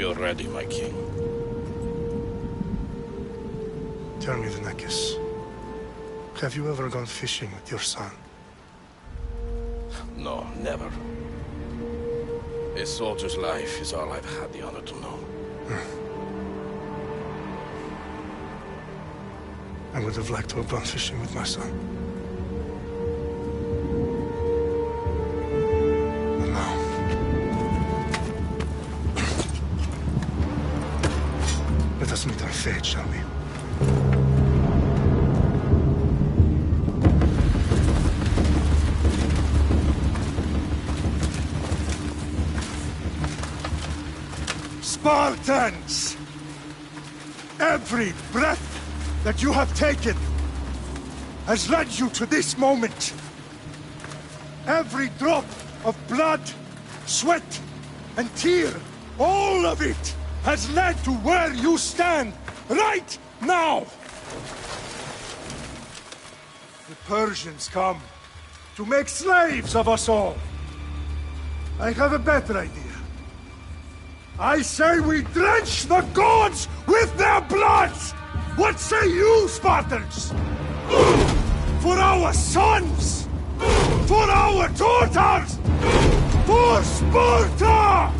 you're ready, my king. Tell me, Venekis, have you ever gone fishing with your son? No, never. A soldier's life is all I've had the honor to know. I would have liked to have gone fishing with my son. But now... let us meet our fate, shall we? Spartans! Every breath that you have taken has led you to this moment. Every drop of blood, sweat, and tear, all of it has led to where you stand right now. The Persians come to make slaves of us all. I have a better idea. I say we drench the gods with their blood! What say you, Spartans? For our sons! For our daughters! For Sparta!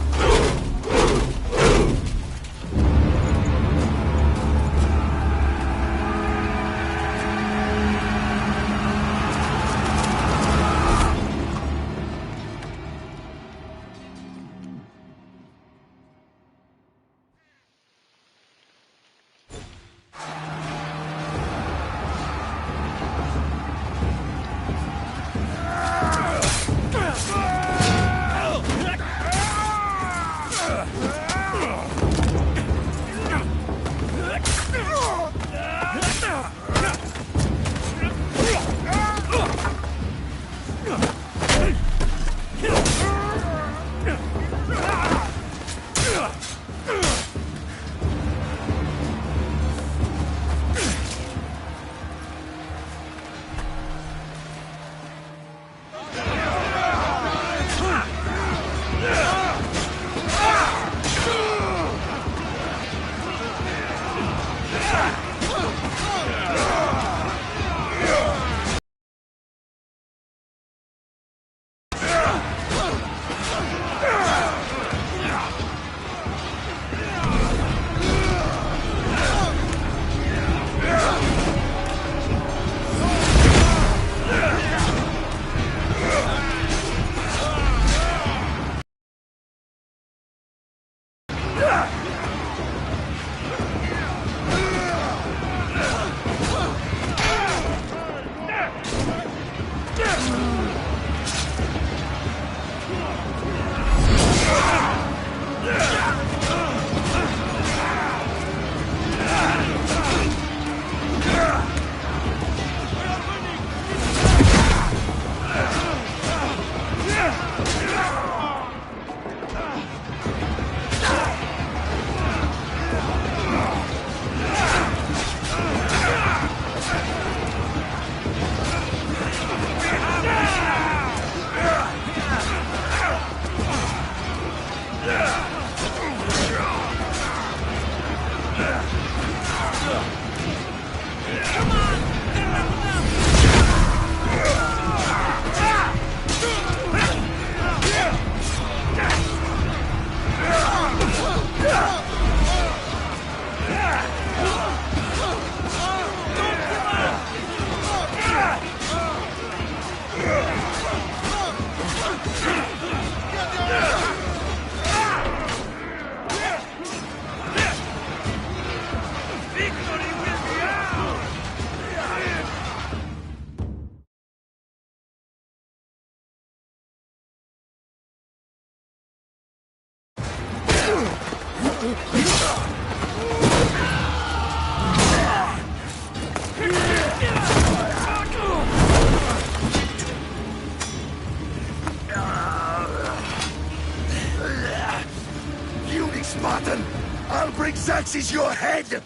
Spartan! I'll bring Xerxes your head!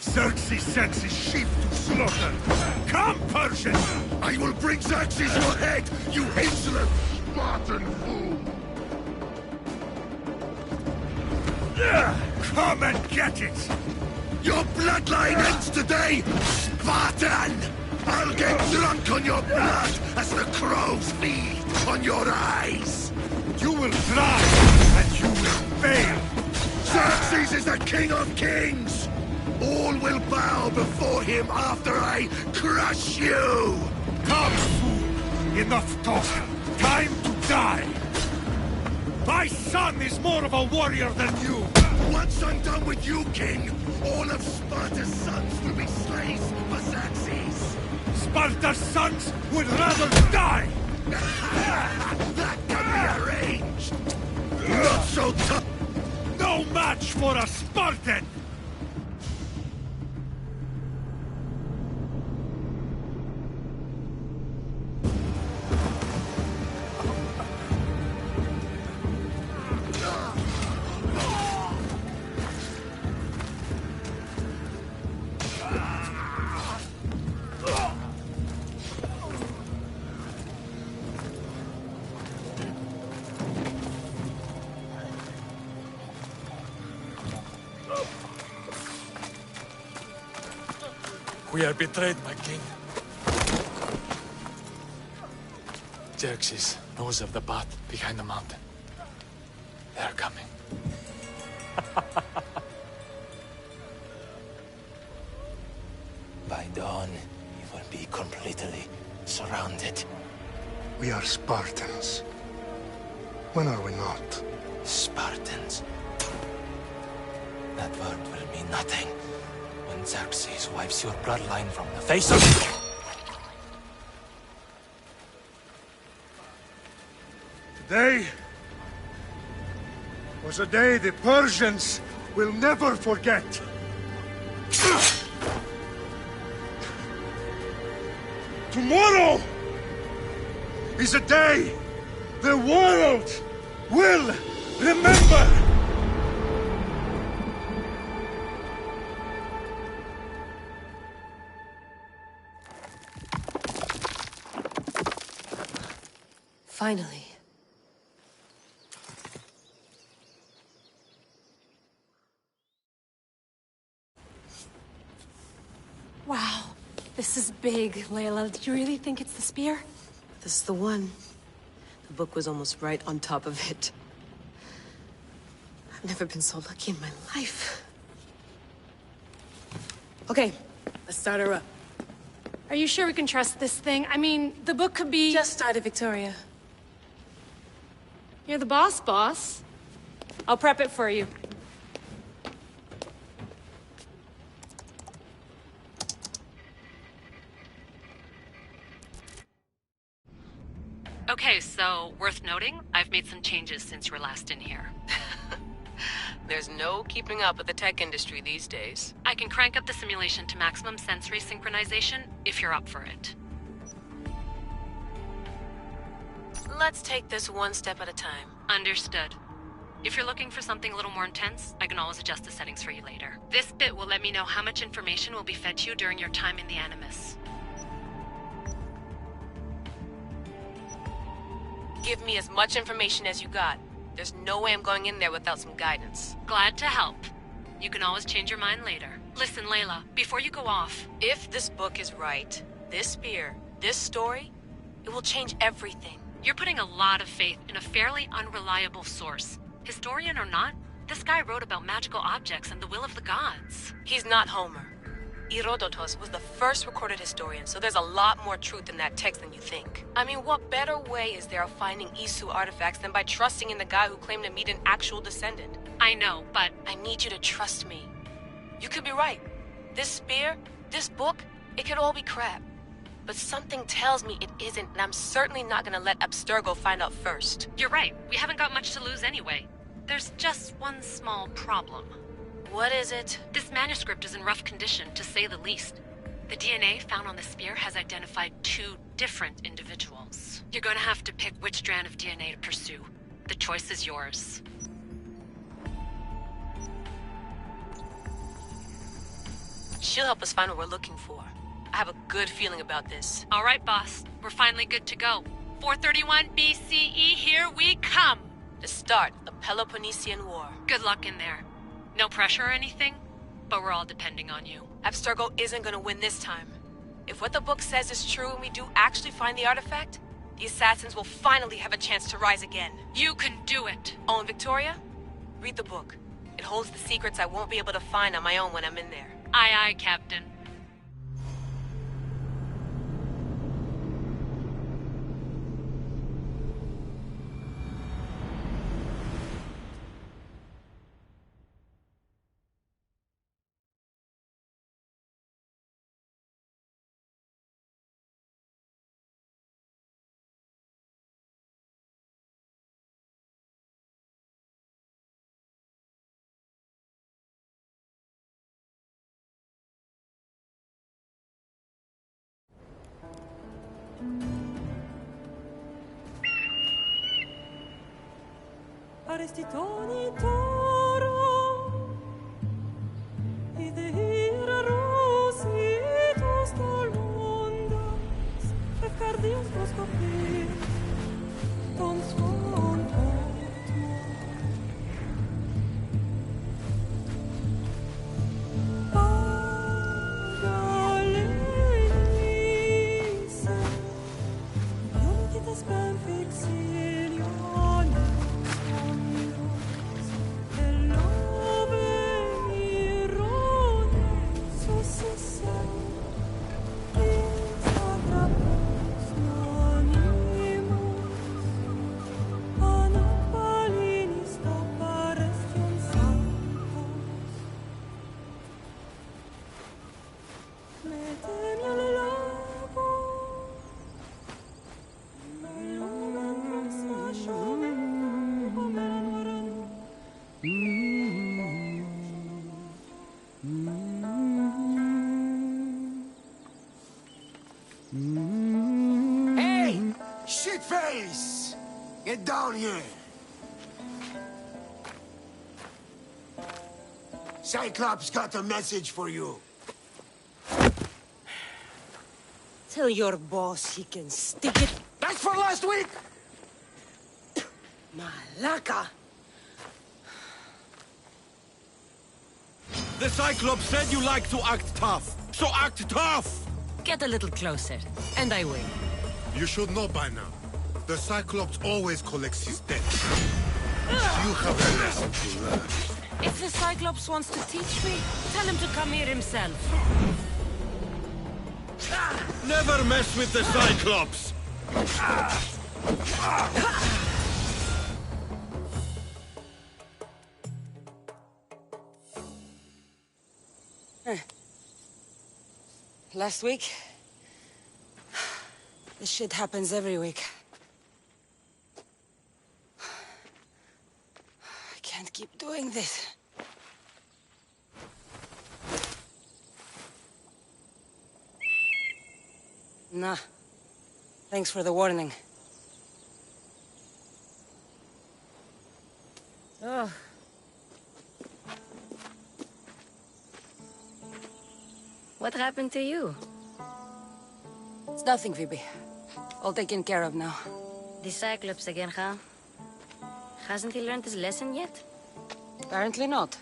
Xerxes sends his sheep to slaughter. Come, Persians! I will bring Xerxes your head, you insolent Spartan fool! Come and get it! Your bloodline ends today, Spartan! I'll get drunk on your blood as the crows feed on your eyes! You will try, and you will fail! Xerxes is the king of kings! All will bow before him after I crush you! Come, fool! Enough talk! Time to die! My son is more of a warrior than you! Once I'm done with you, king, all of Sparta's sons will be slaves for Xerxes! Sparta's sons would rather die! That can be arranged! Not so tough! No match for a Spartan! We are betrayed, my king. Xerxes knows of the path behind the mountain. They are coming. By dawn, you will be completely surrounded. We are Spartans. When are we not? Spartans. That word will mean nothing when Xerxes wipes your bloodline from the face of... Today was a day the Persians will never forget. Tomorrow is a day the world will remember. Finally. Wow, this is big, Layla. Do you really think it's the spear? This is the one. The book was almost right on top of it. I've never been so lucky in my life. Okay, let's start her up. Are you sure we can trust this thing? I mean, the book could be... Just started, Victoria. You're the boss. I'll prep it for you. Okay, so worth noting, I've made some changes since you were last in here. There's no keeping up with the tech industry these days. I can crank up the simulation to maximum sensory synchronization if you're up for it. Let's take this one step at a time. Understood. If you're looking for something a little more intense, I can always adjust the settings for you later. This bit will let me know how much information will be fed to you during your time in the Animus. Give me as much information as you got. There's no way I'm going in there without some guidance. Glad to help. You can always change your mind later. Listen, Layla, before you go off... If this book is right, this spear, this story, it will change everything. You're putting a lot of faith in a fairly unreliable source. Historian or not, this guy wrote about magical objects and the will of the gods. He's not Homer. Herodotus was the first recorded historian, so there's a lot more truth in that text than you think. I mean, what better way is there of finding Isu artifacts than by trusting in the guy who claimed to meet an actual descendant? I know, but... I need you to trust me. You could be right. This spear, this book, it could all be crap. But something tells me it isn't, and I'm certainly not gonna let Abstergo find out first. You're right. We haven't got much to lose anyway. There's just one small problem. What is it? This manuscript is in rough condition, to say the least. The DNA found on the spear has identified 2 different individuals. You're going to have to pick which strand of DNA to pursue. The choice is yours. She'll help us find what we're looking for. I have a good feeling about this. All right, boss. We're finally good to go. 431 BCE, here we come! The start of the Peloponnesian War. Good luck in there. No pressure or anything, but we're all depending on you. Abstergo isn't gonna win this time. If what the book says is true and we do actually find the artifact, the assassins will finally have a chance to rise again. You can do it! Oh, and Victoria? Read the book. It holds the secrets I won't be able to find on my own when I'm in there. Aye, aye, Captain. Arestitoni toro, idehira rositos tolmondas, efcardios proscopir, ton suon potmo. Pagalenise, ionitas ben fixilione. Hey! Shitface! Get down here! Cyclops got a message for you. Tell your boss he can stick it. That's for last week! Malaka! The Cyclops said you like to act tough, so act tough! Get a little closer, and I will. You should know by now. The Cyclops always collects his debts. You have a lesson to learn. If the Cyclops wants to teach me, tell him to come here himself. Never mess with the Cyclops! Last week? This shit happens every week. I can't keep doing this. Nah. Thanks for the warning. Oh. What happened to you? It's nothing, Phoebe. All taken care of now. The Cyclops again, huh? Hasn't he learned his lesson yet? Apparently not.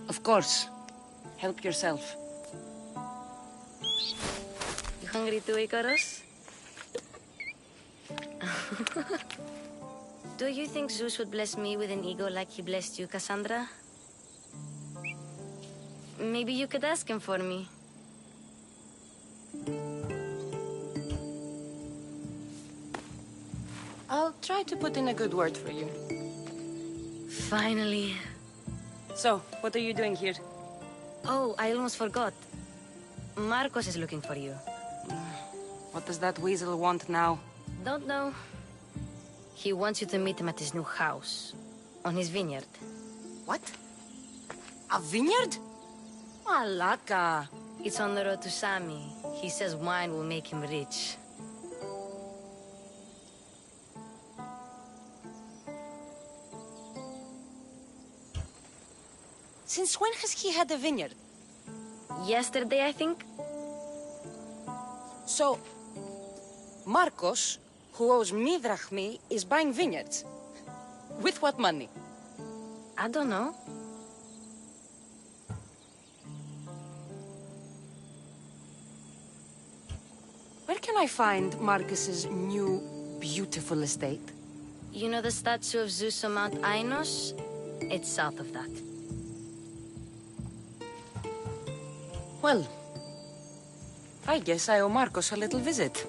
Of course. Help yourself. You hungry too, Icarus? Do you think Zeus would bless me with an ego like he blessed you, Cassandra? Maybe you could ask him for me. I'll try to put in a good word for you. Finally. So, what are you doing here? Oh, I almost forgot. Marcos is looking for you. What does that weasel want now? Don't know. He wants you to meet him at his new house. On his vineyard. What? A vineyard? Malaka. It's on the road to Sami. He says wine will make him rich. Since when has he had a vineyard? Yesterday, I think. So, Marcos, who owes me drachmi, is buying vineyards. With what money? I don't know. Where can I find Marcus's new, beautiful estate? You know the statue of Zeus on Mount Ainos? It's south of that. Well, I guess I owe Marcus a little visit.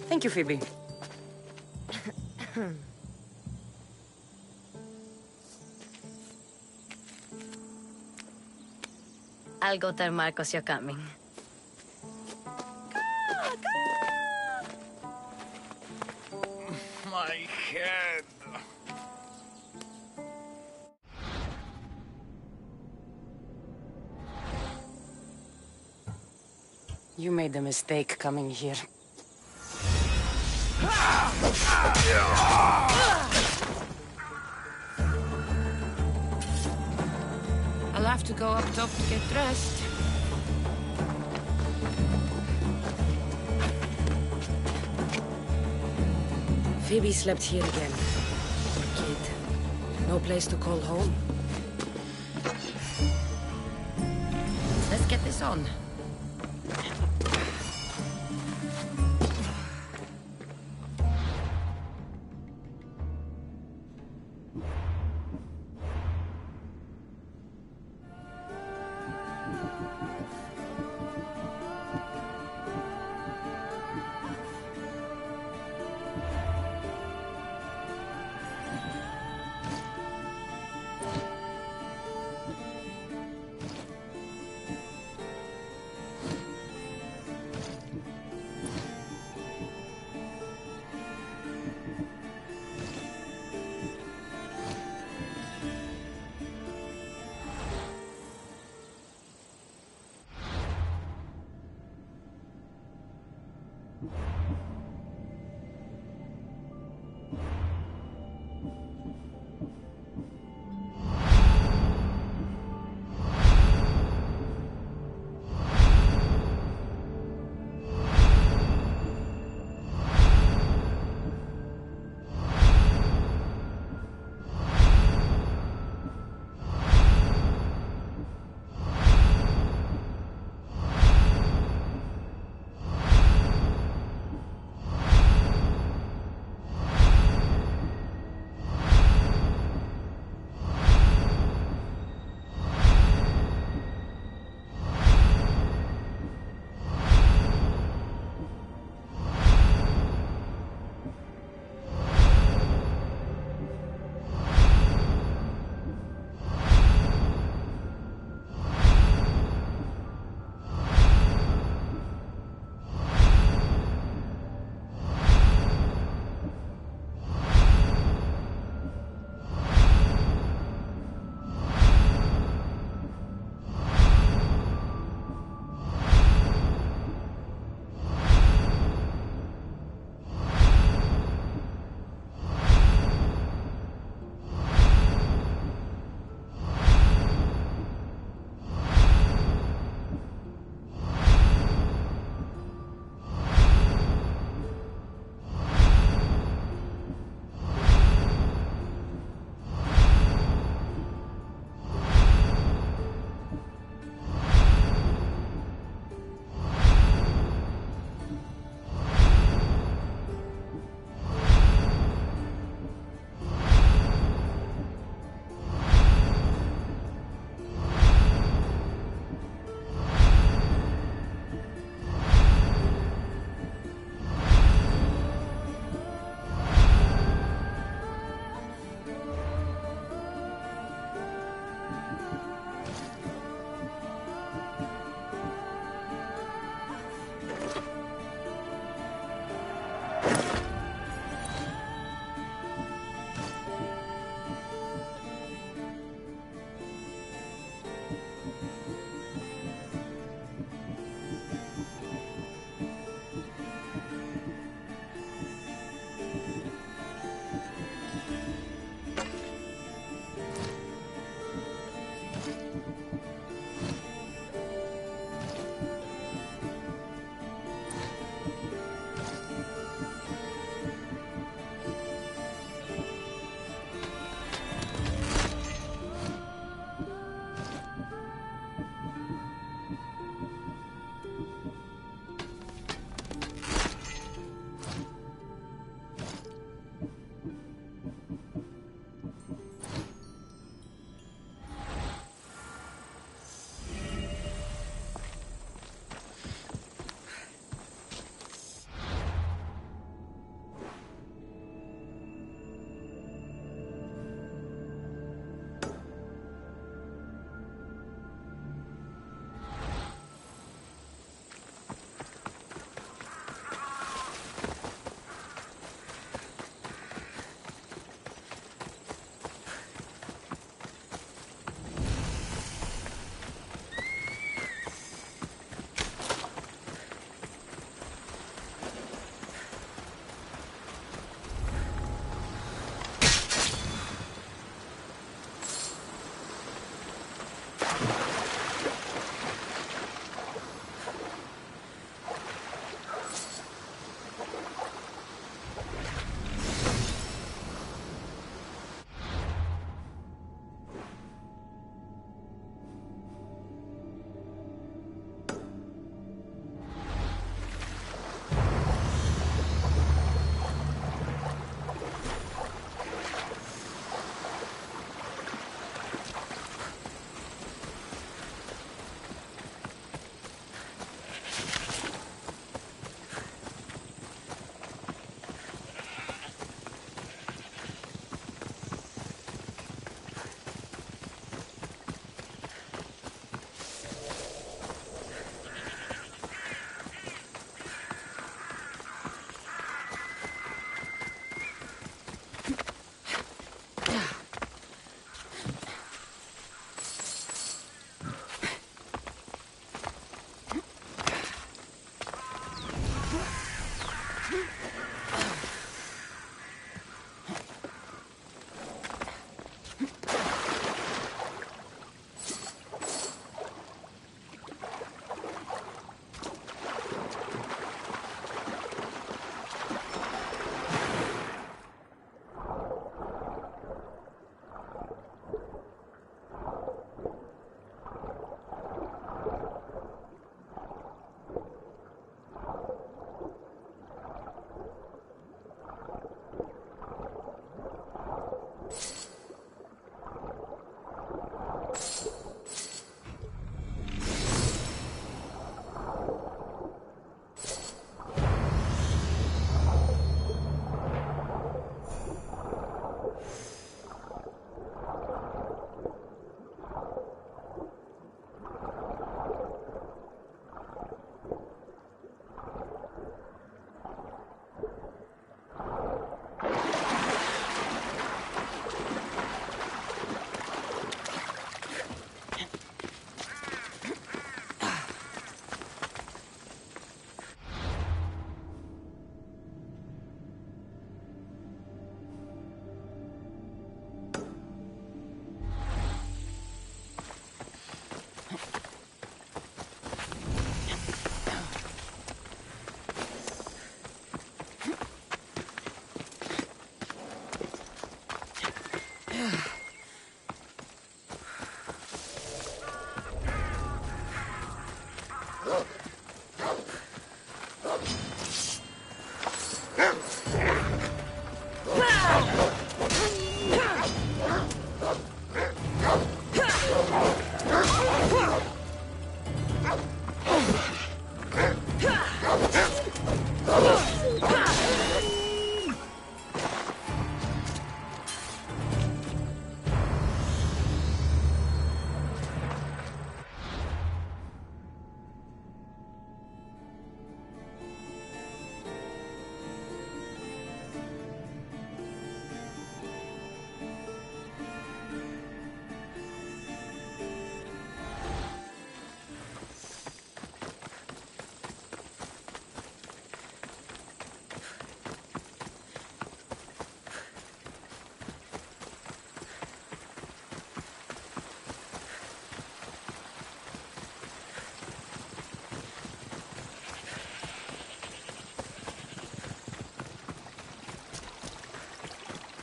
Thank you, Phoebe. I'll go tell Marcos you're coming. My head. You made a mistake coming here. I'll have to go up top to get dressed. Phoebe slept here again. Kid, no place to call home. Let's get this on.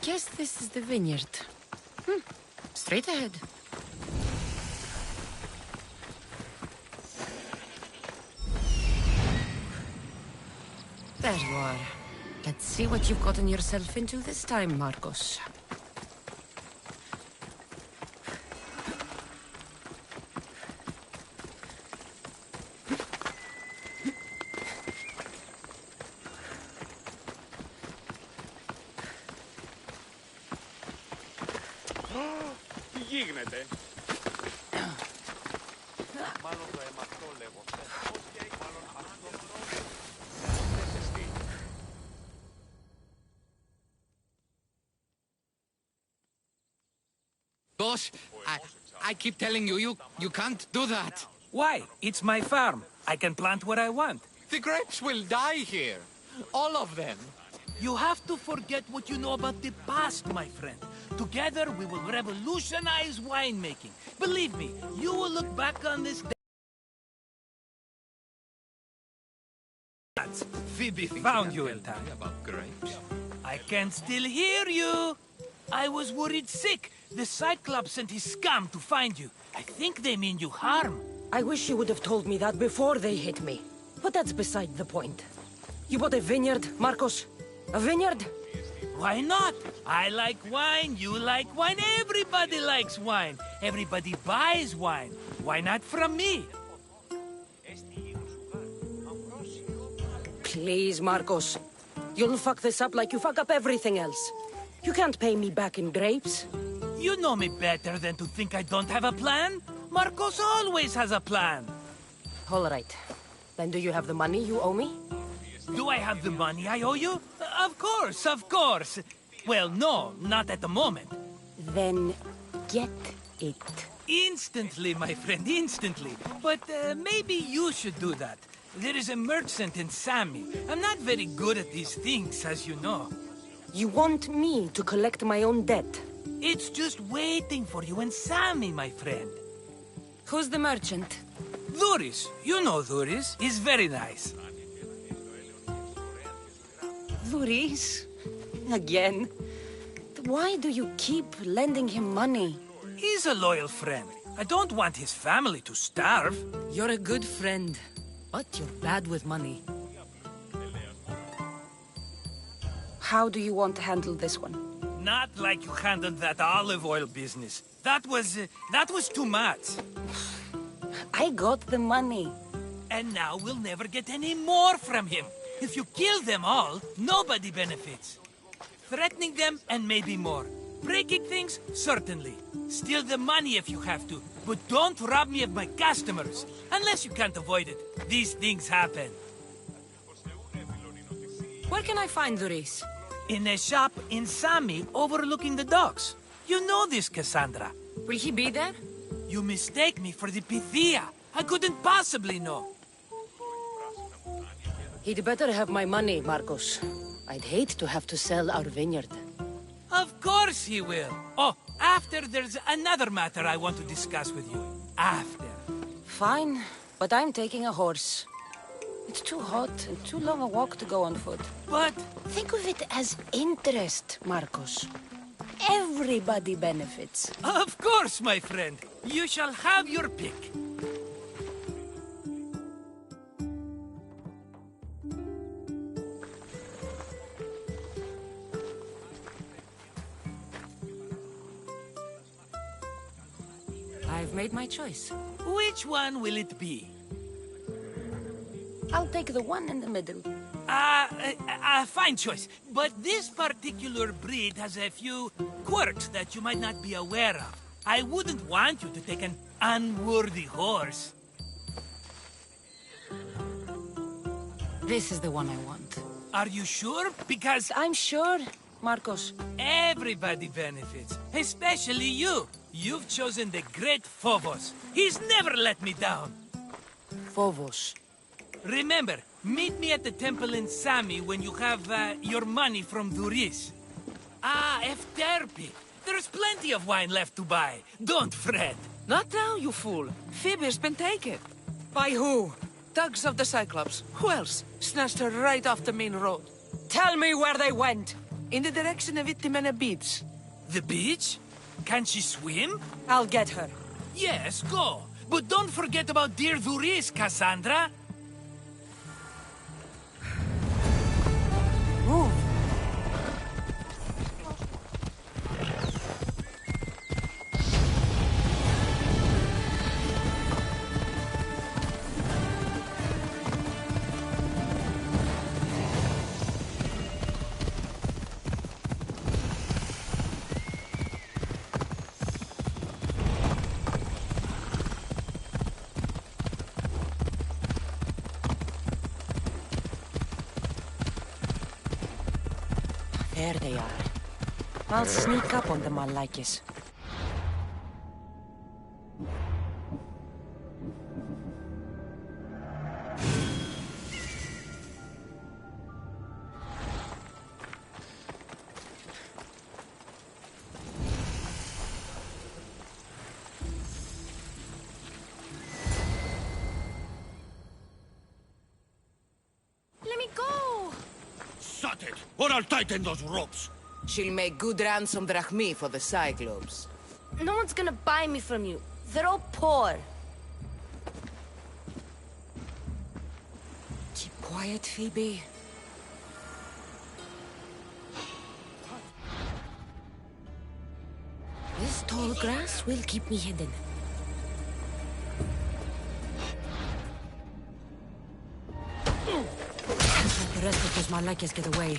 guess this is the vineyard. Straight ahead. There you are. Let's see what you've gotten yourself into this time, Marcos. Boss, I keep telling you, you can't do that. Why? It's my farm. I can plant what I want. The grapes will die here. All of them. You have to forget what you know about the past, my friend. Together, we will revolutionize winemaking. Believe me, you will look back on this day. Phoebe found you in time. About grapes. I can still hear you. I was worried sick. The Cyclops sent his scum to find you. I think they mean you harm. I wish you would have told me that before they hit me. But that's beside the point. You bought a vineyard, Marcos? A vineyard? Why not? I like wine, you like wine, everybody likes wine. Everybody buys wine. Why not from me? Please, Marcos. You'll fuck this up like you fuck up everything else. You can't pay me back in grapes. You know me better than to think I don't have a plan. Marcos always has a plan. All right. Then do you have the money you owe me? Do I have the money I owe you? Of course, of course. Well, no, not at the moment. Then get it. Instantly, my friend, instantly. But maybe you should do that. There is a merchant in Sami. I'm not very good at these things, as you know. You want me to collect my own debt? It's just waiting for you in Sami, my friend. Who's the merchant? Duris. You know Duris. He's very nice. Duris? Again? Why do you keep lending him money? He's a loyal friend. I don't want his family to starve. You're a good friend, but you're bad with money. How do you want to handle this one? Not like you handled that olive oil business. That was too much. I got the money. And now we'll never get any more from him. If you kill them all, nobody benefits. Threatening them, and maybe more. Breaking things, certainly. Steal the money if you have to, but don't rob me of my customers. Unless you can't avoid it. These things happen. Where can I find Duris? In a shop in Sami, overlooking the docks. You know this, Cassandra. Will he be there? You mistake me for the Pythia. I couldn't possibly know. He'd better have my money, Marcos. I'd hate to have to sell our vineyard. Of course he will. Oh, after there's another matter I want to discuss with you. After. Fine, but I'm taking a horse. It's too hot and too long a walk to go on foot. But... think of it as interest, Marcos. Everybody benefits. Of course, my friend. You shall have your pick. I've made my choice. Which one will it be? I'll take the one in the middle. Fine choice. But this particular breed has a few quirks that you might not be aware of. I wouldn't want you to take an unworthy horse. This is the one I want. Are you sure? Because... I'm sure, Marcos. Everybody benefits, especially you. You've chosen the great Phobos. He's never let me down. Phobos. Remember, meet me at the temple in Sami when you have your money from Duris. Ah, Efterpi. There's plenty of wine left to buy. Don't fret. Not now, you fool. Phoebe's been taken. By who? Thugs of the Cyclops. Who else? Snatched her right off the main road. Tell me where they went. In the direction of Itimena Beach. The beach? Can she swim? I'll get her. Yes, go. But don't forget about dear Dhuris, Cassandra. Move. There they are. I'll sneak up on them, Malakis. Let me go! Shut it, or I'll tighten those ropes. She'll make good ransom drachmi for the Cyclops. No one's gonna buy me from you. They're all poor. Keep quiet, Phoebe. This tall grass will keep me hidden. Let the rest of those Malakis get away.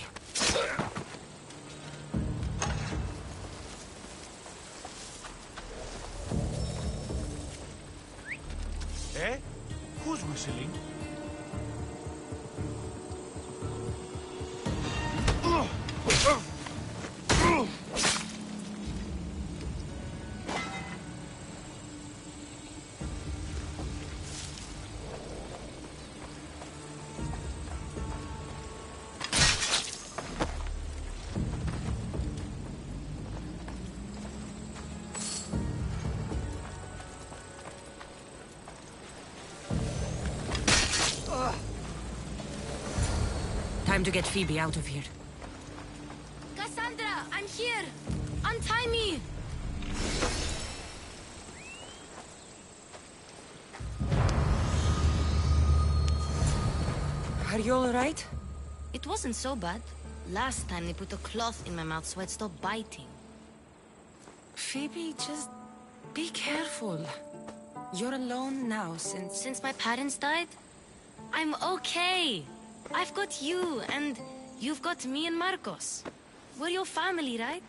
Eh? Who's whistling? Time to get Phoebe out of here. Cassandra, I'm here! Untie me! Are you all right? It wasn't so bad. Last time they put a cloth in my mouth so I'd stop biting. Phoebe, just be careful. You're alone now since... Since my parents died? I'm okay. I've got you, and you've got me and Marcos. We're your family, right?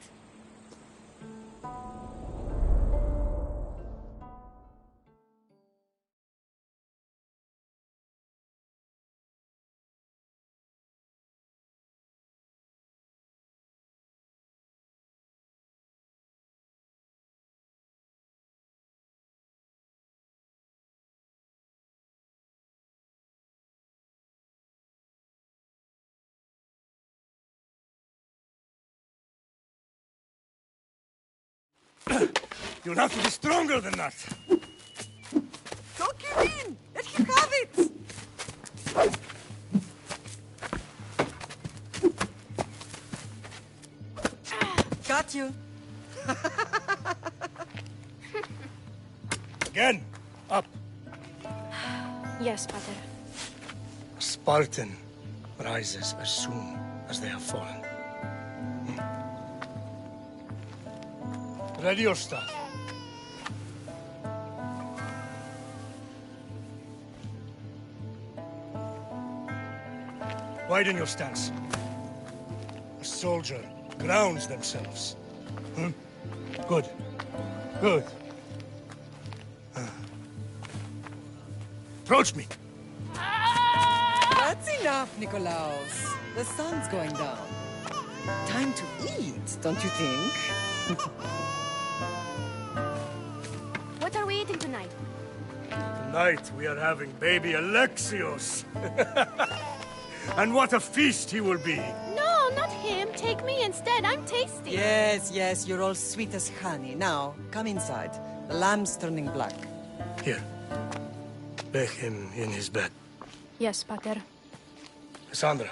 You'll have to be stronger than that. Don't give in! Let him have it! Got you. Again, up. Yes, Pater. A Spartan rises as soon as they have fallen. Ready your staff. Widen your stance. A soldier grounds themselves. Good. Good. Approach me. That's enough, Nikolaos. The sun's going down. Time to eat, don't you think? What are we eating tonight? Tonight we are having baby Alexios. And what a feast he will be. No, not him. Take me instead. I'm tasty. Yes, yes, you're all sweet as honey. Now, come inside. The lamb's turning black. Here. Lay him in his bed. Yes, Pater. Cassandra.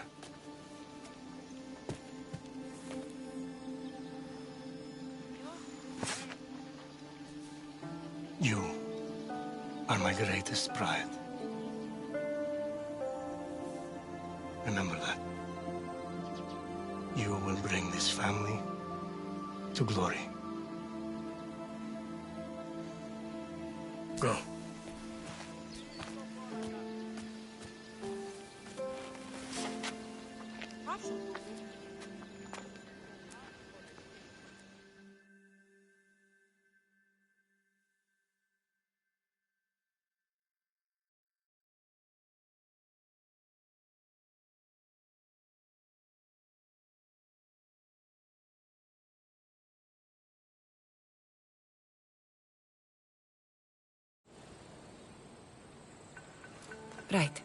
my greatest pride. Remember that. You will bring this family to glory. Go. Right.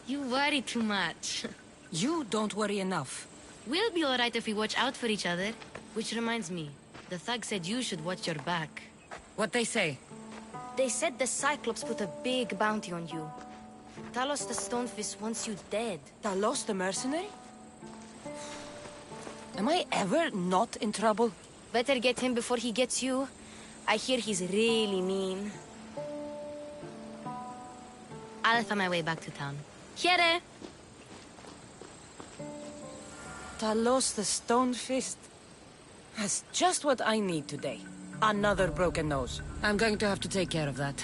You worry too much. You don't worry enough. We'll be alright if we watch out for each other. Which reminds me, the thug said you should watch your back. What they say? They said the Cyclops put a big bounty on you. Talos the Stonefist wants you dead. Talos the mercenary? Am I ever not in trouble? Better get him before he gets you. I hear he's really mean. I'll find my way back to town. Here! Talos the Stonefist has just what I need today. Another broken nose. I'm going to have to take care of that.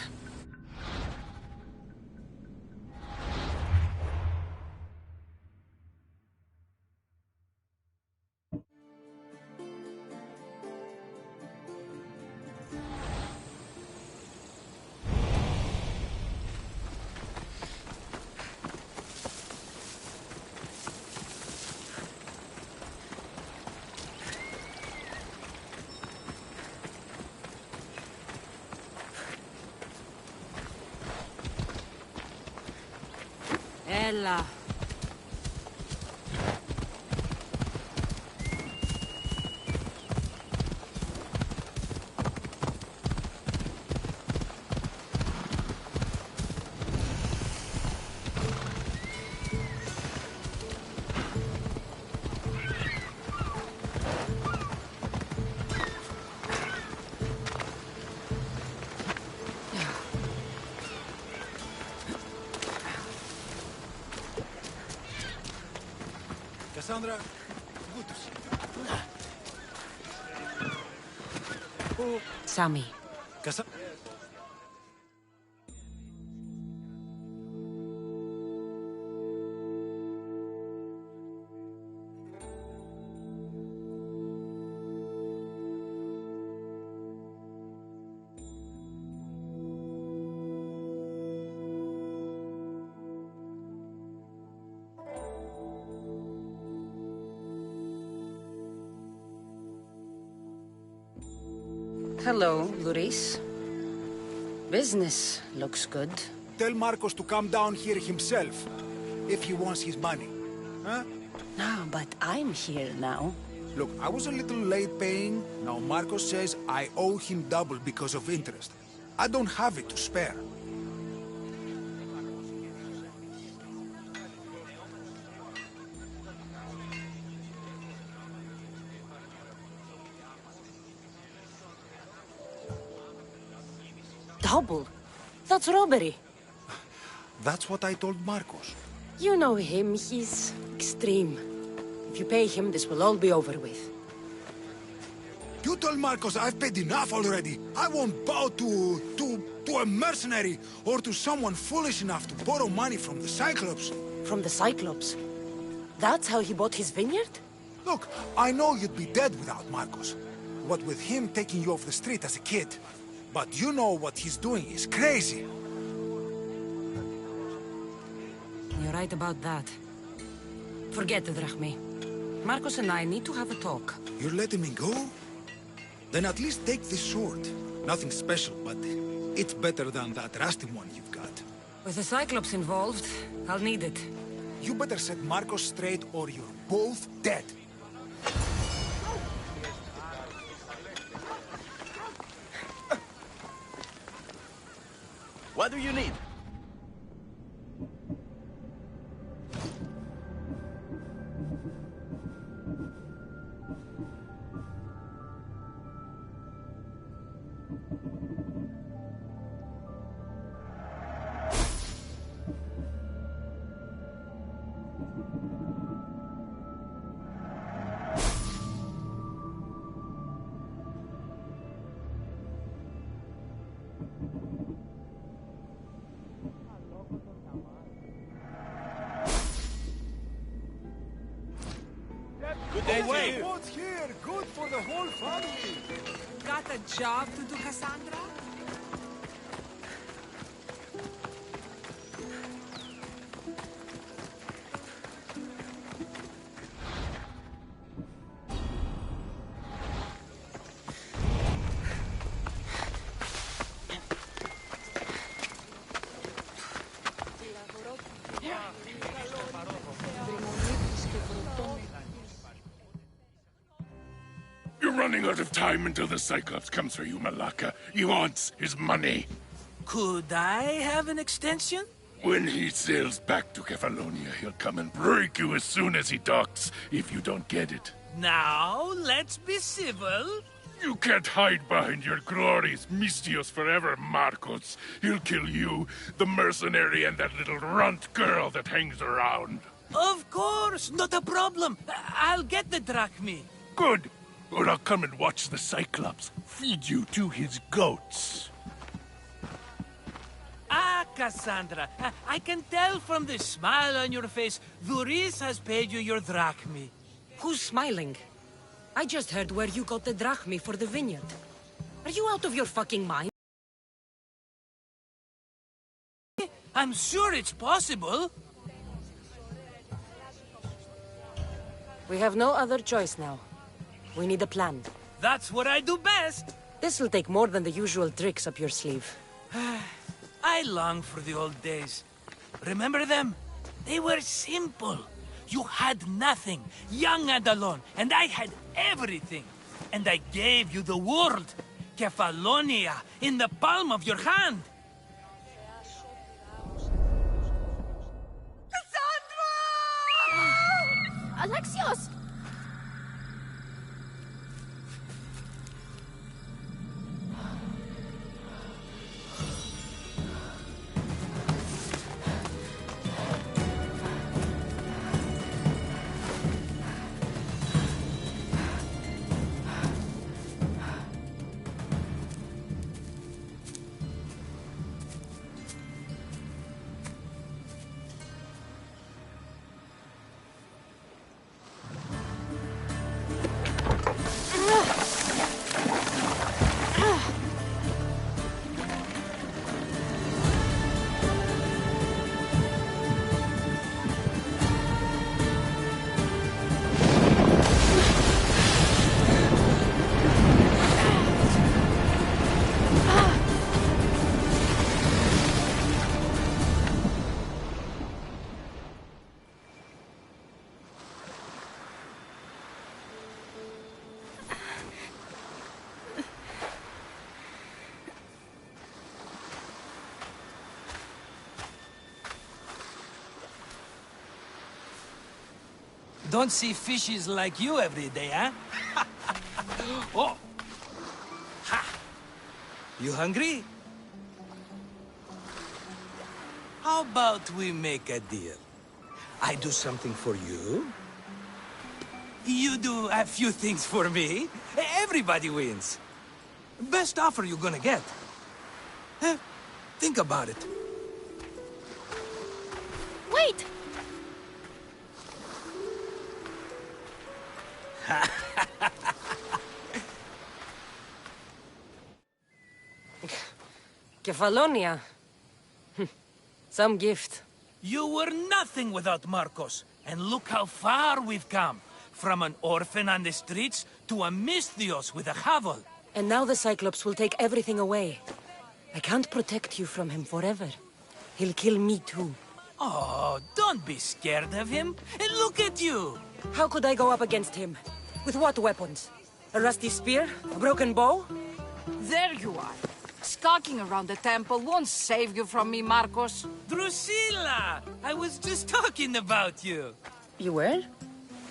Ella. Cassandra, good to see you. Sammy. Hello, Luis. Business looks good. Tell Marcos to come down here himself, if he wants his money. Huh? No, but I'm here now. Look, I was a little late paying. Now Marcos says I owe him double because of interest. I don't have it to spare. Double? That's robbery. That's what I told Marcos. You know him, he's extreme. If you pay him, this will all be over with. You told Marcos I've paid enough already. I won't bow to a mercenary or to someone foolish enough to borrow money from the Cyclops. From the Cyclops? That's how he bought his vineyard? Look, I know you'd be dead without Marcos. What with him taking you off the street as a kid. But you know what he's doing is crazy. You're right about that. Forget it, Drachmi. Marcos and I need to have a talk. You're letting me go? Then at least take this sword. Nothing special, but it's better than that rusty one you've got. With the Cyclops involved, I'll need it. You better set Marcos straight or you're both dead. What do you need? here. What's here? Good for the whole family. Got a job to do, Cassandra? You're running out of time until the Cyclops comes for you, Malaka. He wants his money. Could I have an extension? When he sails back to Kefalonia, he'll come and break you as soon as he docks, if you don't get it. Now, let's be civil. You can't hide behind your glories, Mistios forever, Marcos. He'll kill you, the mercenary, and that little runt girl that hangs around. Of course, not a problem. I'll get the drachmi. Good. Or I'll come and watch the Cyclops feed you to his goats. Ah, Cassandra, I can tell from the smile on your face, Duris has paid you your drachmi. Who's smiling? I just heard where you got the drachmi for the vineyard. Are you out of your fucking mind? I'm sure it's possible. We have no other choice now. We need a plan. That's what I do best. This'll take more than the usual tricks up your sleeve. I long for the old days. Remember them? They were simple. You had nothing, young and alone, and I had everything. And I gave you the world, Kefalonia, in the palm of your hand. Cassandra! Alexios! Don't see fishes like you every day, huh? Oh! Ha! You hungry? How about we make a deal? I do something for you. You do a few things for me. Everybody wins. Best offer you're gonna get. Think about it. Wait! Kefalonia. Some gift. You were nothing without Marcos, and look how far we've come. From an orphan on the streets to a Mistios with a hovel. And now the Cyclops will take everything away. I can't protect you from him forever. He'll kill me too. Oh, don't be scared of him. And look at you! How could I go up against him? With what weapons? A rusty spear? A broken bow? There you are. Skulking around the temple won't save you from me, Marcos. Drusilla! I was just talking about you. You were?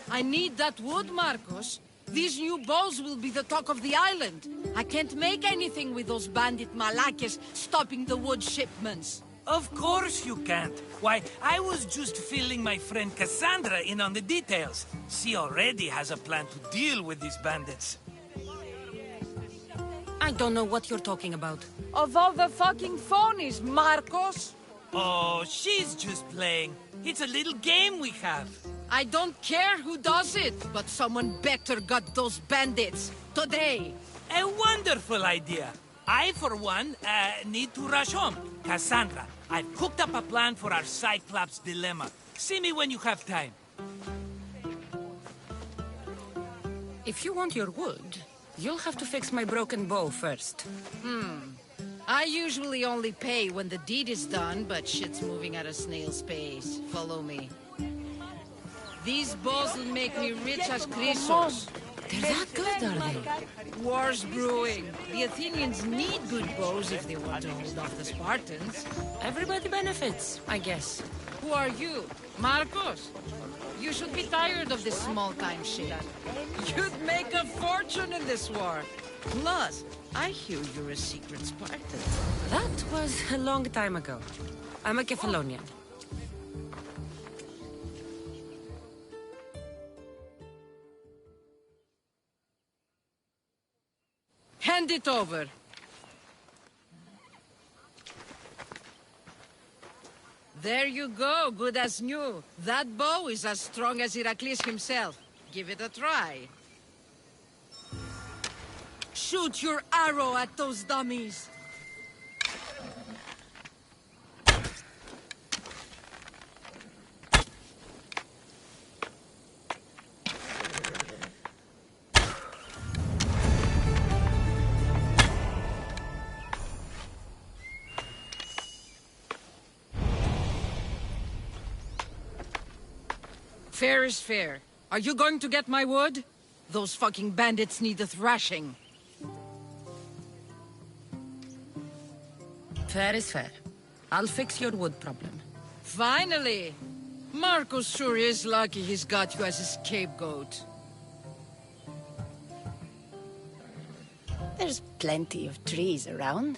I need that wood, Marcos. These new bows will be the talk of the island. I can't make anything with those bandit malakes stopping the wood shipments. Of course you can't. Why, I was just filling my friend Cassandra in on the details. She already has a plan to deal with these bandits. I don't know what you're talking about. Of all the fucking phonies, Marcos! Oh, she's just playing. It's a little game we have. I don't care who does it, but someone better got those bandits. Today. A wonderful idea. I, for one, need to rush home. Cassandra, I've cooked up a plan for our Cyclops dilemma. See me when you have time. If you want your wood, you'll have to fix my broken bow first. I usually only pay when the deed is done, but shit's moving at a snail's pace. Follow me. These bows will make me rich as Chrysos. They're that good, are they? War's brewing. The Athenians need good bows if they want to hold off the Spartans. Everybody benefits, I guess. Who are you? Marcos? You should be tired of this small-time shit. You'd make a fortune in this war. Plus, I hear you're a secret Spartan. That was a long time ago. I'm a Kephalonian. Hand it over. There you go, good as new. That bow is as strong as Heracles himself. Give it a try. Shoot your arrow at those dummies. Fair is fair. Are you going to get my wood? Those fucking bandits need a thrashing. Fair is fair. I'll fix your wood problem. Finally! Marcos sure is lucky he's got you as a scapegoat. There's plenty of trees around.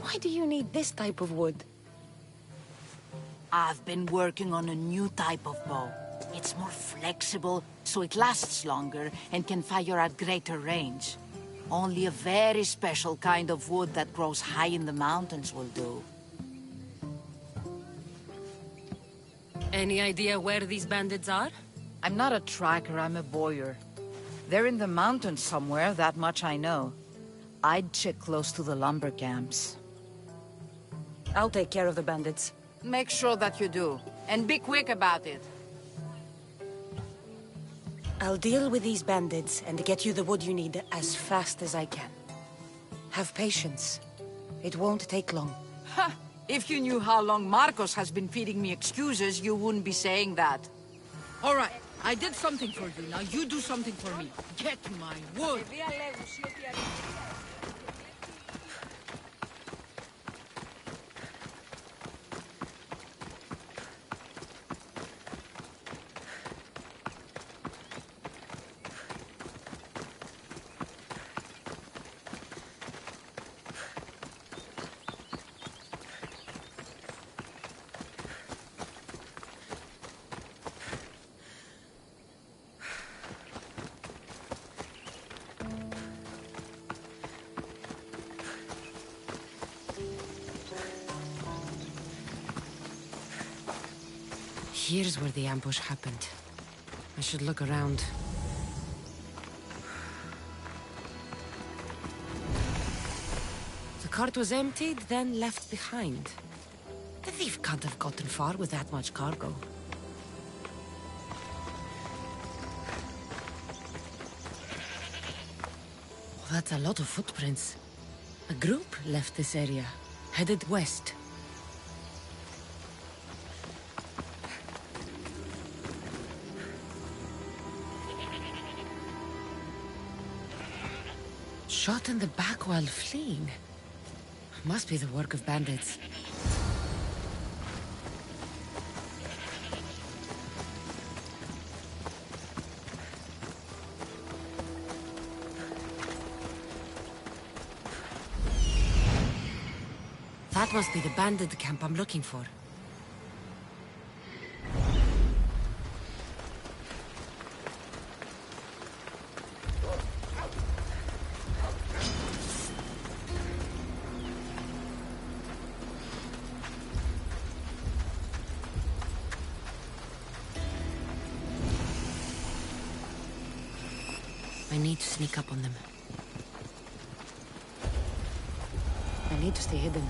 Why do you need this type of wood? I've been working on a new type of bow. It's more flexible, so it lasts longer and can fire at greater range. Only a very special kind of wood that grows high in the mountains will do. Any idea where these bandits are? I'm not a tracker, I'm a boyer. They're in the mountains somewhere, that much I know. I'd check close to the lumber camps. I'll take care of the bandits. Make sure that you do, and be quick about it. I'll deal with these bandits and get you the wood you need as fast as I can. Have patience. It won't take long. Ha! If you knew how long Marcos has been feeding me excuses, you wouldn't be saying that. All right, I did something for you. Now you do something for me. Get my wood. Here's where the ambush happened. I should look around. The cart was emptied, then left behind. The thief can't have gotten far with that much cargo. Oh, that's a lot of footprints. A group left this area, headed west. Shot in the back while fleeing. Must be the work of bandits. That must be the bandit camp I'm looking for. I need to sneak up on them. I need to stay hidden.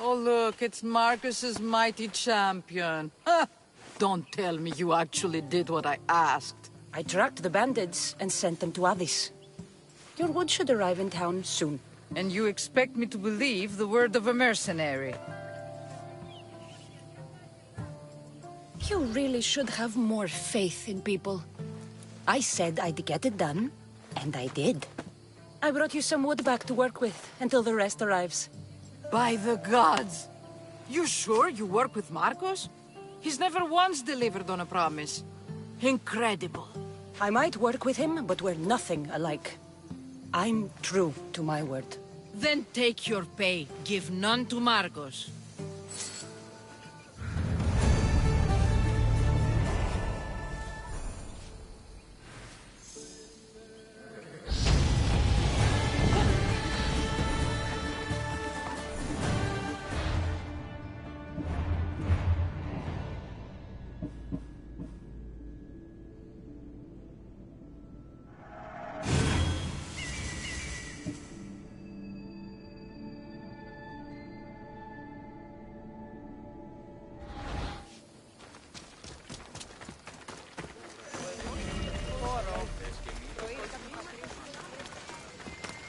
Oh, look, it's Marcus's mighty champion. Ha! Don't tell me you actually did what I asked. I tracked the bandits and sent them to Odyssey. Your wood should arrive in town soon. And you expect me to believe the word of a mercenary? You really should have more faith in people. I said I'd get it done, and I did. I brought you some wood back to work with until the rest arrives. By the gods! You sure you work with Marcos? He's never once delivered on a promise. Incredible. I might work with him, but we're nothing alike. I'm true to my word. Then take your pay. Give none to Marcos.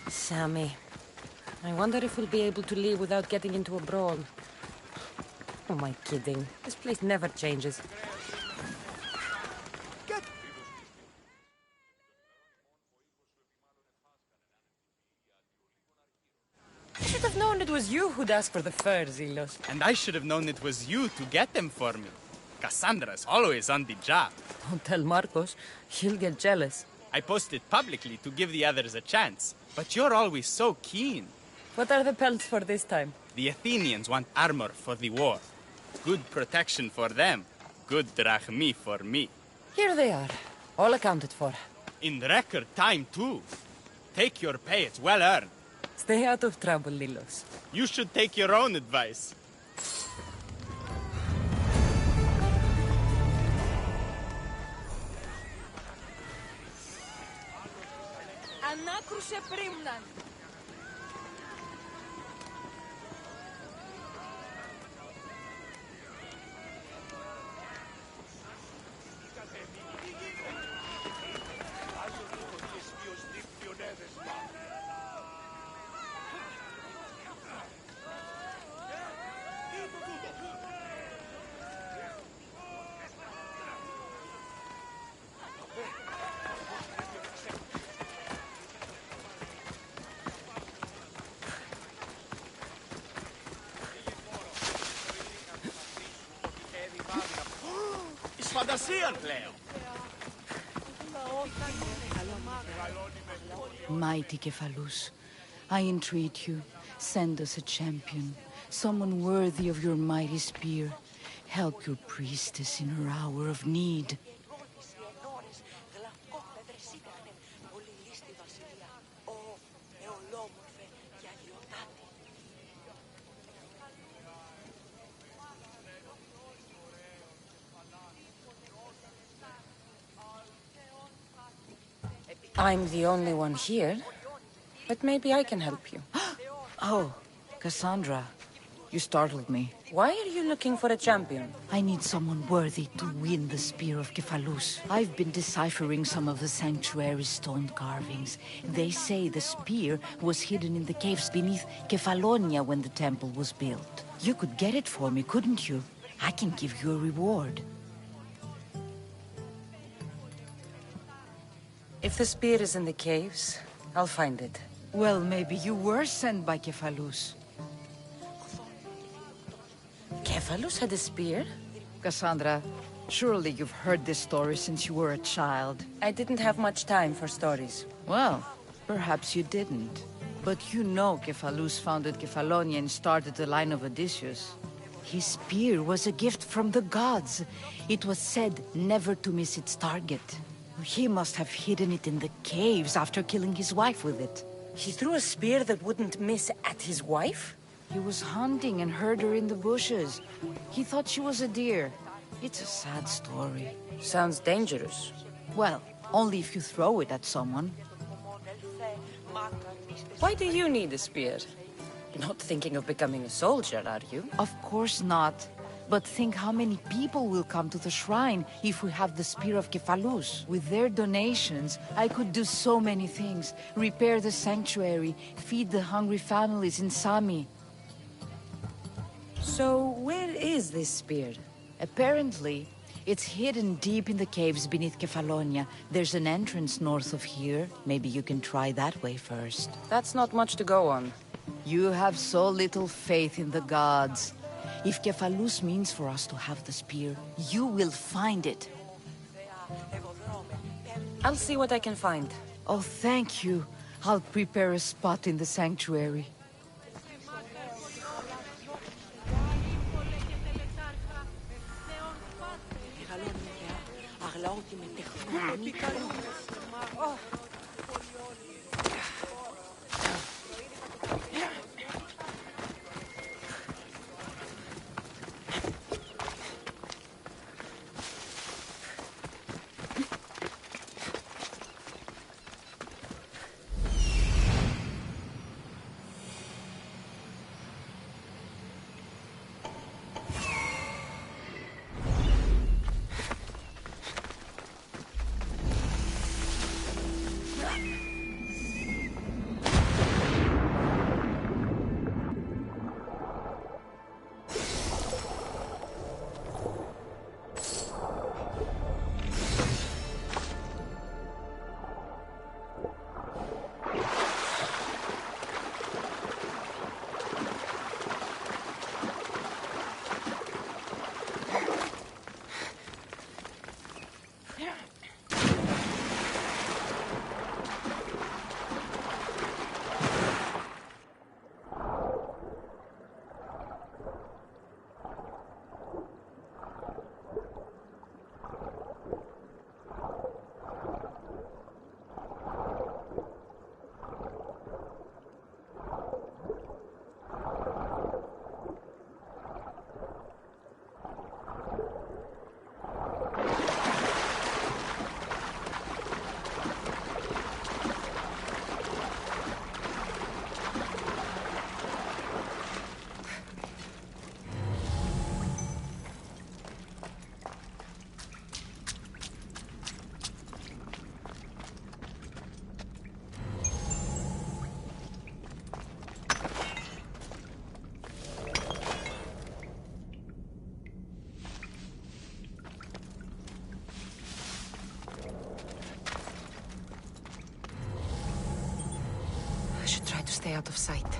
Sammy, I wonder if we'll be able to leave without getting into a brawl. Oh, am I kidding? This place never changes. I should have known it was you who'd ask for the fur, Zelos. And I should have known it was you to get them for me. Cassandra's always on the job. Don't tell Marcos. He'll get jealous. I posted publicly to give the others a chance, but you're always so keen. What are the pelts for this time? The Athenians want armor for the war. Good protection for them. Good drachmi for me. Here they are. All accounted for. In record time, too. Take your pay, it's well earned. Stay out of trouble, Lilos. You should take your own advice. Ανάκρουσε πρίμναν. Φαντασίαν πλέον. Mighty Kephalus, I entreat you, send us a champion, someone worthy of your mighty spear. Help your priestess in her hour of need. I'm the only one here, but maybe I can help you. Oh, Cassandra, you startled me. Why are you looking for a champion? I need someone worthy to win the spear of Kephalus. I've been deciphering some of the sanctuary's stone carvings. They say the spear was hidden in the caves beneath Kefalonia when the temple was built. You could get it for me, couldn't you? I can give you a reward. If the spear is in the caves, I'll find it. Well, maybe you were sent by Kephalus. Kephalus had a spear? Cassandra, surely you've heard this story since you were a child. I didn't have much time for stories. Well, perhaps you didn't. But you know Kephalus founded Kefalonia and started the line of Odysseus. His spear was a gift from the gods. It was said never to miss its target. He must have hidden it in the caves after killing his wife with it. He threw a spear that wouldn't miss at his wife? He was hunting and heard her in the bushes. He thought she was a deer. It's a sad story. Sounds dangerous. Well, only if you throw it at someone. Why do you need a spear? You're not thinking of becoming a soldier, are you? Of course not. But think how many people will come to the shrine if we have the spear of Kephalus. With their donations, I could do so many things. Repair the sanctuary, feed the hungry families in Sami. So, where is this spear? Apparently, it's hidden deep in the caves beneath Kefalonia. There's an entrance north of here. Maybe you can try that way first. That's not much to go on. You have so little faith in the gods. If Kephalus means for us to have the spear, you will find it. I'll see what I can find. Oh, thank you. I'll prepare a spot in the sanctuary. out of sight.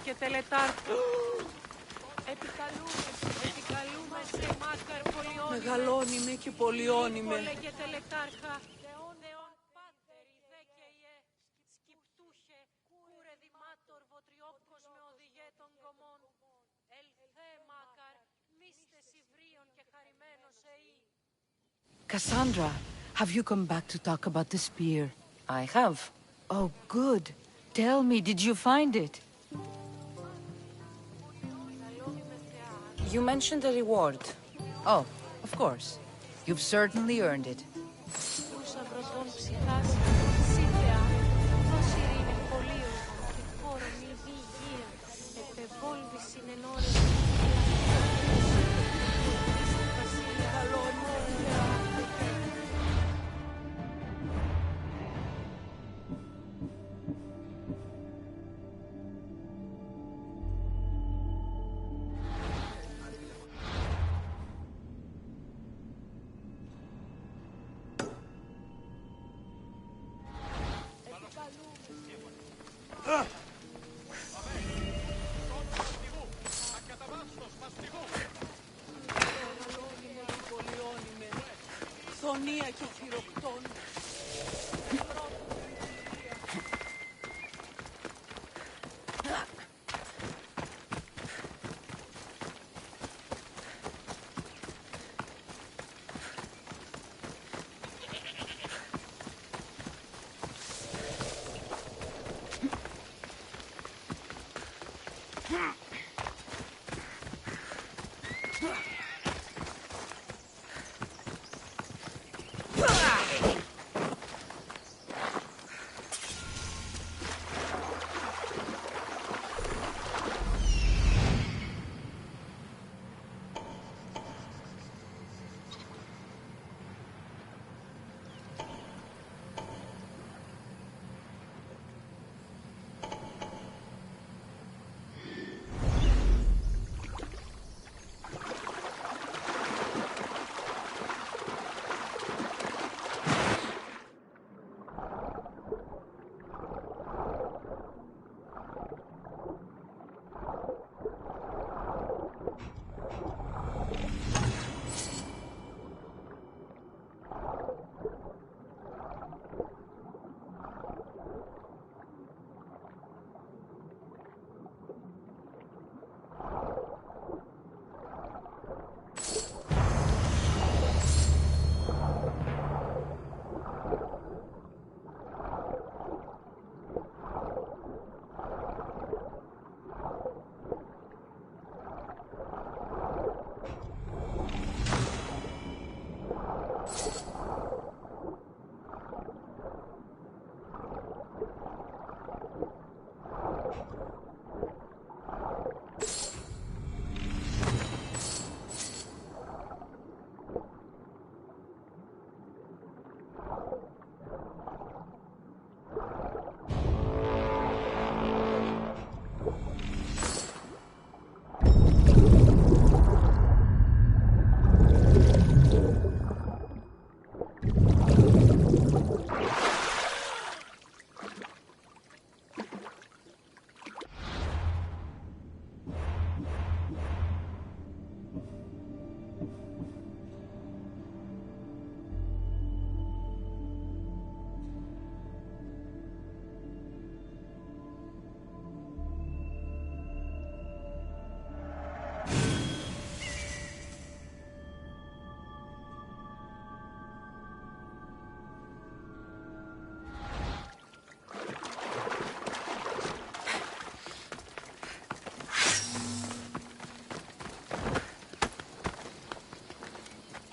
Και τελετάρτα. Επικαλούμε σε μάκαρ πολιόνιμε. Μεγαλώνιμε και πολιόνιμε. Και τελετάρχα. Δεόν πάτερ, ιδέ και ιε. Σκυπτούχε, κούρε δημάτορ, βοτριόπκος με οδηγέ των κομμών. Ελθέ μάκαρ, μίστε σιβρίων και χαρημένος εή. Cassandra, have you come back to talk about the spear? I have. Oh, good. Tell me, did you find it? You mentioned a reward. Oh, of course. You've certainly earned it. Θονία και χειροκτών.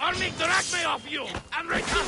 Army, drag me off you! And return!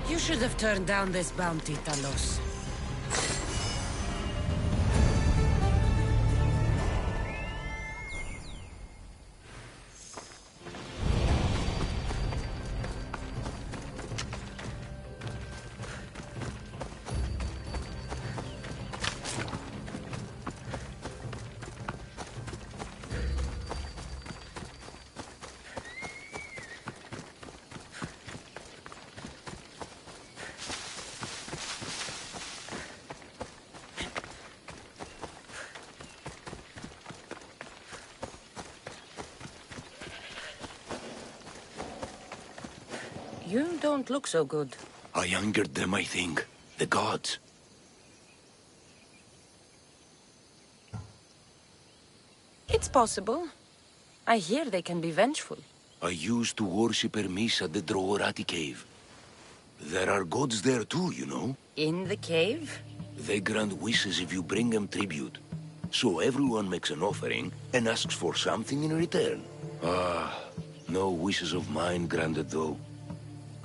You should have turned down this bounty, Talos. You don't look so good. I angered them, I think. The gods. It's possible. I hear they can be vengeful. I used to worship Hermes at the Droorati cave. There are gods there too, you know. In the cave? They grant wishes if you bring them tribute. So everyone makes an offering and asks for something in return. Ah, no wishes of mine granted though.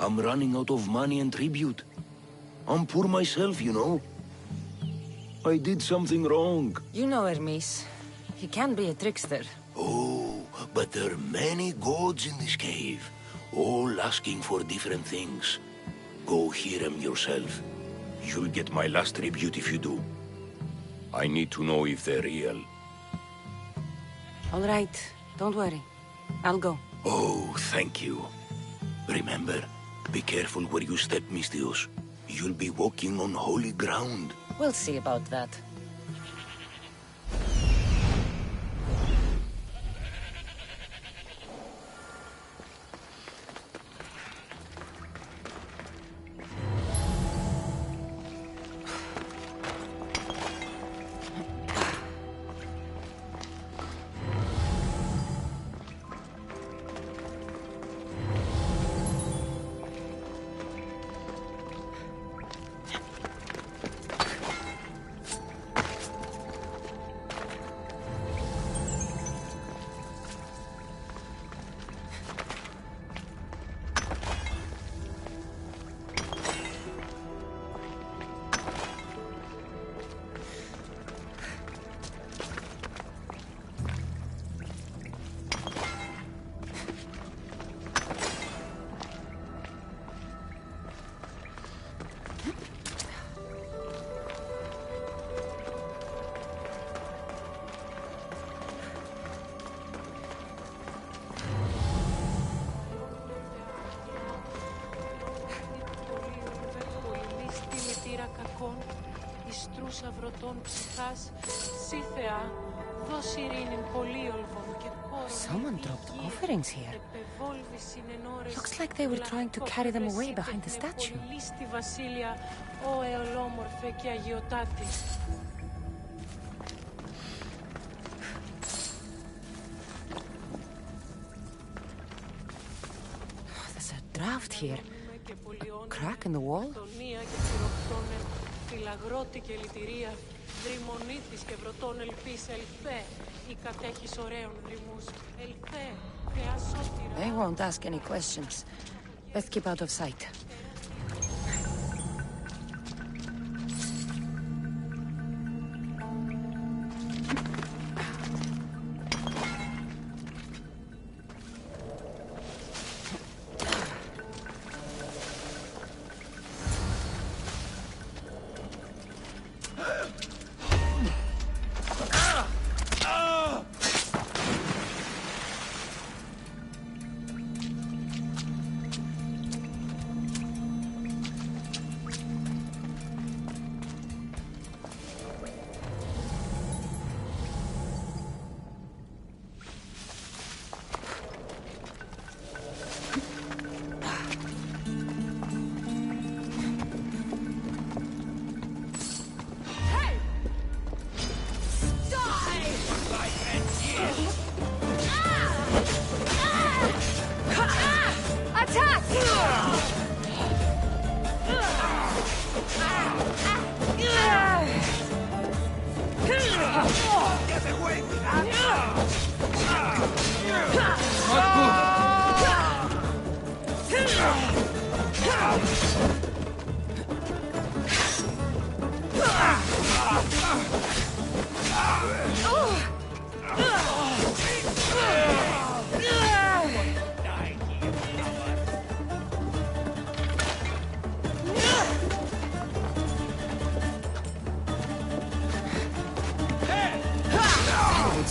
I'm running out of money and tribute. I'm poor myself, you know. I did something wrong. You know Hermes. He can be a trickster. Oh, but there are many gods in this cave, all asking for different things. Go hear them yourself. You'll get my last tribute if you do. I need to know if they're real. All right, don't worry. I'll go. Oh, thank you. Remember, be careful where you step, Mistios. You'll be walking on holy ground. We'll see about that. Someone dropped offerings here. Looks like they were trying to carry them away behind the statue. There's a draft here. A crack in the wall? και χειροκτώνε, φυλαγρώτη και λυτηρία, δρυμονίτης και βρωτών ελπίς, ελθέ, ή κατέχεις ωραίων ρυμούς, ελθέ, θεά σώτηρα. They won't ask any questions. Let's keep out of sight.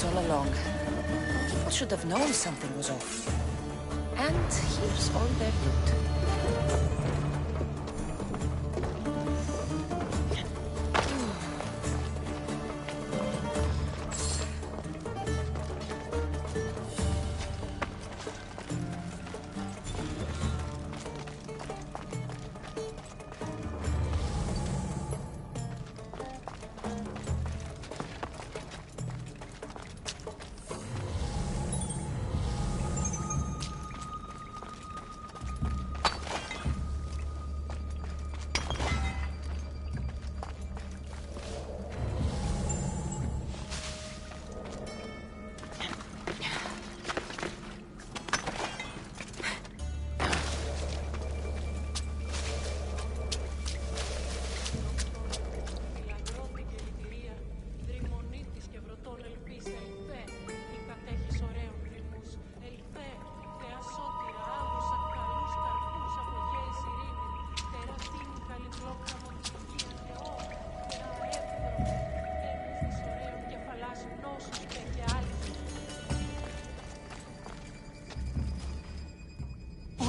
All along. People should have known something was off. And here's all their loot.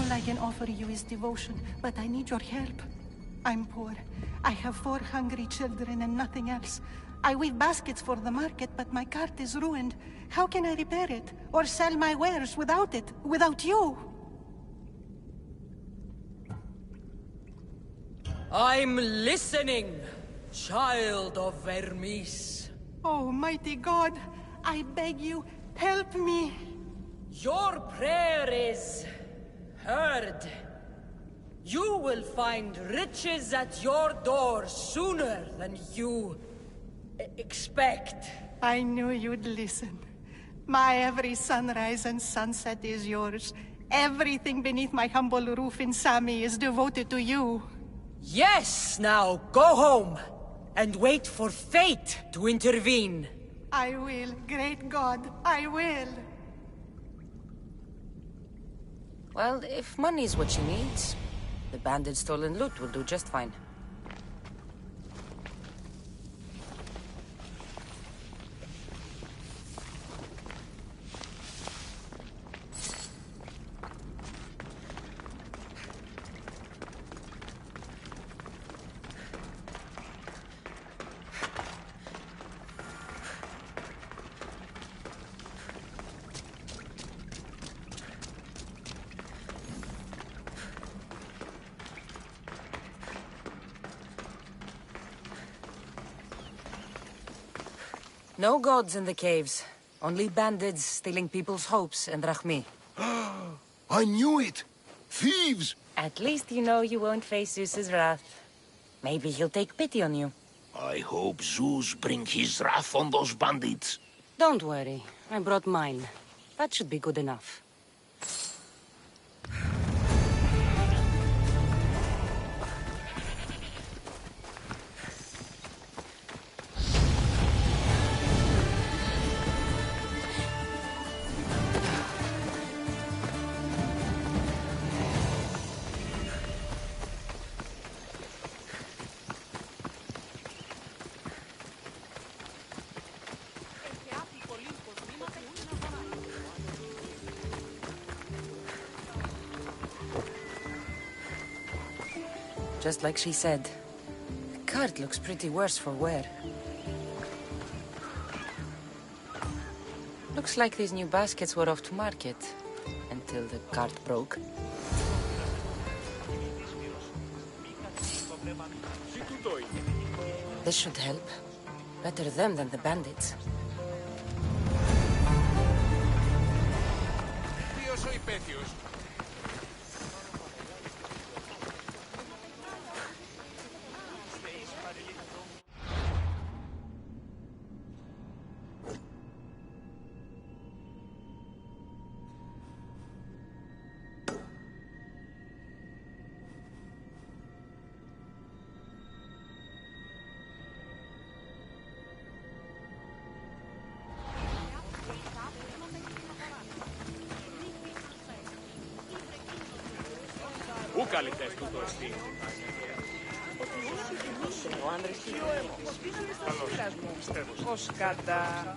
All I can offer you is devotion, but I need your help. I'm poor. I have 4 hungry children and nothing else. I weave baskets for the market, but my cart is ruined. How can I repair it? Or sell my wares without it? Without you? I'm listening, child of Vermis. Oh, mighty God, I beg you, help me. Your prayer is heard. You will find riches at your door sooner than you expect. I knew you'd listen. My every sunrise and sunset is yours. Everything beneath my humble roof in Sami is devoted to you. Yes, now go home and wait for fate to intervene. I will, great God, I will. Well, if money's what she needs, the banded stolen loot will do just fine. No gods in the caves. Only bandits stealing people's hopes and Rahmi. I knew it! Thieves! At least you know you won't face Zeus's wrath. Maybe he'll take pity on you. I hope Zeus bring his wrath on those bandits. Don't worry. I brought mine. That should be good enough. Just like she said. The cart looks pretty worse for wear. Looks like these new baskets were off to market. Until the cart broke. This should help. Better them than the bandits. Πού καλυτές τούτο εστί. Ο άνδρες και ο έμος. Ως κατά...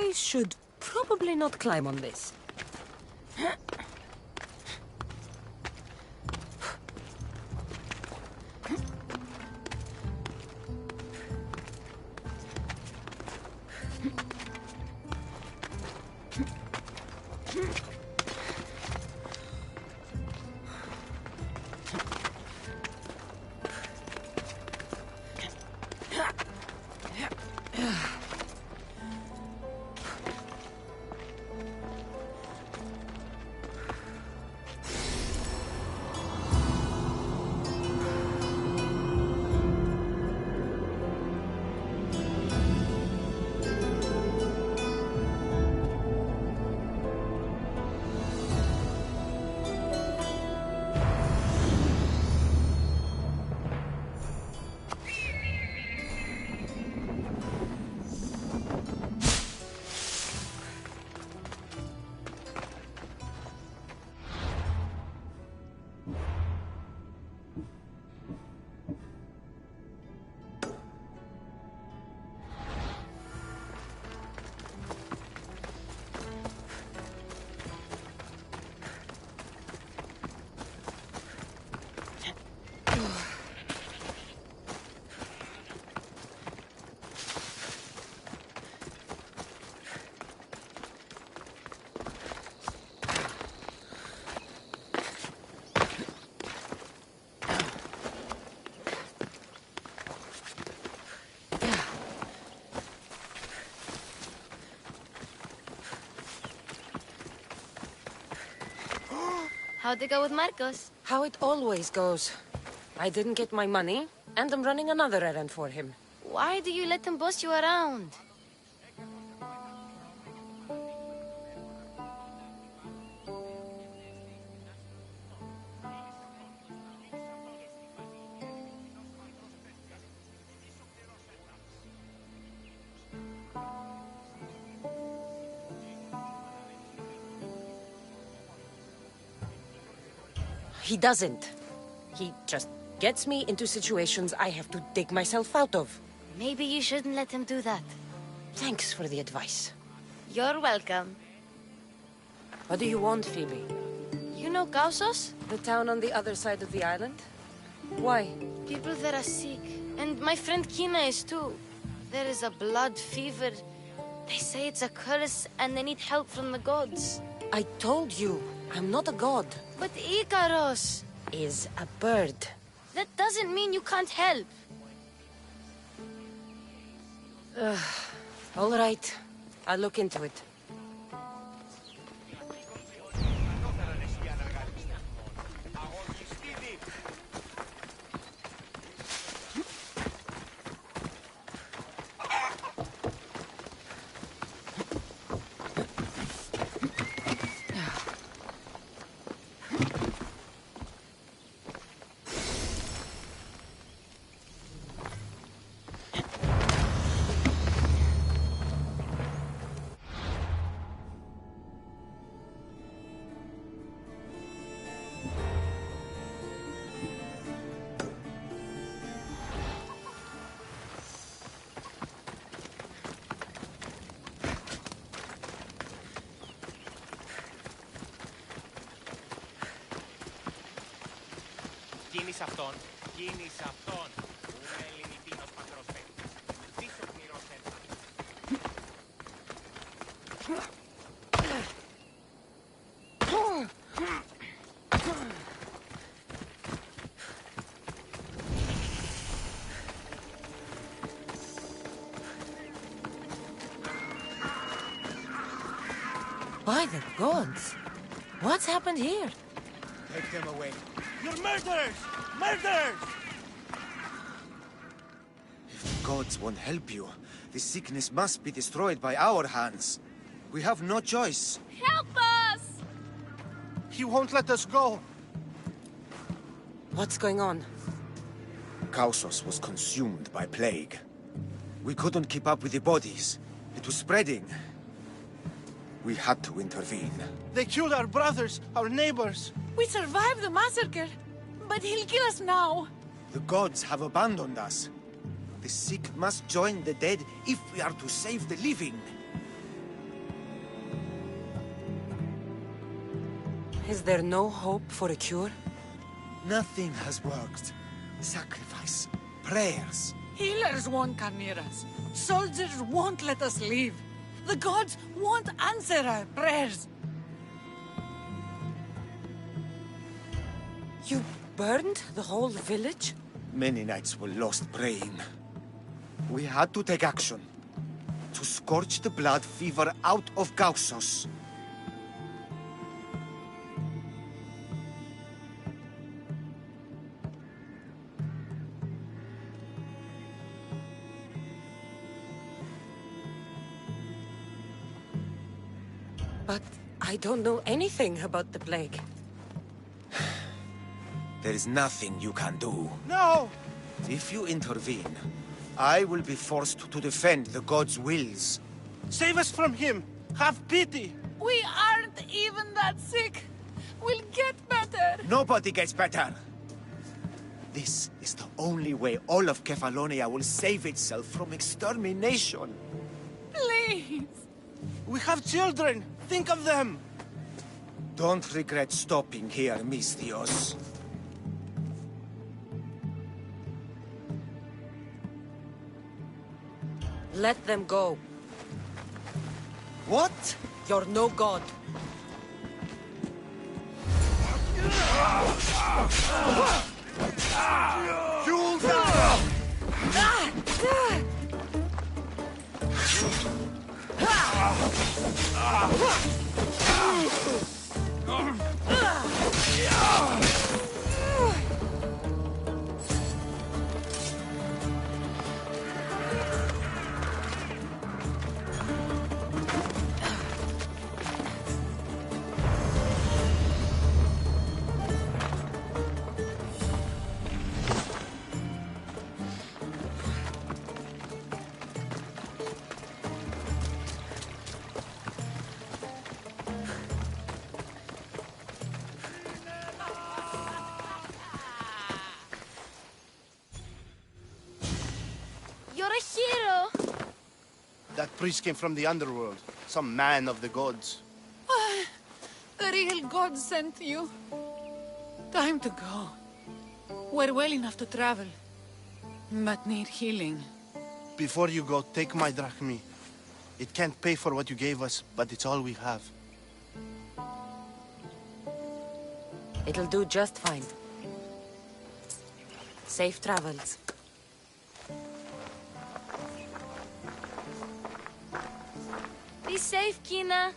I should probably not climb on this. How'd it go with Marcos? How it always goes. I didn't get my money, and I'm running another errand for him. Why do you let them boss you around? He doesn't. He just gets me into situations I have to dig myself out of. Maybe you shouldn't let him do that. Thanks for the advice. You're welcome. What do you want, Phoebe? You know Kausos? The town on the other side of the island? Why? People there are sick. And my friend Kina is too. There is a blood fever. They say it's a curse and they need help from the gods. I told you, I'm not a god. But Ikaros is a bird. That doesn't mean you can't help. All right. I'll look into it. Κίνησε αυτόν, κίνησε αυτόν. Είμαι ελληνιτίνος πατρός παίκτης. Πίσω πνηρός By the gods! What's happened here? Take them away. You're murderers! Murderers! If the gods won't help you, the sickness must be destroyed by our hands. We have no choice. Help us! He won't let us go. What's going on? Kausos was consumed by plague. We couldn't keep up with the bodies. It was spreading. We had to intervene. They killed our brothers, our neighbors. We survived the massacre, but he'll kill us now. The gods have abandoned us. The sick must join the dead if we are to save the living. Is there no hope for a cure? Nothing has worked. Sacrifice, prayers. Healers won't come near us. Soldiers won't let us leave. The gods won't answer our prayers. You burned the whole village? Many nights were lost praying. We had to take action. To scorch the blood fever out of Kausos. But I don't know anything about the plague. There is nothing you can do. No! If you intervene, I will be forced to defend the gods' wills. Save us from him! Have pity! We aren't even that sick. We'll get better. Nobody gets better. This is the only way all of Kefalonia will save itself from extermination. Please. We have children! Think of them! Don't regret stopping here, Mistios. Let them go. What? You're no god. priest came from the underworld. Some man of the gods. The real God sent you. Time to go. We're well enough to travel, but need healing. Before you go, take my drachmi. It can't pay for what you gave us, but it's all we have. It'll do just fine. Safe travels. Be safe, Kina.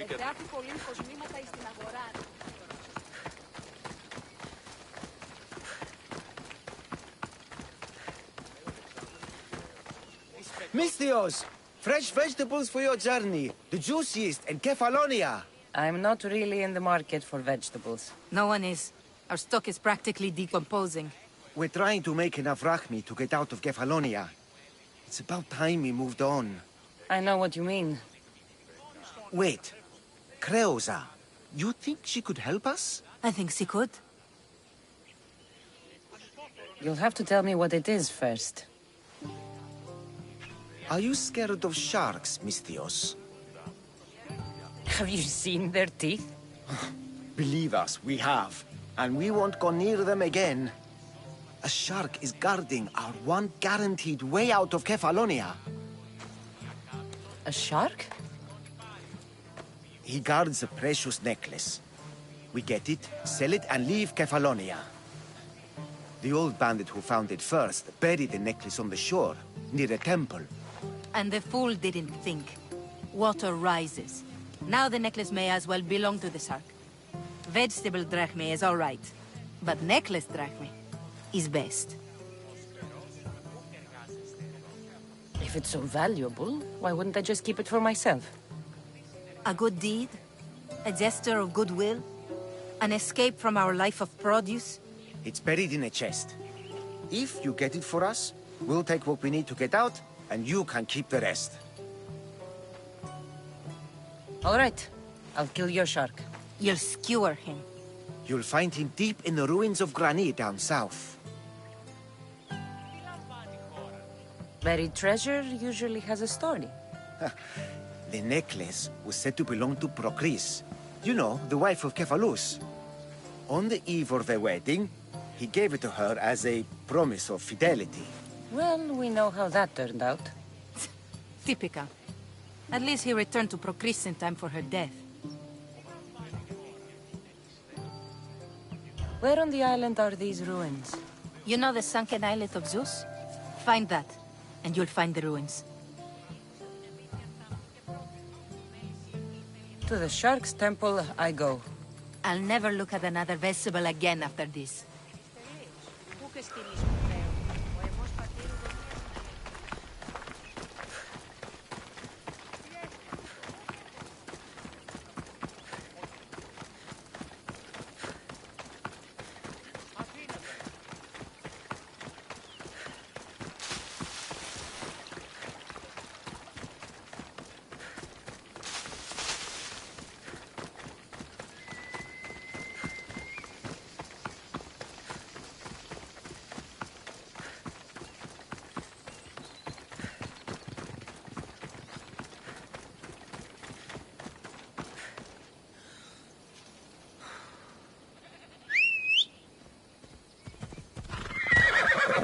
Εγγράφει πολύ κοσμήματα στην αγορά. Misthios! Fresh vegetables for your journey. The juiciest in Kefalonia. I'm not really in the market for vegetables. No one is. Our stock is practically decomposing. We're trying to make enough rachmi to get out of Kefalonia. It's about time we moved on. I know what you mean. Wait. Creosa. You think she could help us? I think she could. You'll have to tell me what it is first. Are you scared of sharks, Misthios? Have you seen their teeth? Believe us, we have. And we won't go near them again. A shark is guarding our one guaranteed way out of Kefalonia. A shark? He guards a precious necklace. We get it, sell it, and leave Kefalonia. The old bandit who found it first buried the necklace on the shore, near a temple. And the fool didn't think. Water rises. Now the necklace may as well belong to the shark. Vegetable drachme is all right, but necklace drachme is best. If it's so valuable, why wouldn't I just keep it for myself? A good deed, a gesture of goodwill, an escape from our life of produce. It's buried in a chest. If you get it for us, we'll take what we need to get out, and you can keep the rest. All right. I'll kill your shark. You'll skewer him. You'll find him deep in the ruins of Granit down south. Buried treasure usually has a story. The necklace was said to belong to Procris. You know, the wife of Cephalus. On the eve of their wedding, he gave it to her as a promise of fidelity. Well, we know how that turned out. Typical. At least he returned to Procris in time for her death. Where on the island are these ruins? You know the sunken islet of Zeus? Find that, and you'll find the ruins. To the Shark's Temple I go. I'll never look at another vegetable again after this.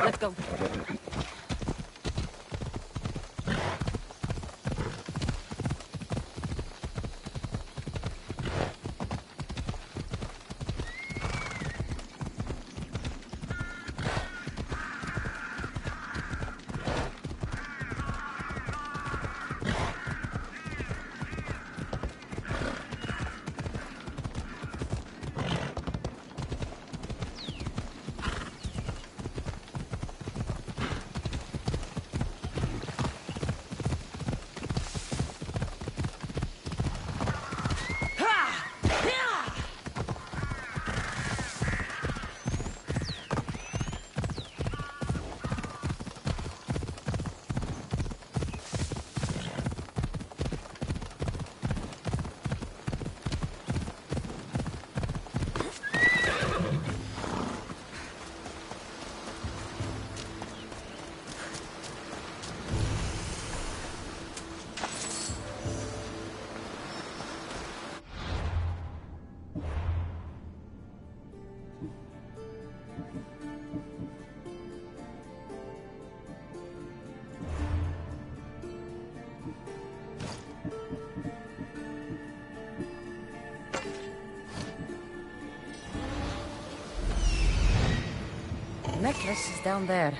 Let's go. Necklace is down there.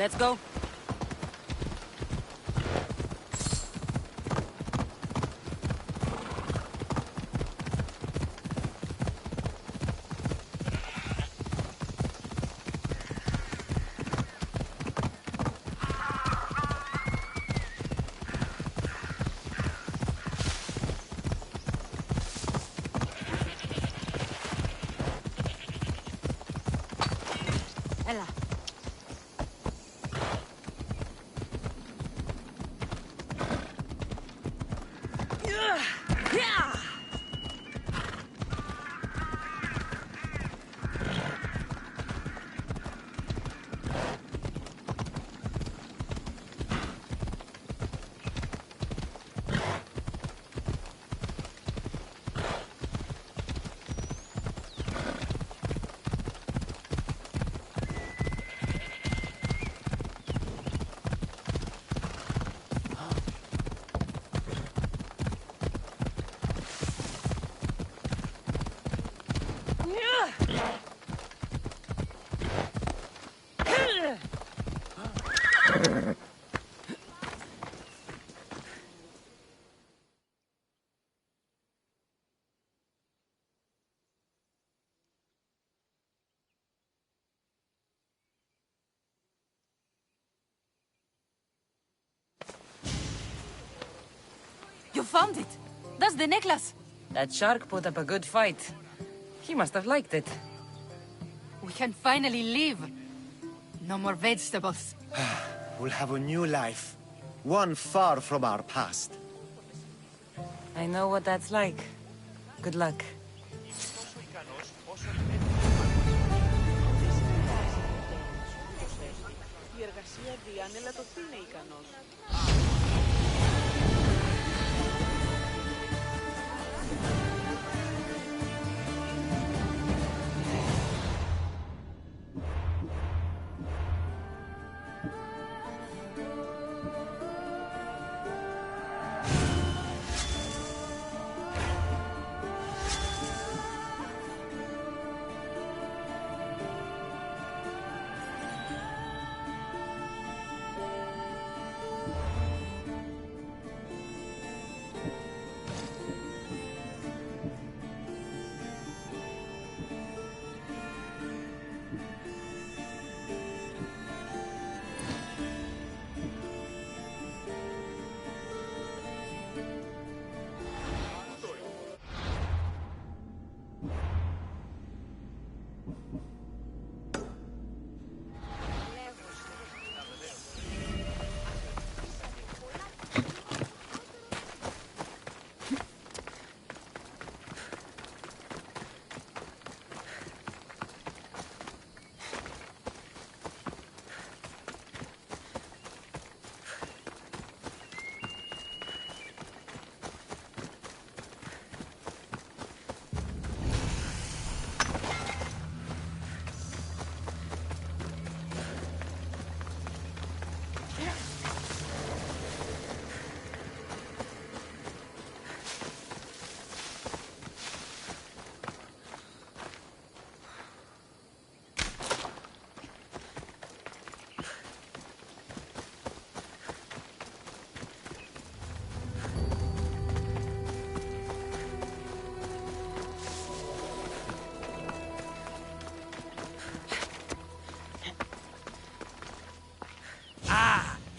Let's go. Ella. You found it! That's the necklace! That shark put up a good fight. He must have liked it. We can finally leave. No more vegetables. We'll have a new life. One far from our past. I know what that's like. Good luck. Η εργασία διάνελα το τι είναι ικανός.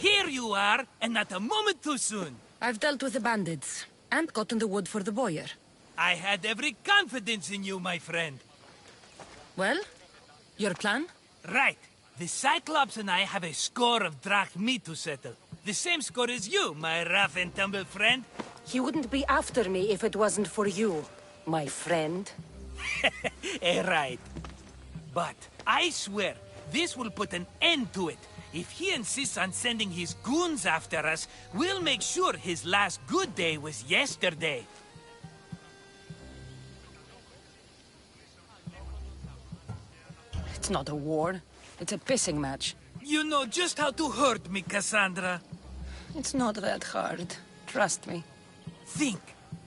Here you are, and not a moment too soon. I've dealt with the bandits, and gotten the wood for the boiler. I had every confidence in you, my friend. Well, your plan? Right. The Cyclops and I have a score of drachmi to settle. The same score as you, my rough and tumble friend. He wouldn't be after me if it wasn't for you, my friend. Right. But I swear, this will put an end to it. If he insists on sending his goons after us, we'll make sure his last good day was yesterday. It's not a war. It's a pissing match. You know just how to hurt me, Cassandra. It's not that hard. Trust me. Think.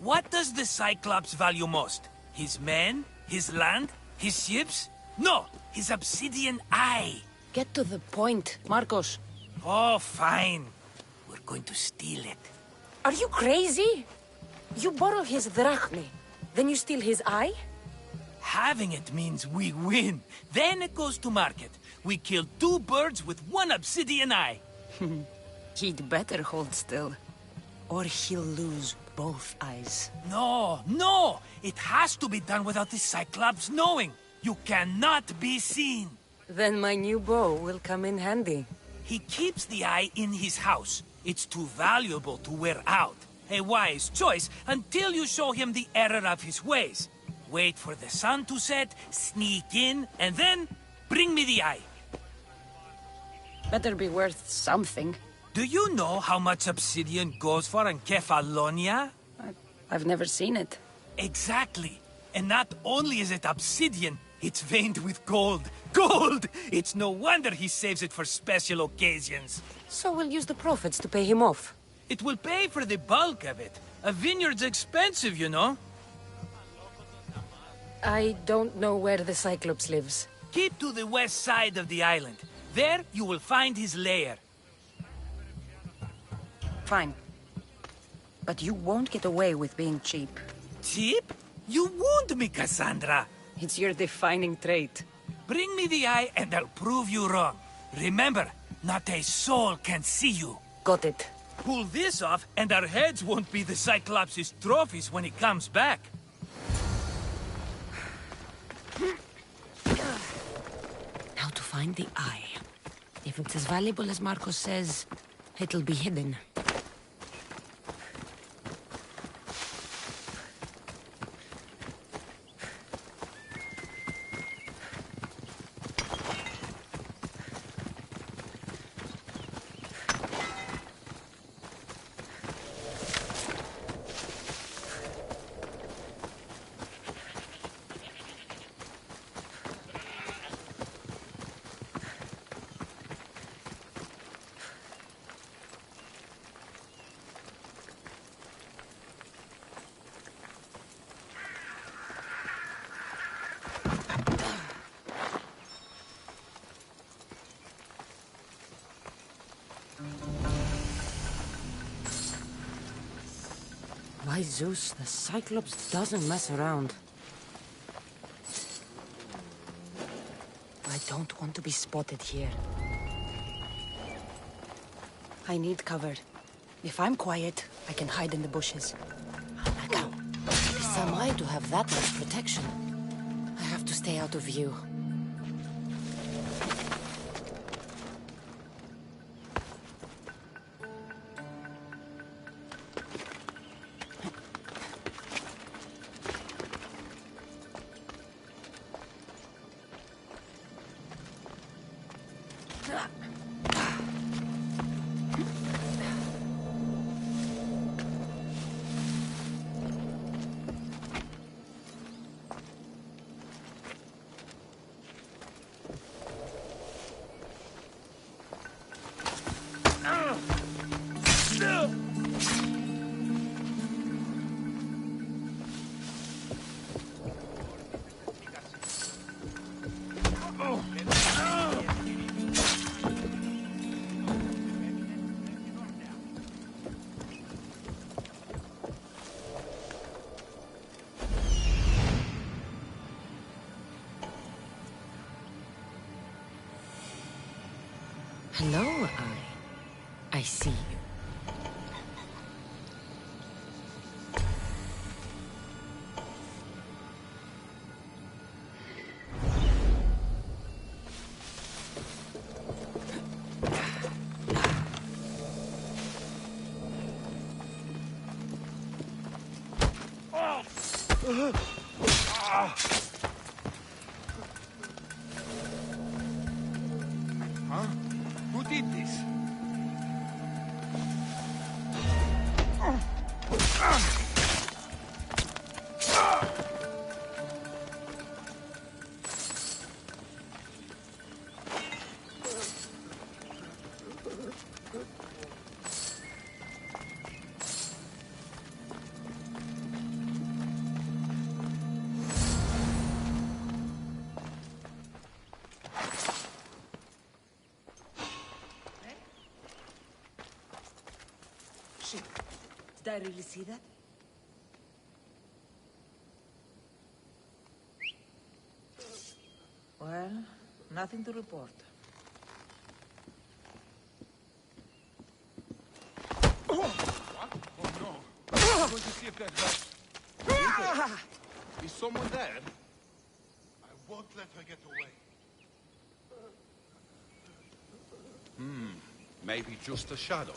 What does the Cyclops value most? His men? His land? His ships? No! His obsidian eye! Get to the point, Marcos. Oh, fine. We're going to steal it. Are you crazy? You borrow his drachmi, then you steal his eye? Having it means we win. Then it goes to market. We kill 2 birds with 1 obsidian eye. He'd better hold still, or he'll lose both eyes. No, no! It has to be done without the Cyclops knowing. You cannot be seen. Then my new bow will come in handy. He keeps the eye in his house. It's too valuable to wear out. A wise choice until you show him the error of his ways. Wait for the sun to set, sneak in, and then bring me the eye. Better be worth something. Do you know how much obsidian goes for in Kefalonia? I've never seen it. Exactly. And not only is it obsidian, it's veined with gold. Gold! It's no wonder he saves it for special occasions. So we'll use the profits to pay him off. It will pay for the bulk of it. A vineyard's expensive, you know. I don't know where the Cyclops lives. Keep to the west side of the island. There you will find his lair. Fine. But you won't get away with being cheap. Cheap? You wound me, Cassandra. It's your defining trait. Bring me the eye and I'll prove you wrong. Remember, not a soul can see you. Got it. Pull this off and our heads won't be the Cyclops' trophies when he comes back. Now to find the eye. If it's as valuable as Marcos says, it'll be hidden. By Zeus, the Cyclops doesn't mess around. I don't want to be spotted here. I need cover. If I'm quiet, I can hide in the bushes. Now, if am I to have that much protection? I have to stay out of view. Hello, I see you. Huh? Who did this? Shit. Did I really see that? Well, nothing to report. What? Oh no. I'm going to see if that helps. Is someone there? I won't let her get away. Maybe just a shadow.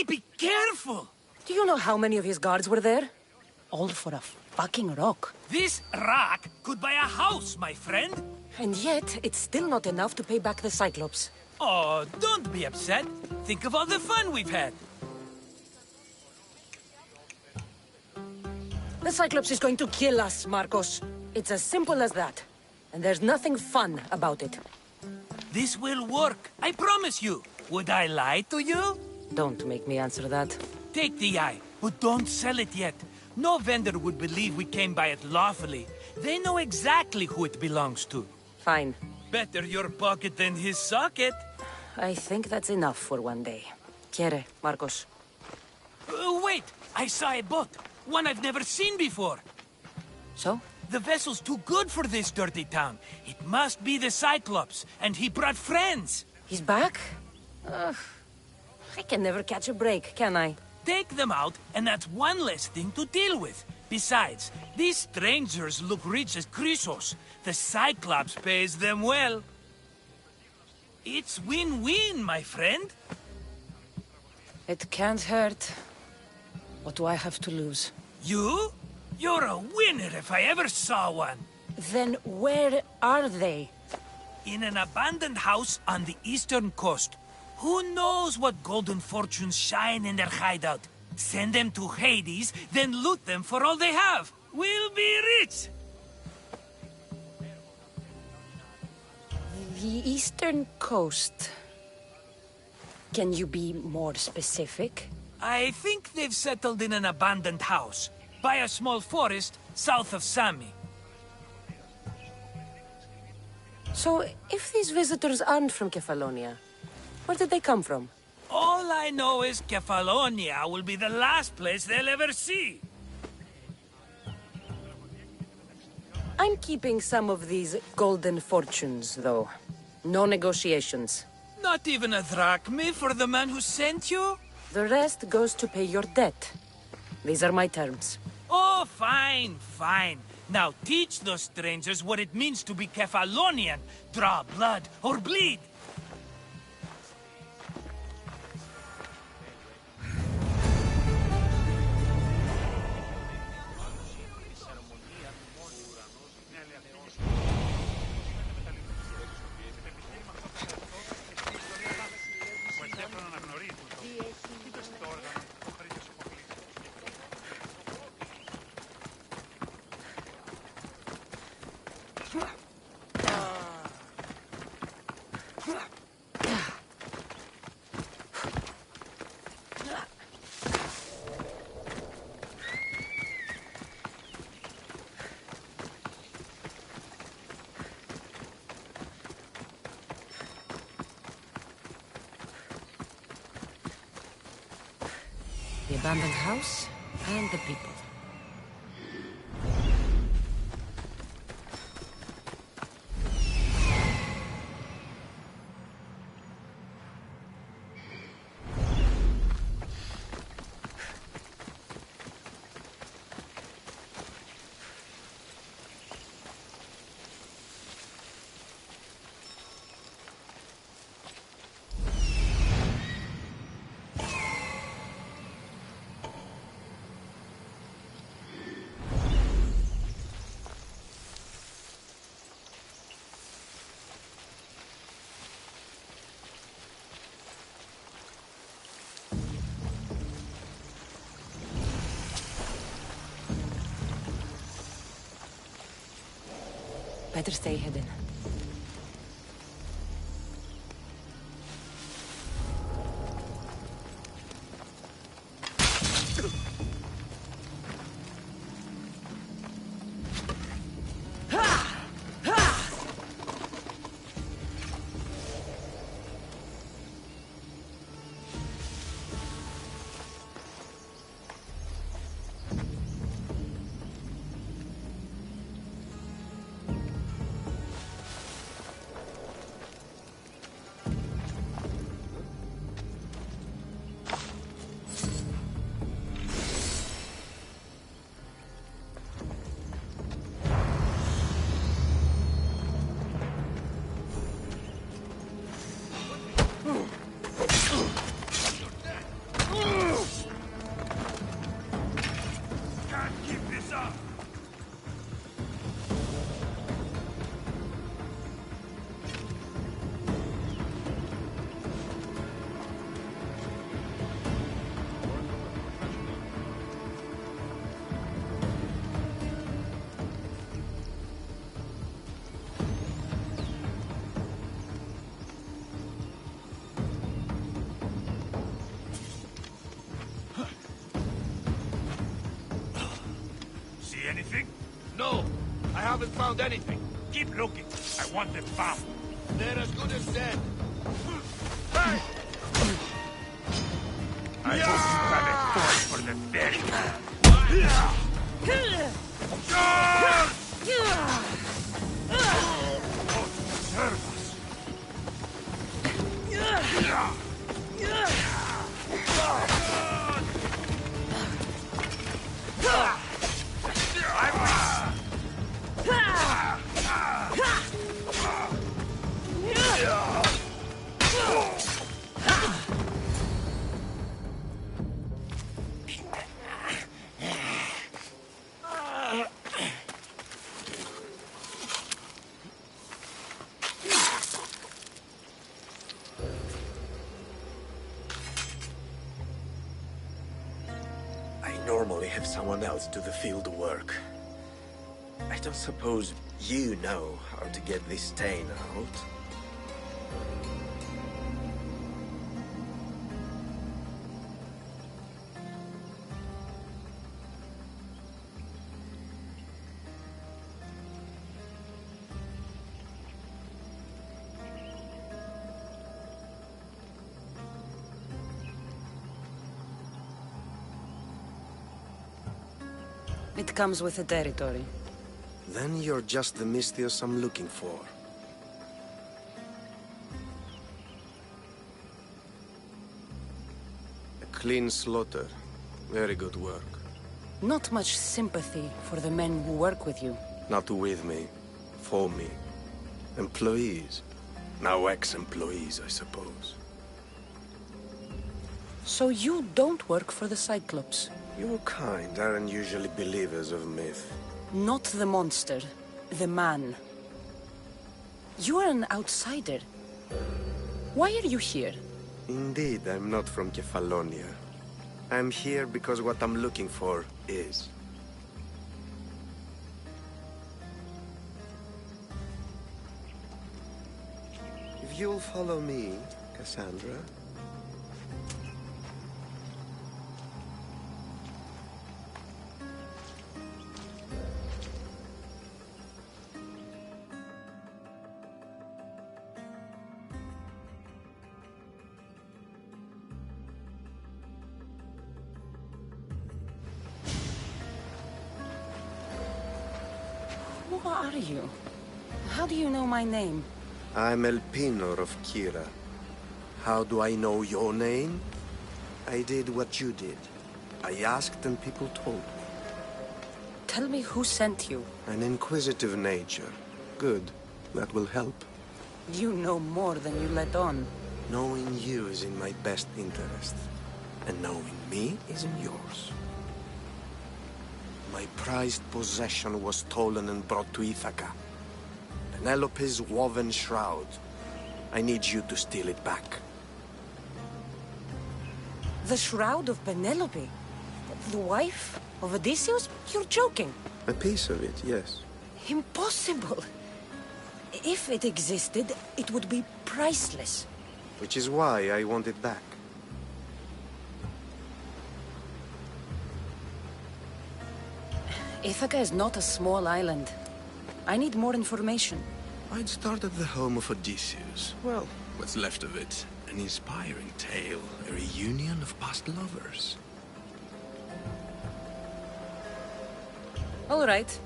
Be careful! Do you know how many of his guards were there? All for a fucking rock. This rock could buy a house, my friend. And yet, it's still not enough to pay back the Cyclops. Oh, don't be upset. Think of all the fun we've had. The Cyclops is going to kill us, Marcos. It's as simple as that. And there's nothing fun about it. This will work, I promise you. Would I lie to you? Don't make me answer that. Take the eye, but don't sell it yet. No vendor would believe we came by it lawfully. They know exactly who it belongs to. Fine. Better your pocket than his socket. I think that's enough for one day. Quiere, Marcos? Wait! I saw a boat. One I've never seen before. So? The vessel's too good for this dirty town. It must be the Cyclops, and he brought friends. He's back? I can never catch a break, can I? Take them out, and that's one less thing to deal with. Besides, these strangers look rich as Chrysos. The Cyclops pays them well. It's win-win, my friend. It can't hurt. What do I have to lose? You? You're a winner if I ever saw one. Then where are they? In an abandoned house on the eastern coast. Who knows what golden fortunes shine in their hideout? Send them to Hades, then loot them for all they have. We'll be rich! The eastern coast. Can you be more specific? I think they've settled in an abandoned house, by a small forest south of Sami. So, if these visitors aren't from Kefalonia, where did they come from? All I know is Kefalonia will be the last place they'll ever see. I'm keeping some of these golden fortunes, though. No negotiations. Not even a drachme for the man who sent you? The rest goes to pay your debt. These are my terms. Oh, fine, fine. Now teach those strangers what it means to be Kefalonian. Draw blood or bleed. The abandoned house and the people. Better stay hidden. No, I haven't found anything. Keep looking. I want them found. They're as good as dead. Hey! I hope you have a thought for the dead man. Serve us. I normally have someone else do the field work. I don't suppose you know how to get this stain out. It comes with the territory. Then you're just the Misthios I'm looking for. A clean slaughter. Very good work. Not much sympathy for the men who work with you. Not with me. For me. Employees. Now ex-employees, I suppose. So you don't work for the Cyclops? Your kind aren't usually believers of myth. Not the monster. The man. You are an outsider. Why are you here? Indeed, I'm not from Kefalonia. I'm here because what I'm looking for is. If you'll follow me, Cassandra... Who are you? How do you know my name? I'm Elpinor of Kira. How do I know your name? I did what you did. I asked and people told me. Tell me who sent you. An inquisitive nature. Good. That will help. You know more than you let on. Knowing you is in my best interest. And knowing me is in yours. My prized possession was stolen and brought to Ithaca. Penelope's woven shroud. I need you to steal it back. The shroud of Penelope? The wife of Odysseus? You're joking. A piece of it, yes. Impossible. If it existed, it would be priceless. Which is why I want it back. Ithaca is not a small island. I need more information. I'd start at the home of Odysseus. Well, what's left of it. An inspiring tale. A reunion of past lovers. All right.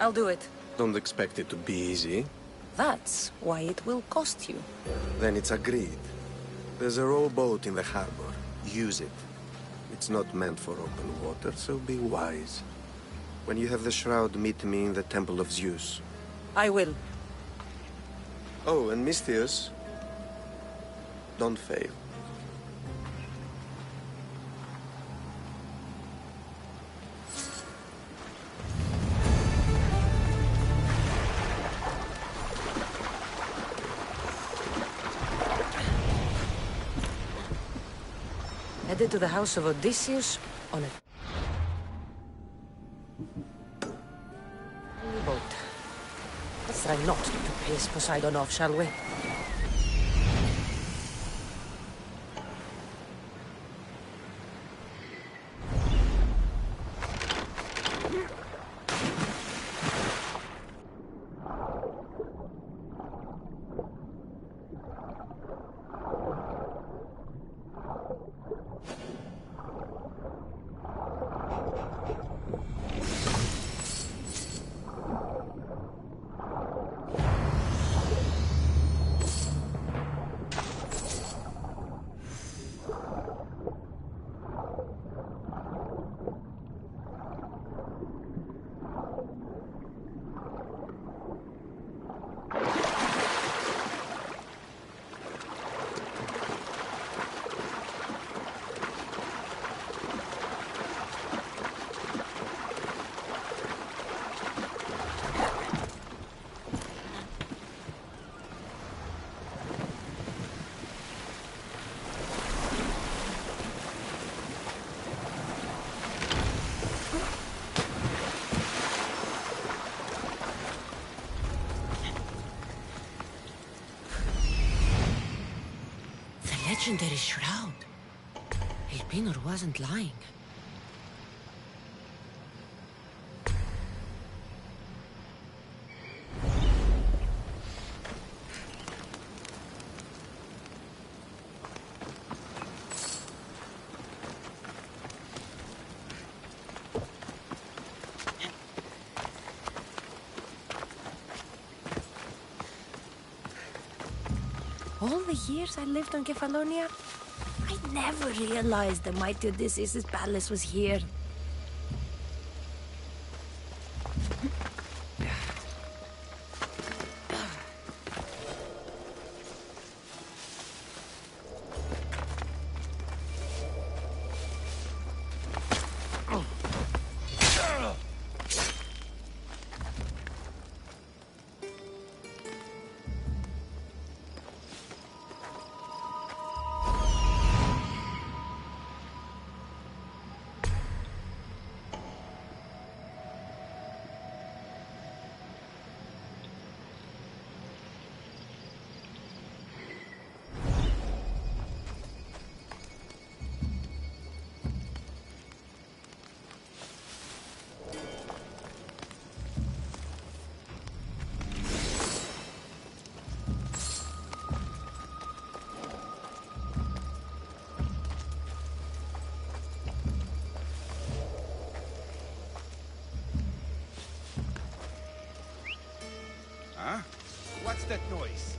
I'll do it. Don't expect it to be easy. That's why it will cost you. Then it's agreed. There's a rowboat in the harbor. Use it. It's not meant for open water, so be wise. When you have the shroud, meet me in the Temple of Zeus. I will. Oh, and Misthios, don't fail. Headed to the house of Odysseus on a boat. Let's try not to piss Poseidon off, shall we? legendary shroud. Elpinor wasn't lying. All the years I lived on Kefalonia, I never realized the mighty Odysseus' palace was here. Huh? What's that noise?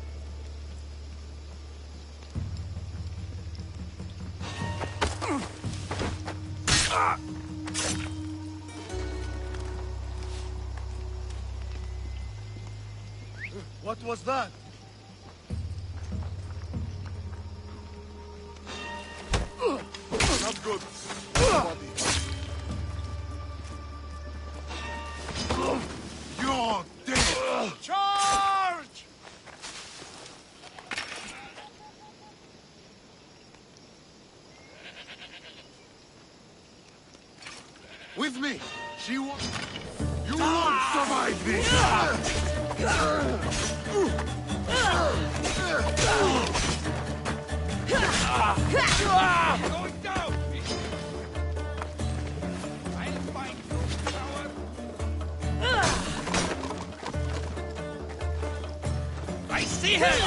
What was that? Not good. You're dead! Charge! With me! She won't... You won't survive this! Going down! I'll find you, coward! I see her!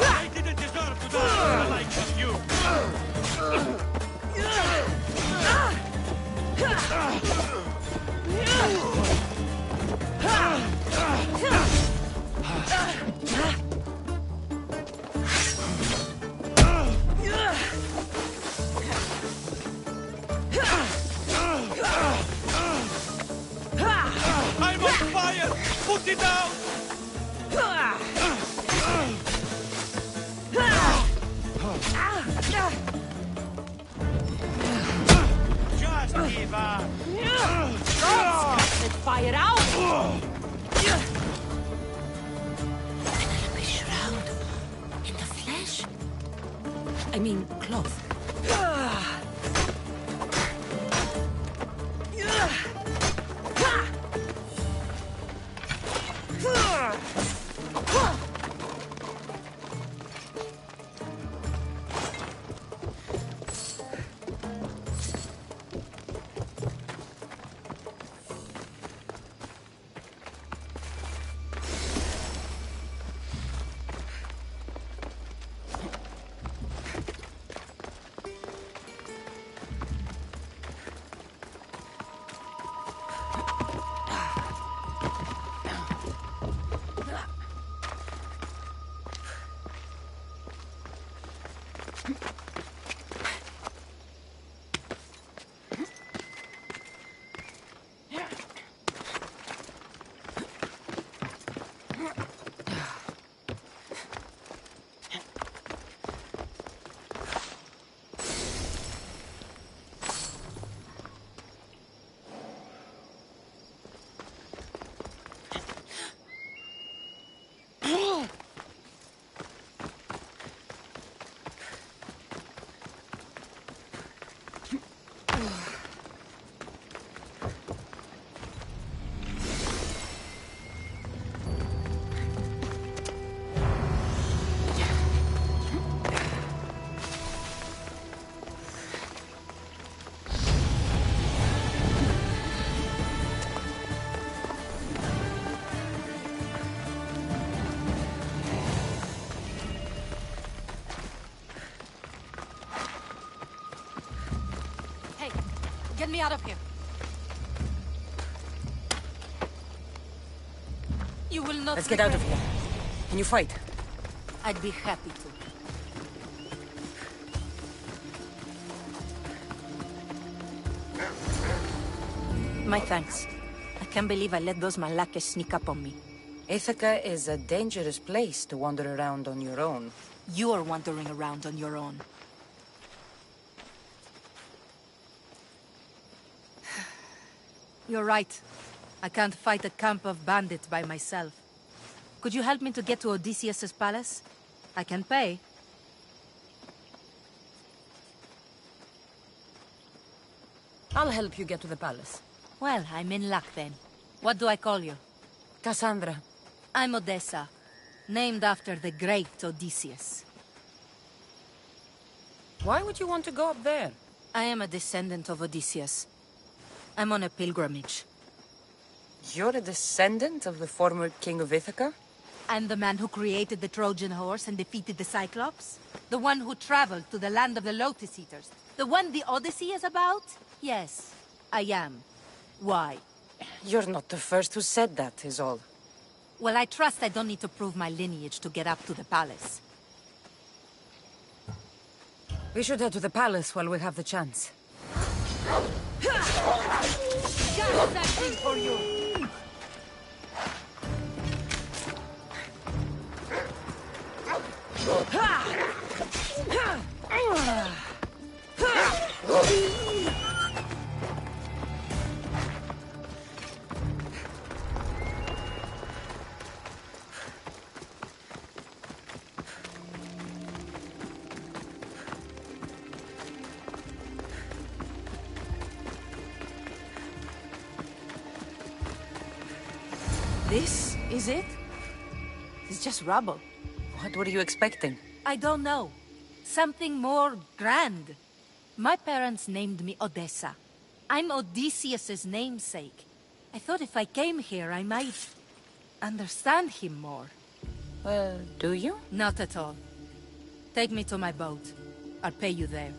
I didn't deserve to die like you! I'm on fire! Put it down! Just give up! Let fire out! Penelope's shroud. In the flesh? I mean, cloth. Get me out of here. You will not. Let's get out of here. Can you fight? I'd be happy to. My thanks. I can't believe I let those Malakas sneak up on me. Ithaca is a dangerous place to wander around on your own. You're wandering around on your own. You're right. I can't fight a camp of bandits by myself. Could you help me to get to Odysseus's palace? I can pay. I'll help you get to the palace. Well, I'm in luck then. What do I call you? Cassandra. I'm Odessa, named after the great Odysseus. Why would you want to go up there? I am a descendant of Odysseus. I'm on a pilgrimage. You're a descendant of the former king of Ithaca? I'm the man who created the Trojan horse and defeated the Cyclops? The one who traveled to the land of the Lotus Eaters? The one the Odyssey is about? Yes, I am. Why? You're not the first who said that, is all. Well, I trust I don't need to prove my lineage to get up to the palace. We should head to the palace while we have the chance. Got something for you! This is it? It's just rubble. What were you expecting? I don't know. Something more grand. My parents named me Odessa. I'm Odysseus's namesake. I thought if I came here, I might understand him more. Well, do you? Not at all. Take me to my boat. I'll pay you there.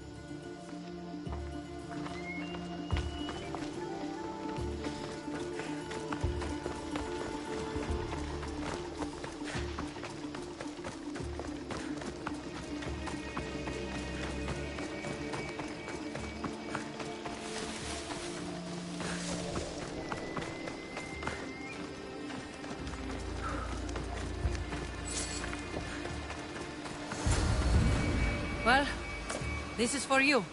Well, this is for you.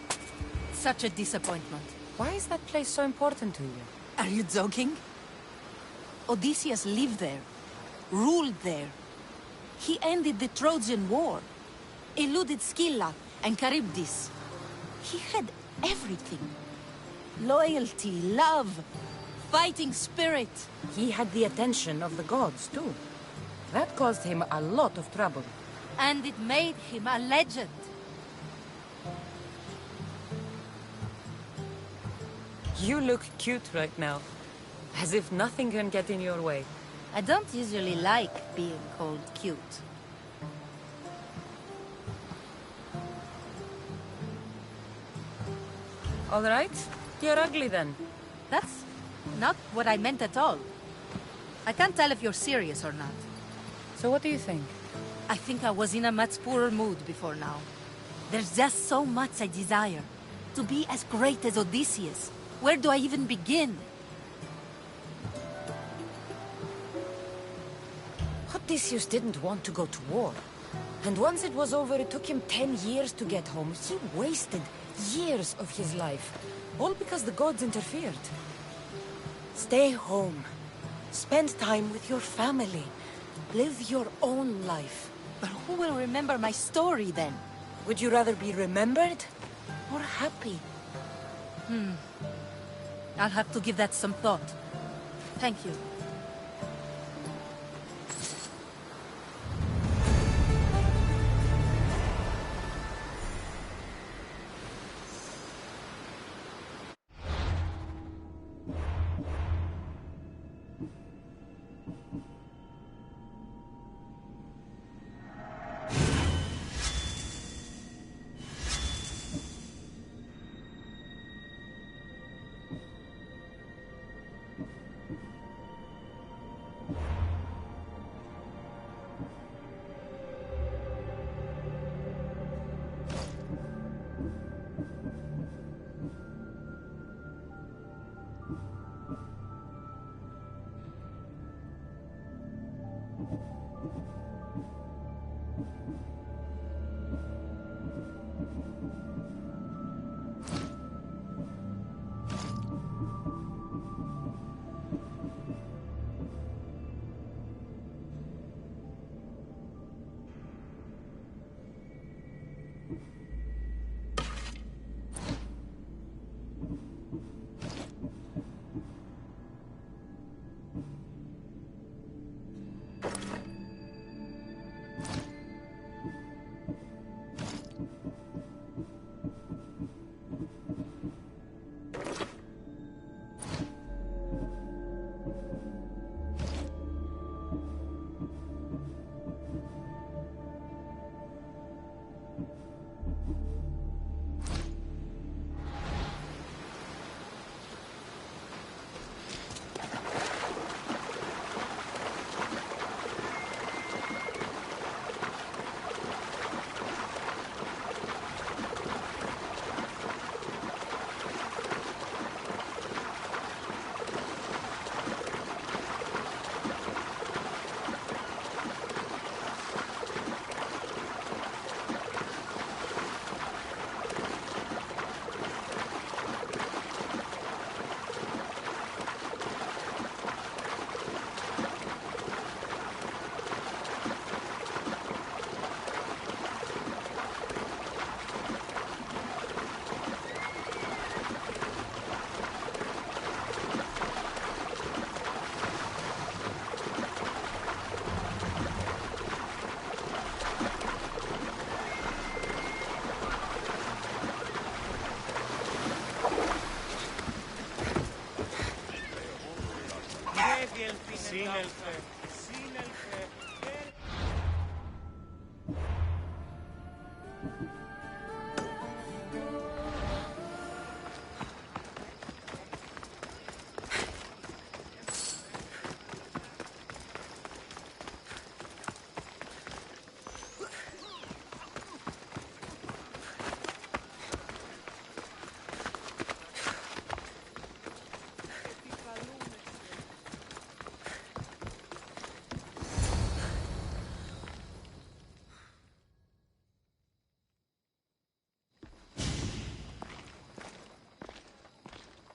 Such a disappointment. Why is that place so important to you? Are you joking? Odysseus lived there, ruled there. He ended the Trojan War, eluded Scylla and Charybdis. He had everything. Loyalty, love, fighting spirit. He had the attention of the gods, too. That caused him a lot of trouble. And it made him a legend. You look cute right now. As if nothing can get in your way. I don't usually like being called cute. All right, you're ugly then. That's not what I meant at all. I can't tell if you're serious or not. So what do you think? I think I was in a much poorer mood before now. There's just so much I desire. To be as great as Odysseus. Where do I even begin? Odysseus didn't want to go to war. And once it was over, it took him 10 years to get home. He wasted years of his life. All because the gods interfered. Stay home. Spend time with your family. Live your own life. But who will remember my story then? Would you rather be remembered or happy? I'll have to give that some thought. Thank you.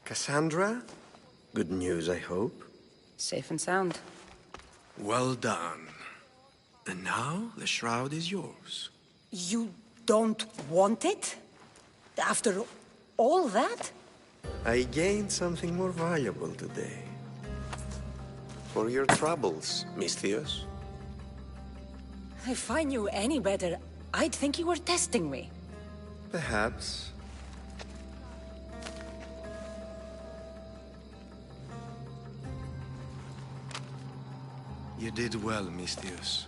Cassandra? Good news, I hope. Safe and sound. Well done. And now, the shroud is yours. You don't want it? After all that? I gained something more valuable today. For your troubles, Misthios. If I knew any better, I'd think you were testing me. Perhaps. You did well, Misthios.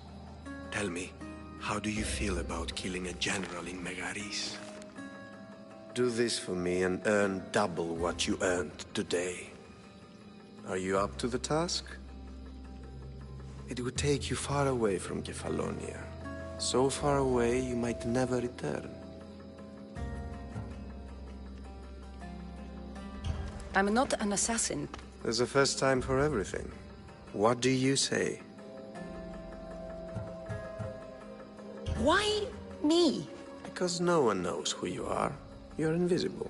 Tell me, how do you feel about killing a general in Megaris? Do this for me and earn double what you earned today. Are you up to the task? It would take you far away from Kefalonia. So far away you might never return. I'm not an assassin. There's a first time for everything. What do you say? Why me? Because no one knows who you are. You're invisible.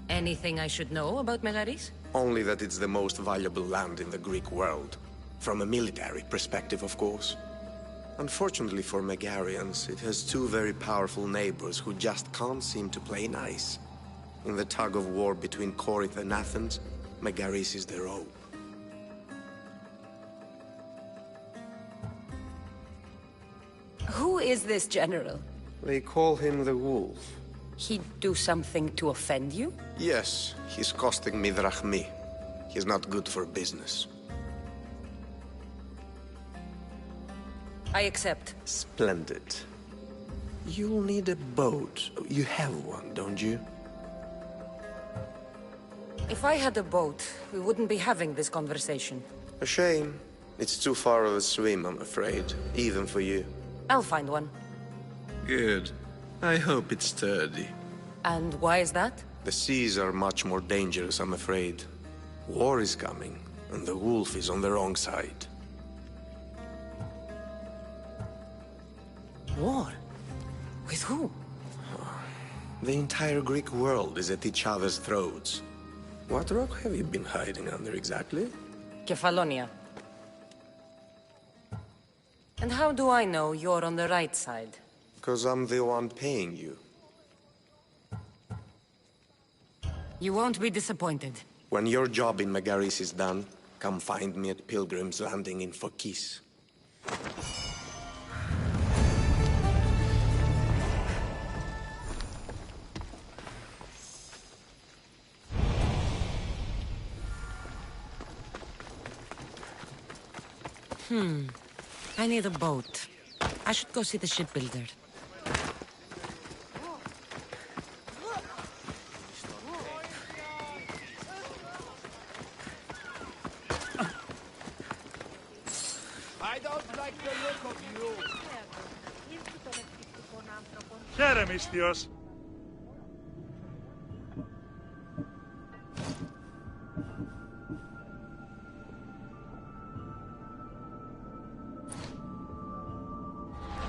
Anything I should know about Megaris? Only that it's the most valuable land in the Greek world. From a military perspective, of course. Unfortunately for Megarians, it has two very powerful neighbors who just can't seem to play nice. In the tug of war between Corinth and Athens, Megaris is their own. Who is this general? They call him the Wolf. He'd do something to offend you? Yes, he's costing me drachmi. He's not good for business. I accept. Splendid. You'll need a boat. You have one, don't you? If I had a boat, we wouldn't be having this conversation. A shame. It's too far of a swim, I'm afraid. Even for you. I'll find one. Good. I hope it's sturdy. And why is that? The seas are much more dangerous, I'm afraid. War is coming, and the wolf is on the wrong side. War? With who? The entire Greek world is at each other's throats. What rock have you been hiding under exactly? Kefalonia. And how do I know you're on the right side? Because I'm the one paying you. You won't be disappointed. When your job in Megaris is done, come find me at Pilgrim's Landing in Phokis. I need a boat. I should go see the shipbuilder. I don't like the look of you. Χαίρε, Μίσθιος.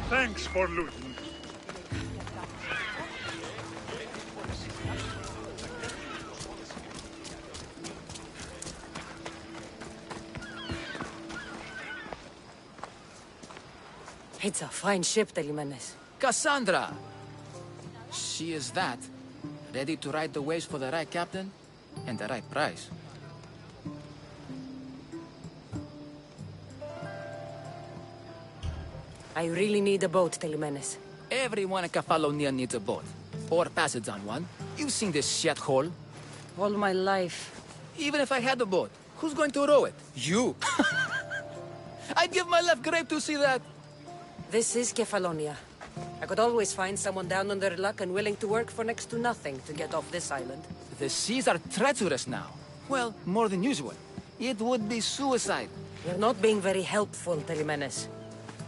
Thanks for looting. It's a fine ship, Telimenes. Cassandra! She is that. Ready to ride the waves for the right captain and the right price. I really need a boat, Telimenes. Everyone in Kefalonia needs a boat. Or passage on one. You've seen this shithole. All my life. Even if I had a boat, who's going to row it? You! I'd give my left grape to see that. This is Kefalonia. I could always find someone down on their luck and willing to work for next to nothing to get off this island. The seas are treacherous now. Well, more than usual. It would be suicide. You're not being very helpful, Telimenes.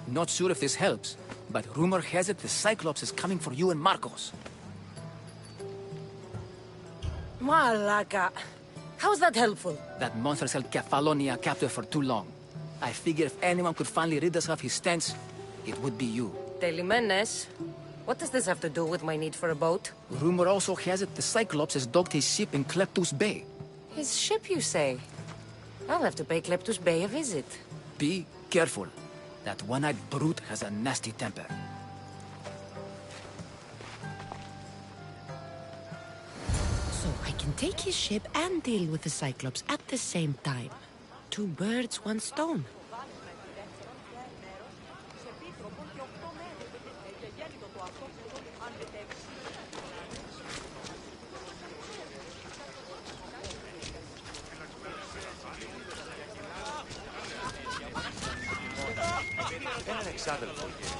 Not sure if this helps, but rumor has it the Cyclops is coming for you and Marcos. Malaka. How's that helpful? That monster's held Kefalonia captive for too long. I figure if anyone could finally rid us of his stench, it would be you. Telimenes, what does this have to do with my need for a boat? Rumor also has it the Cyclops has docked his ship in Kleptus Bay. His ship, you say? I'll have to pay Kleptus Bay a visit. Be careful. That one-eyed brute has a nasty temper. So I can take his ship and deal with the Cyclops at the same time. 2 birds, 1 stone. Έναν εξάδελφο είχε.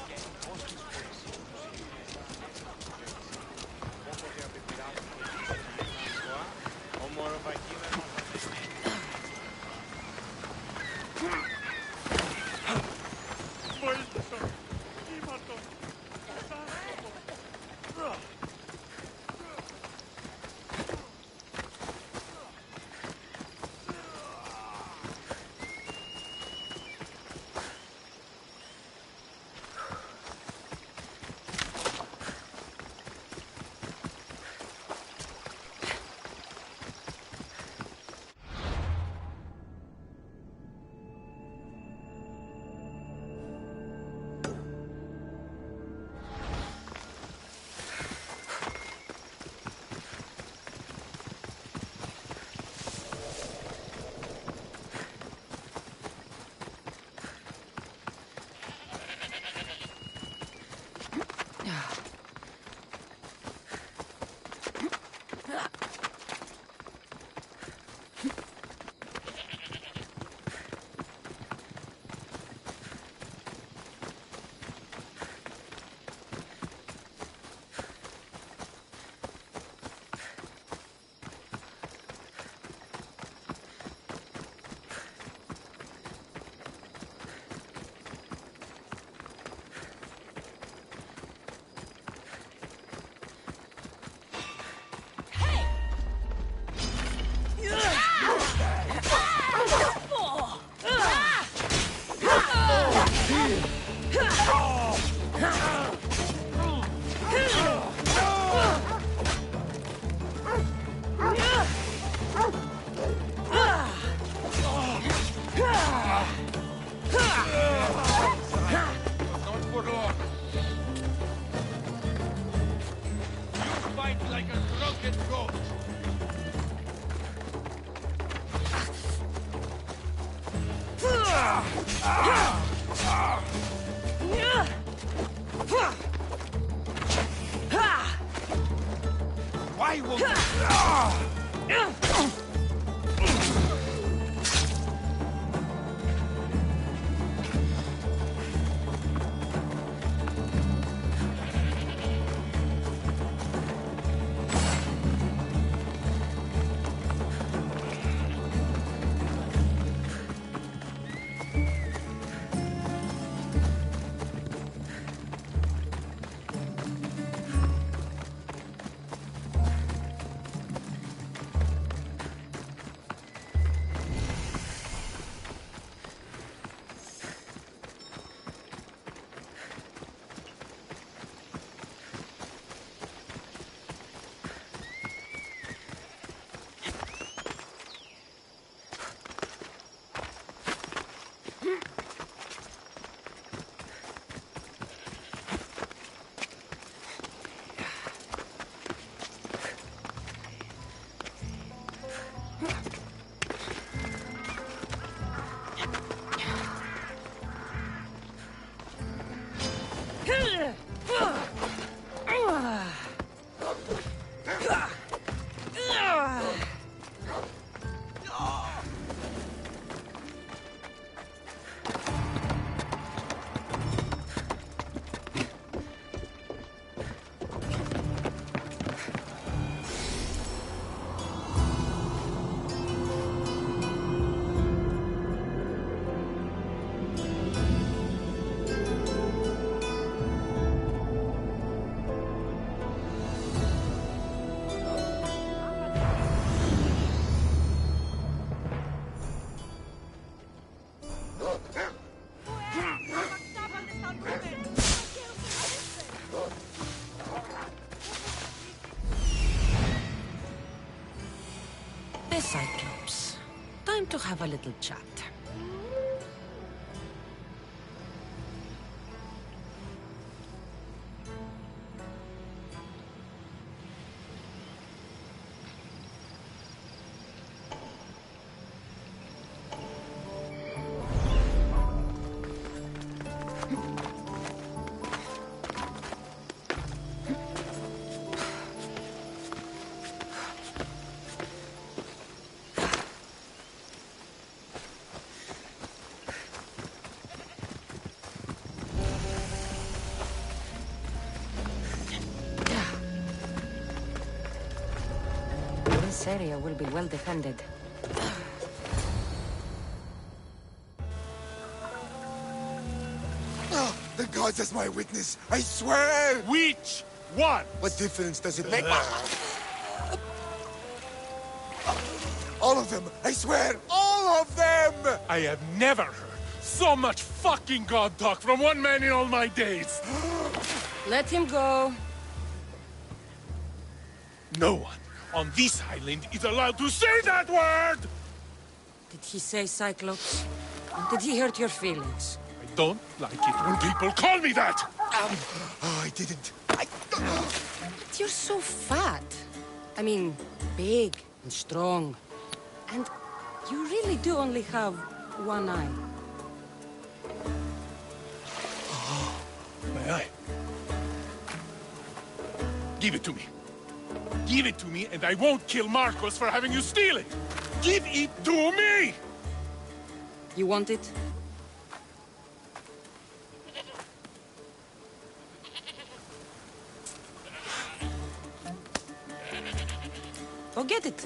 Why won't Cyclops. Time to have a little chat. This area will be well defended. The gods as my witness, I swear! Which one? What difference does it make? All of them! I swear, all of them! I have never heard so much fucking god talk from one man in all my days. Let him go. No one on this island is allowed to say that word! Did he say Cyclops? Did he hurt your feelings? I don't like it when people call me that! Oh, I didn't. But you're so fat. I mean, big and strong. And you really do only have one eye. My eye. Give it to me. Give it to me, and I won't kill Marcos for having you steal it! Give it to me! You want it? Go get it.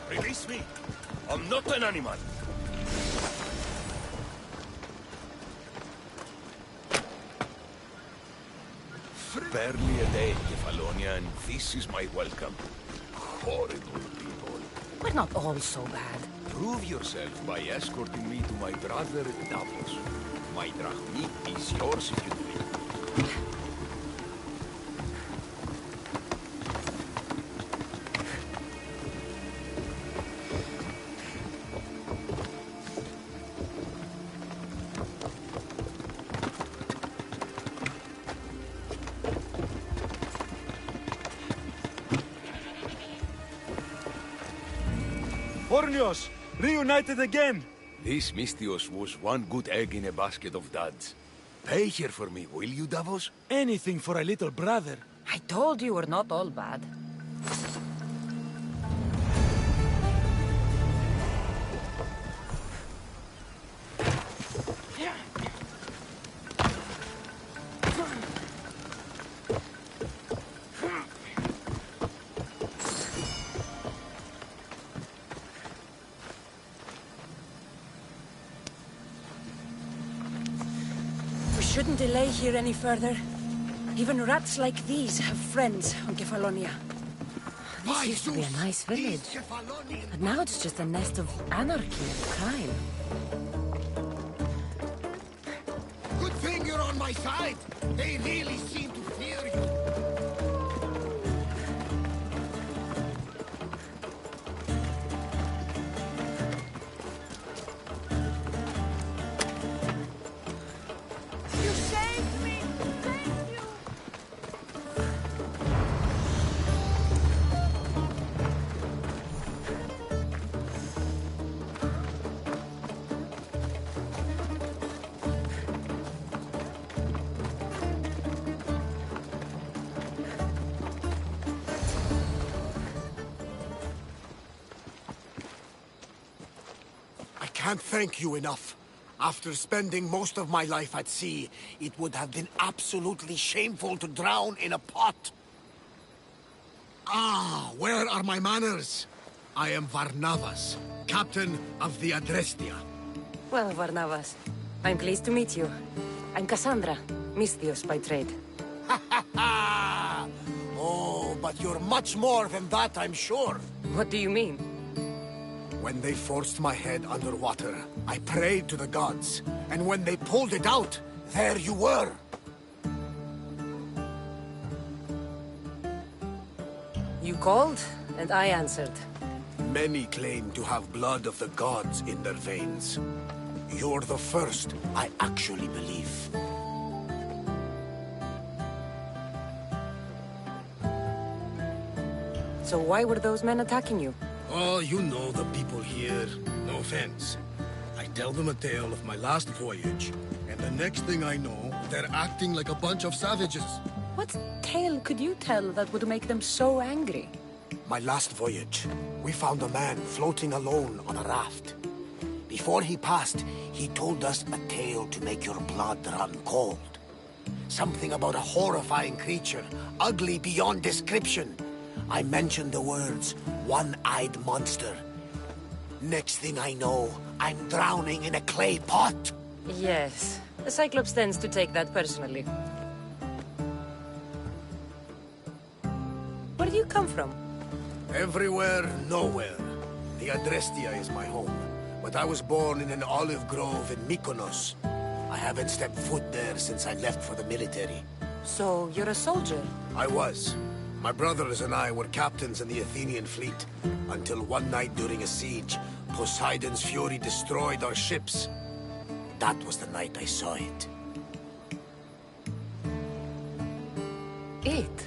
Release me. I'm not an animal. Barely a day, Kefalonia, and this is my welcome. Horrible people. We're not all so bad. Prove yourself by escorting me to my brother Davos. My drachmi is yours if you do it. Hornios, reunited again! This Mystios was one good egg in a basket of duds. Pay here for me, will you, Davos? Anything for a little brother. I told you we're not all bad. We shouldn't delay here any further. Even rats like these have friends on Kefalonia. This used to be a nice village, but now it's just a nest of anarchy and crime. Good thing you're on my side. They really seem to fear you. You saved me! Thank you! I can't thank you enough. After spending most of my life at sea, it would have been absolutely shameful to drown in a pot. Ah, where are my manners? I am Varnavas, captain of the Adrestia. Well, Varnavas, I'm pleased to meet you. I'm Cassandra, Mystios by trade. Oh, but you're much more than that, I'm sure. What do you mean? When they forced my head underwater, I prayed to the gods. And when they pulled it out, there you were. You called, and I answered. Many claim to have blood of the gods in their veins. You're the first I actually believe. So why were those men attacking you? Oh, you know the people here. No offense. I tell them a tale of my last voyage, and the next thing I know, they're acting like a bunch of savages. What tale could you tell that would make them so angry? My last voyage, we found a man floating alone on a raft. Before he passed, he told us a tale to make your blood run cold. Something about a horrifying creature, ugly beyond description. I mentioned the words, one-eyed monster. Next thing I know, I'm drowning in a clay pot. Yes, the Cyclops tends to take that personally. Where do you come from? Everywhere, nowhere. The Adrestia is my home, but I was born in an olive grove in Mykonos. I haven't stepped foot there since I left for the military. So, you're a soldier? I was. My brothers and I were captains in the Athenian fleet, until one night during a siege, Poseidon's fury destroyed our ships. That was the night I saw it. It?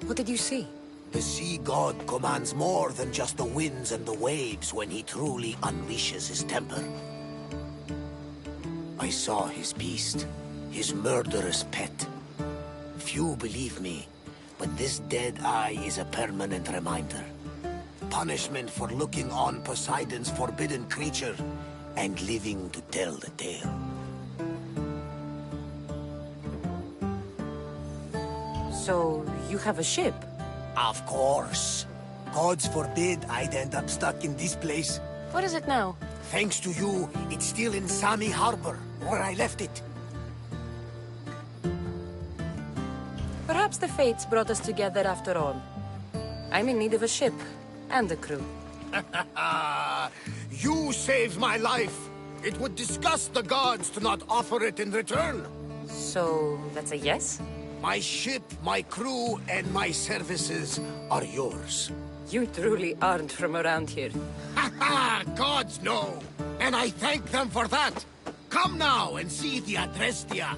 What did you see? The sea god commands more than just the winds and the waves when he truly unleashes his temper. I saw his beast, his murderous pet. Few believe me, but this dead eye is a permanent reminder. Punishment for looking on Poseidon's forbidden creature and living to tell the tale. So, you have a ship? Of course. Gods forbid I'd end up stuck in this place. What is it now? Thanks to you, it's still in Sami Harbor, where I left it. Perhaps the fates brought us together after all. I'm in need of a ship, and a crew. You saved my life! It would disgust the gods to not offer it in return! So, that's a yes? My ship, my crew, and my services are yours. You truly aren't from around here. Ha ha! Gods know! And I thank them for that! Come now and see the Adrestia!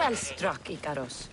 Well struck, Icaros.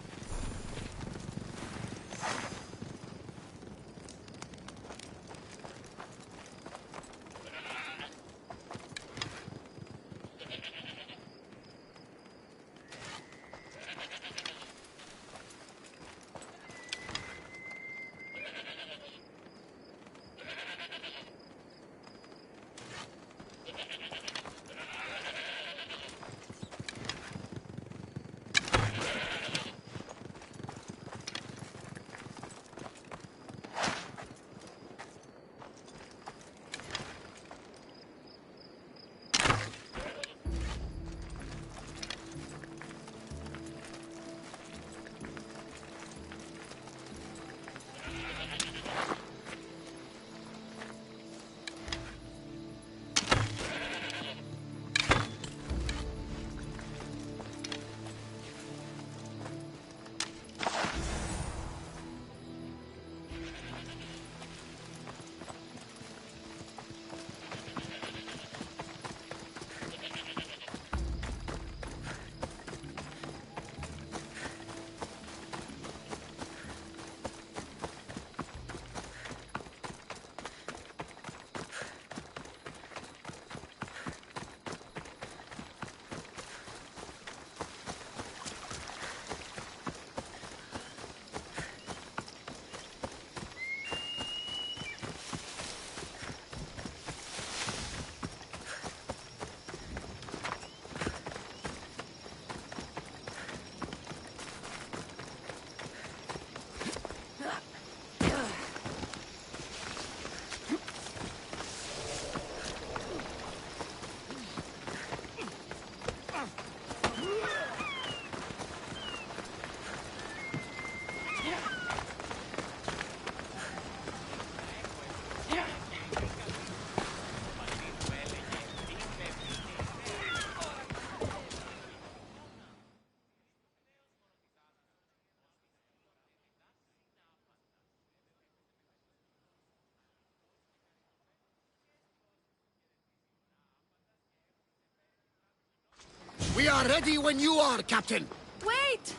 We are ready when you are, Captain. Wait!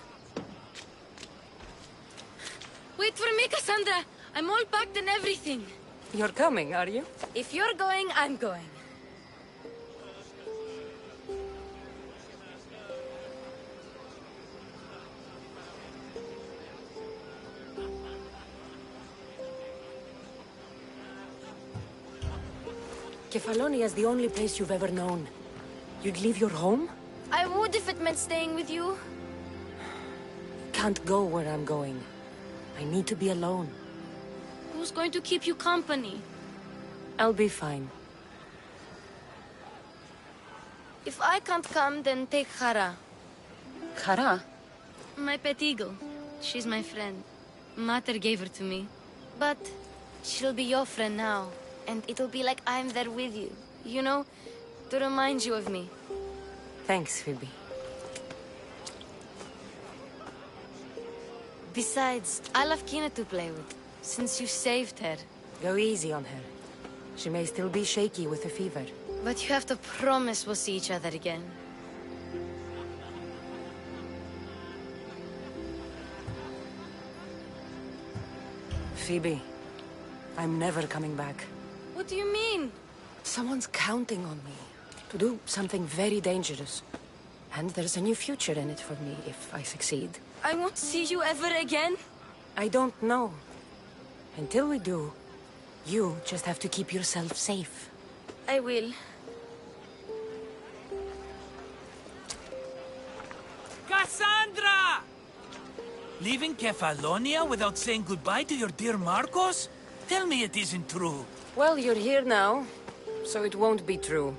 Wait for me, Cassandra. I'm all packed and everything. You're coming, are you? If you're going, I'm going. Kefalonia is the only place you've ever known. You'd leave your home? I would if it meant staying with you. Can't go where I'm going. I need to be alone. Who's going to keep you company? I'll be fine. If I can't come, then take Hara. Hara? My pet eagle. She's my friend. Mater gave her to me. But she'll be your friend now. And it'll be like I'm there with you. You know? To remind you of me. Thanks, Phoebe. Besides, I'll have Kina to play with, since you saved her. Go easy on her. She may still be shaky with the fever. But you have to promise we'll see each other again. Phoebe, I'm never coming back. What do you mean? Someone's counting on me to do something very dangerous. And there's a new future in it for me if I succeed. I won't see you ever again? I don't know. Until we do, you just have to keep yourself safe. I will. Cassandra! Leaving Kefalonia without saying goodbye to your dear Marcos? Tell me it isn't true. Well, you're here now, so it won't be true.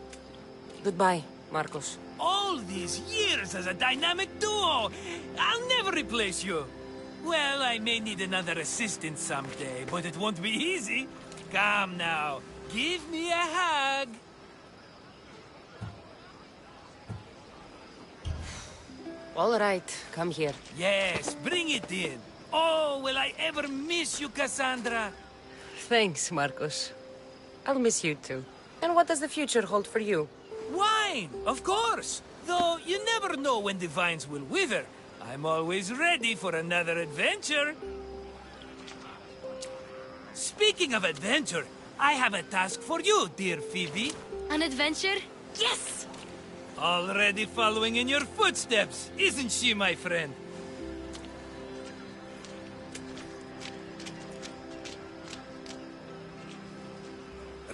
Goodbye, Marcos. All these years as a dynamic duo! I'll never replace you! Well, I may need another assistant someday, but it won't be easy. Come now, give me a hug! All right, come here. Yes, bring it in. Oh, will I ever miss you, Cassandra? Thanks, Marcos. I'll miss you too. And what does the future hold for you? Wine, of course! Though you never know when the vines will wither. I'm always ready for another adventure. Speaking of adventure, I have a task for you, dear Phoebe. An adventure? Yes! Already following in your footsteps, isn't she, my friend?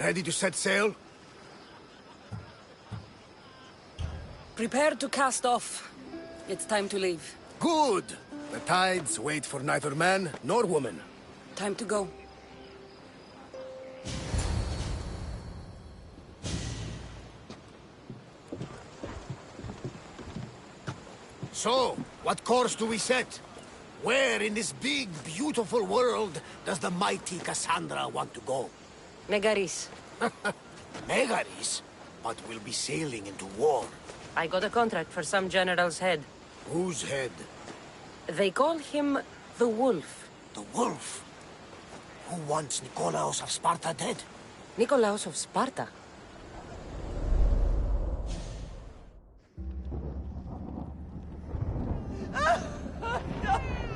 Ready to set sail? Prepare to cast off. It's time to leave. Good! The tides wait for neither man nor woman. Time to go. So, what course do we set? Where in this big, beautiful world does the mighty Cassandra want to go? Megaris. Megaris? But we'll be sailing into war. I got a contract for some general's head. Whose head? They call him the Wolf. The Wolf? Who wants Nikolaos of Sparta dead? Nikolaos of Sparta?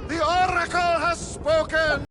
The Oracle has spoken!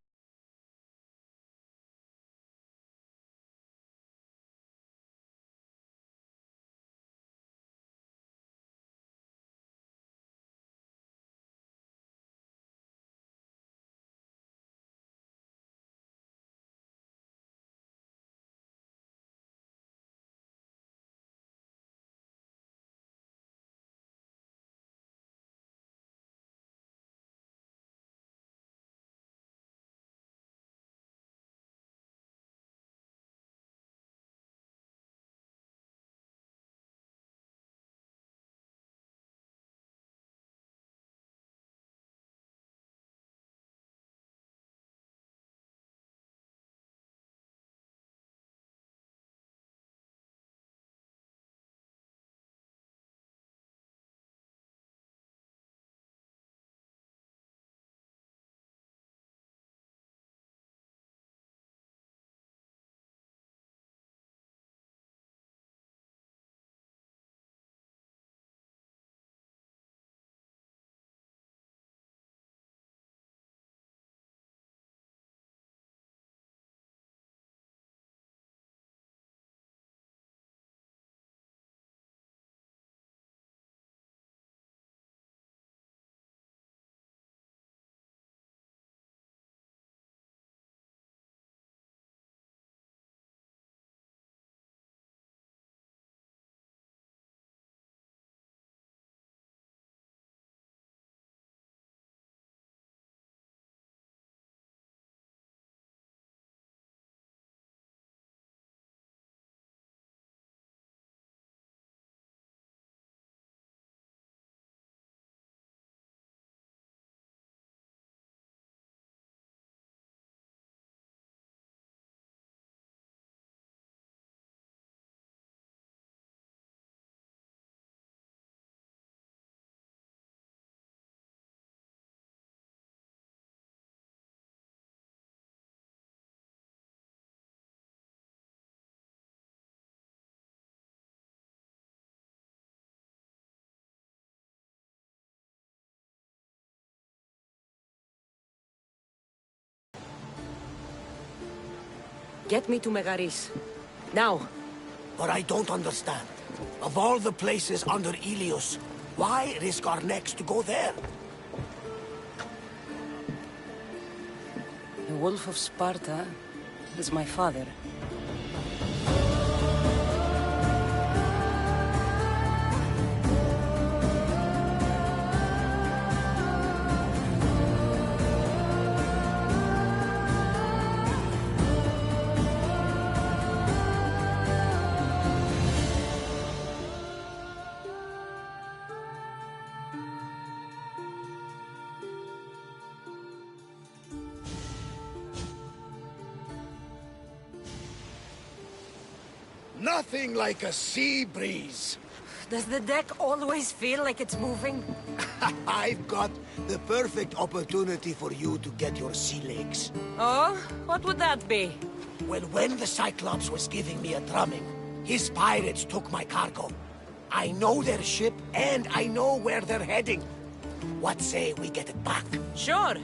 Get me to Megaris. Now. But I don't understand. Of all the places under Ilios, why risk our necks to go there? The Wolf of Sparta is my father. Nothing like a sea breeze. Does the deck always feel like it's moving? I've got the perfect opportunity for you to get your sea legs. Oh? What would that be? Well, when the Cyclops was giving me a drumming, his pirates took my cargo. I know their ship, and I know where they're heading. What say we get it back? Sure.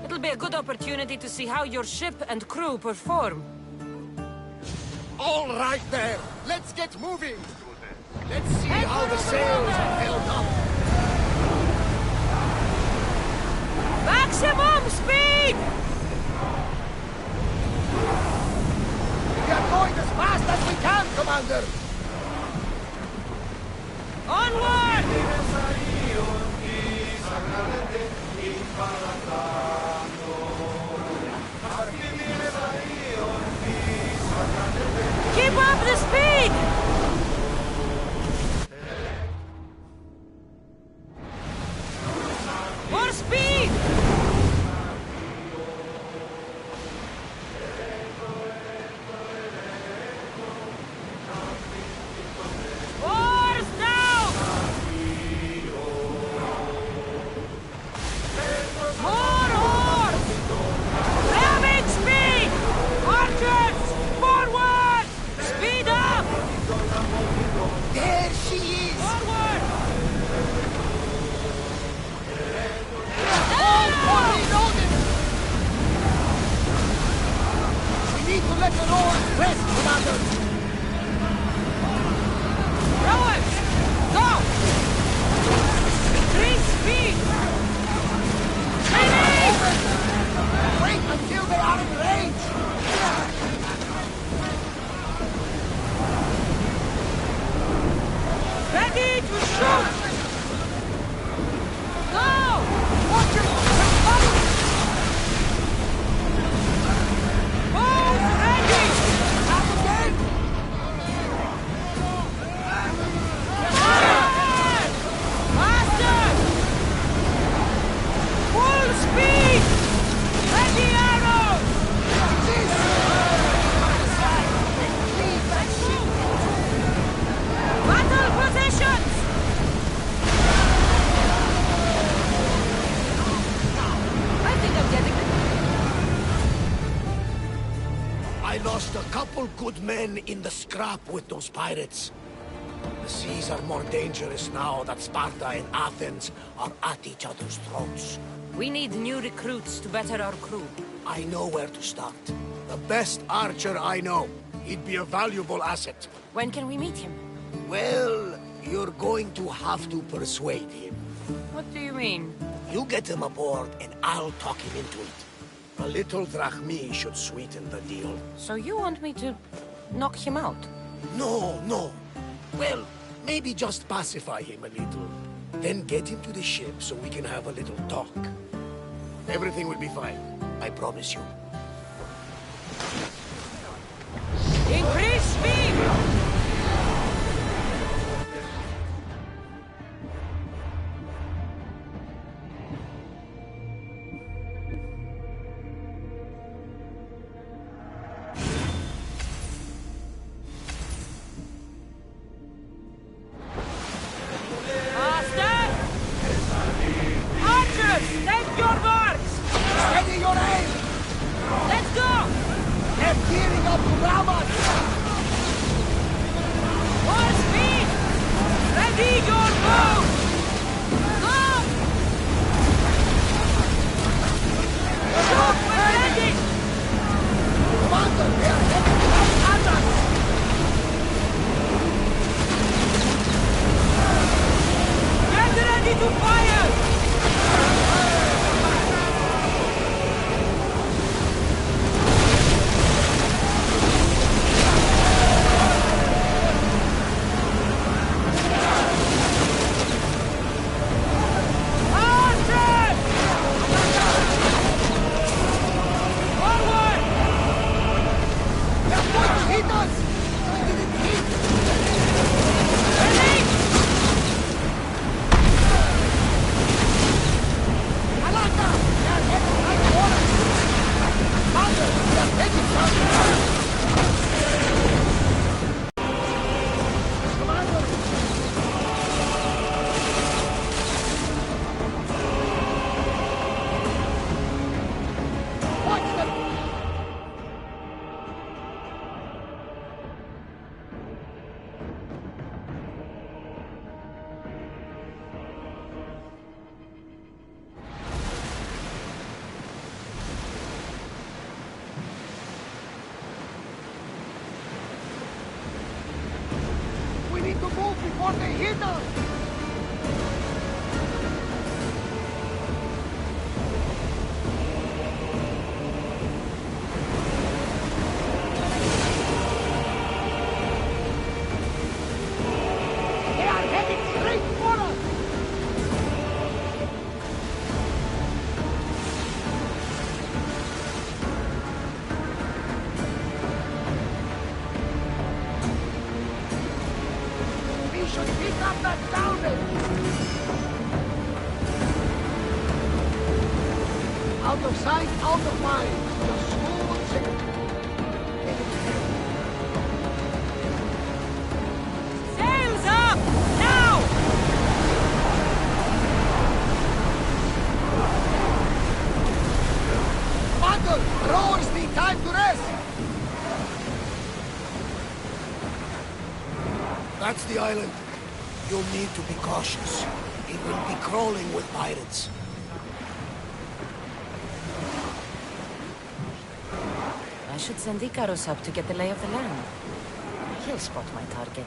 It'll be a good opportunity to see how your ship and crew perform. All right there. Let's get moving. Let's see how the sails are held up. Maximum speed! We are going as fast as we can, Commander. Onward! Keep up the speed! More speed! Oars down! More oars! Ramming speed! Archers! Forward! Speed up! There she is! Forward! All fully loaded! We need to let the oars rest, Commander! Rowers! Go! Increase speed! Ready! Wait until they are in range! Ready to shoot! Go! Watch it! They're coming! Both ready! Now again! Faster! Full speed! Ready arrows! Battle positions! I think I'm getting it. I lost a couple good men in the scrap with those pirates. The seas are more dangerous now that Sparta and Athens are at each other's throats. We need new recruits to better our crew. I know where to start. The best archer I know. He'd be a valuable asset. When can we meet him? Well, you're going to have to persuade him. What do you mean? You get him aboard and I'll talk him into it. A little drachmi should sweeten the deal. So you want me to knock him out? No, no. Well, maybe just pacify him a little. Then get him to the ship so we can have a little talk. Everything will be fine. I promise you. Increase speed! Faster! Archers, take your marks! Steady your aim! Let's go! They're gearing up to ram us! More speed! Ready your bow! Go! Shoot when ready! Commander, they are heading right at us! Get ready to fire! Archers! Forward! They're going to hit us! We didn't hit! Ready! Out of sight, out of mind. The smooth sail. Sails up! Now! Battle! Rowers need time to rest! That's the island. You'll need to be cautious. It will be crawling with pirates. I should send Icarus up to get the lay of the land. He'll spot my target.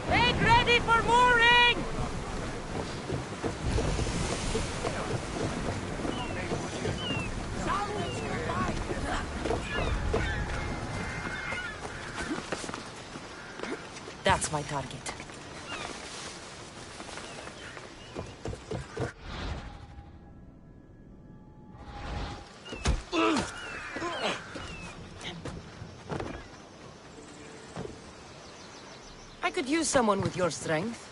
Make ready for mooring! That's my target. I could use someone with your strength.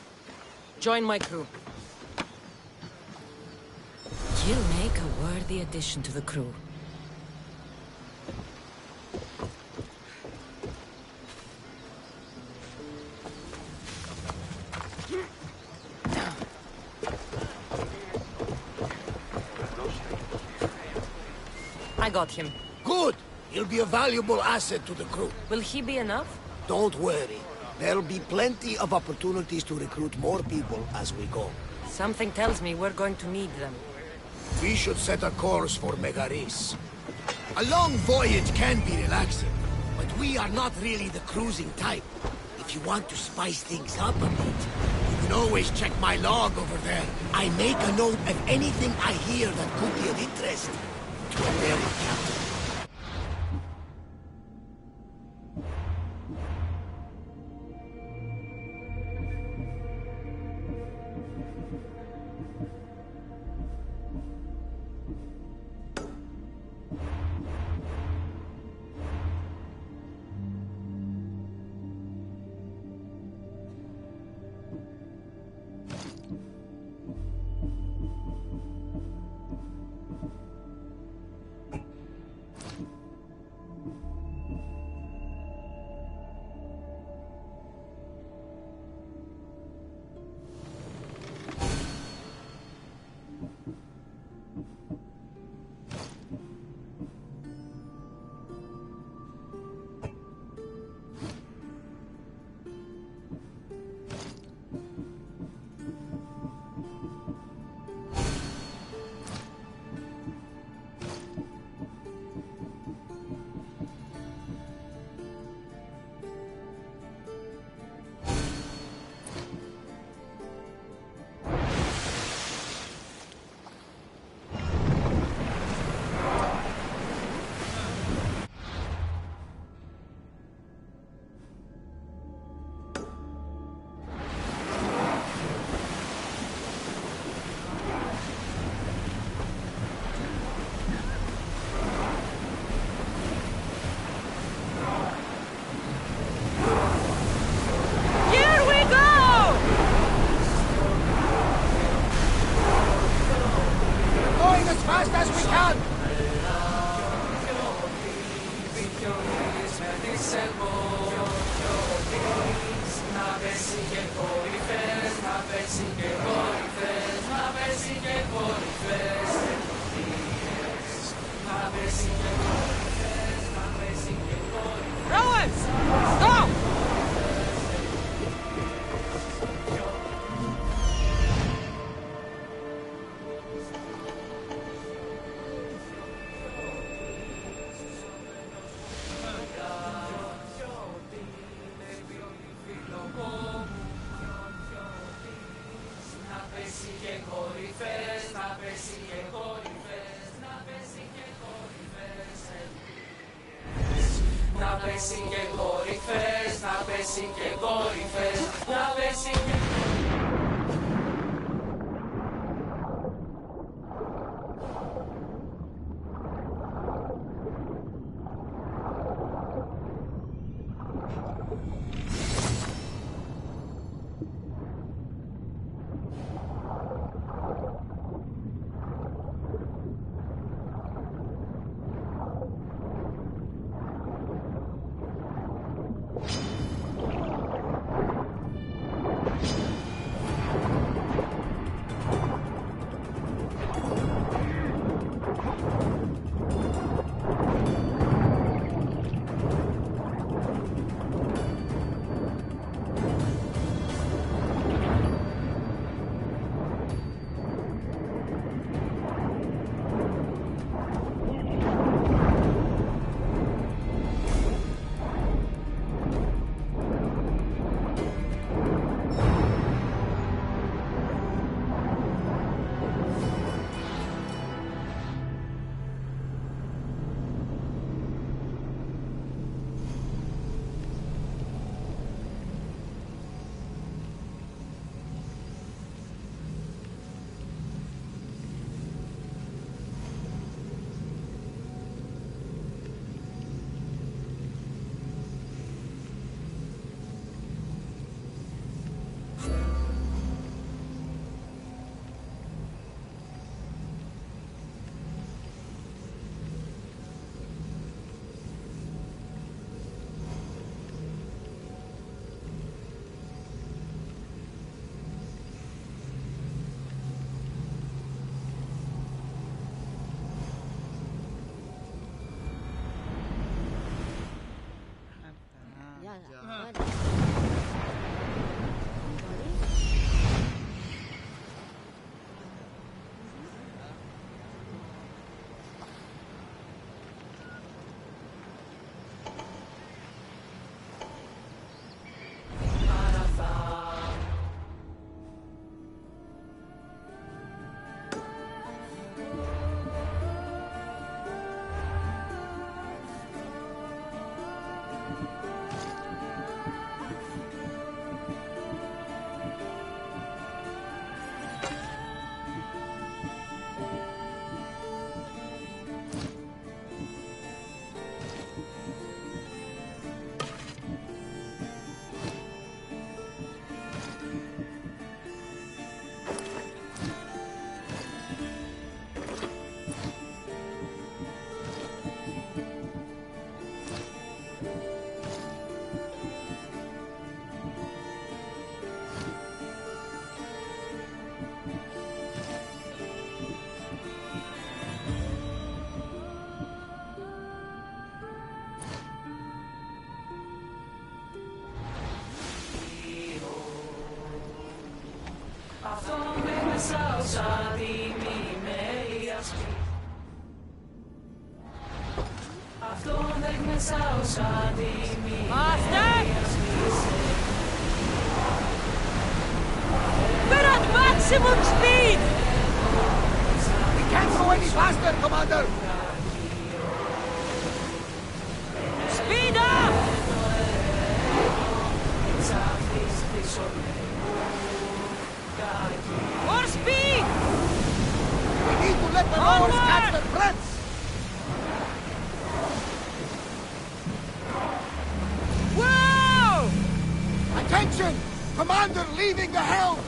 Join my crew. You'll make a worthy addition to the crew. I got him. Good! He'll be a valuable asset to the crew. Will he be enough? Don't worry. There'll be plenty of opportunities to recruit more people as we go. Something tells me we're going to need them. We should set a course for Megaris. A long voyage can be relaxing, but we are not really the cruising type. If you want to spice things up a bit, you can always check my log over there. I make a note of anything I hear that could be of interest to a daring captain. We're at maximum speed! We can't go any faster, Commander! Speed up! More speed! We need to let the Norse catch their breaths! Whoa! Attention! Commander leaving the helm!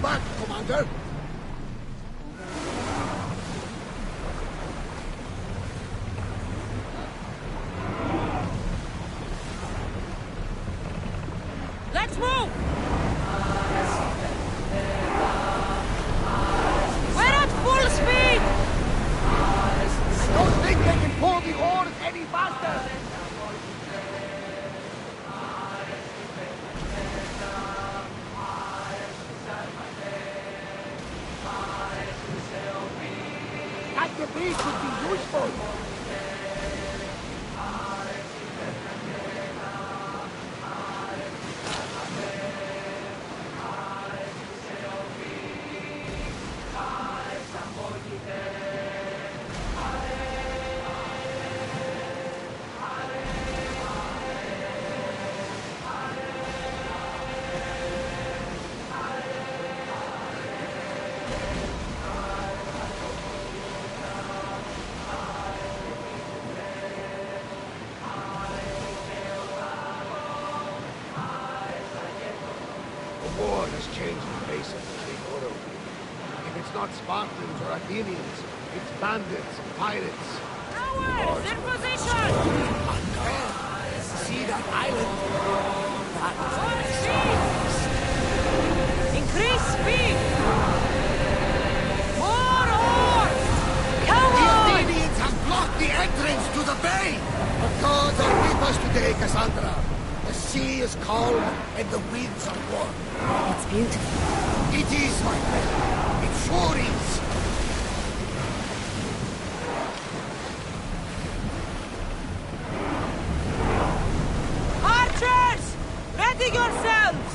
back, Commander. Let's move! We're at full speed! I don't think they can pull the oars any faster! At the beach would be useful! The war has changed the face of the Greek world. If it's not Spartans or Athenians, it's bandits and pirates. Ours, in position! See that island? On speed! Increase speed! More oars! Come The on! Athenians have blocked the entrance to the bay! The gods are with us today, Cassandra. The sea is calm and the winds are warm. It's beautiful. It is, my friend. It sure is. Archers! Ready yourselves!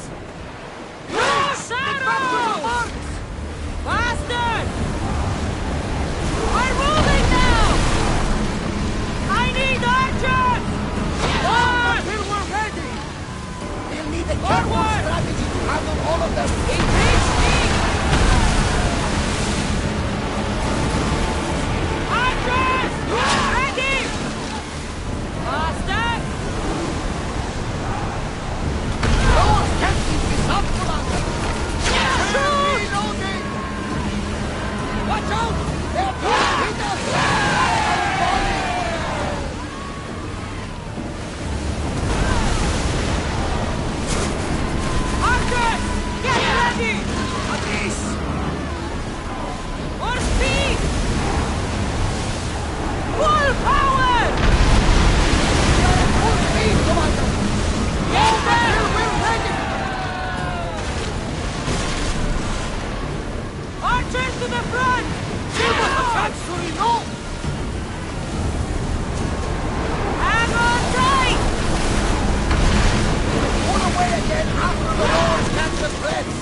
Use arrows! Faster! We're moving now! I need archers! Until we're ready! We'll need a careful strategy to handle all of them. Increase speed! Archers! Ready! Faster! Those can't keep this up, Commander! Shoot! Reloading! Watch out! They're trying to hit us! Archers! Get ready! Atis! More speed! Full power! Full speed, Commander! Get them! We're ready! Archers to the front! Give us a chance to reload! Hang on tight! Pull away again after the Lord catch the threats!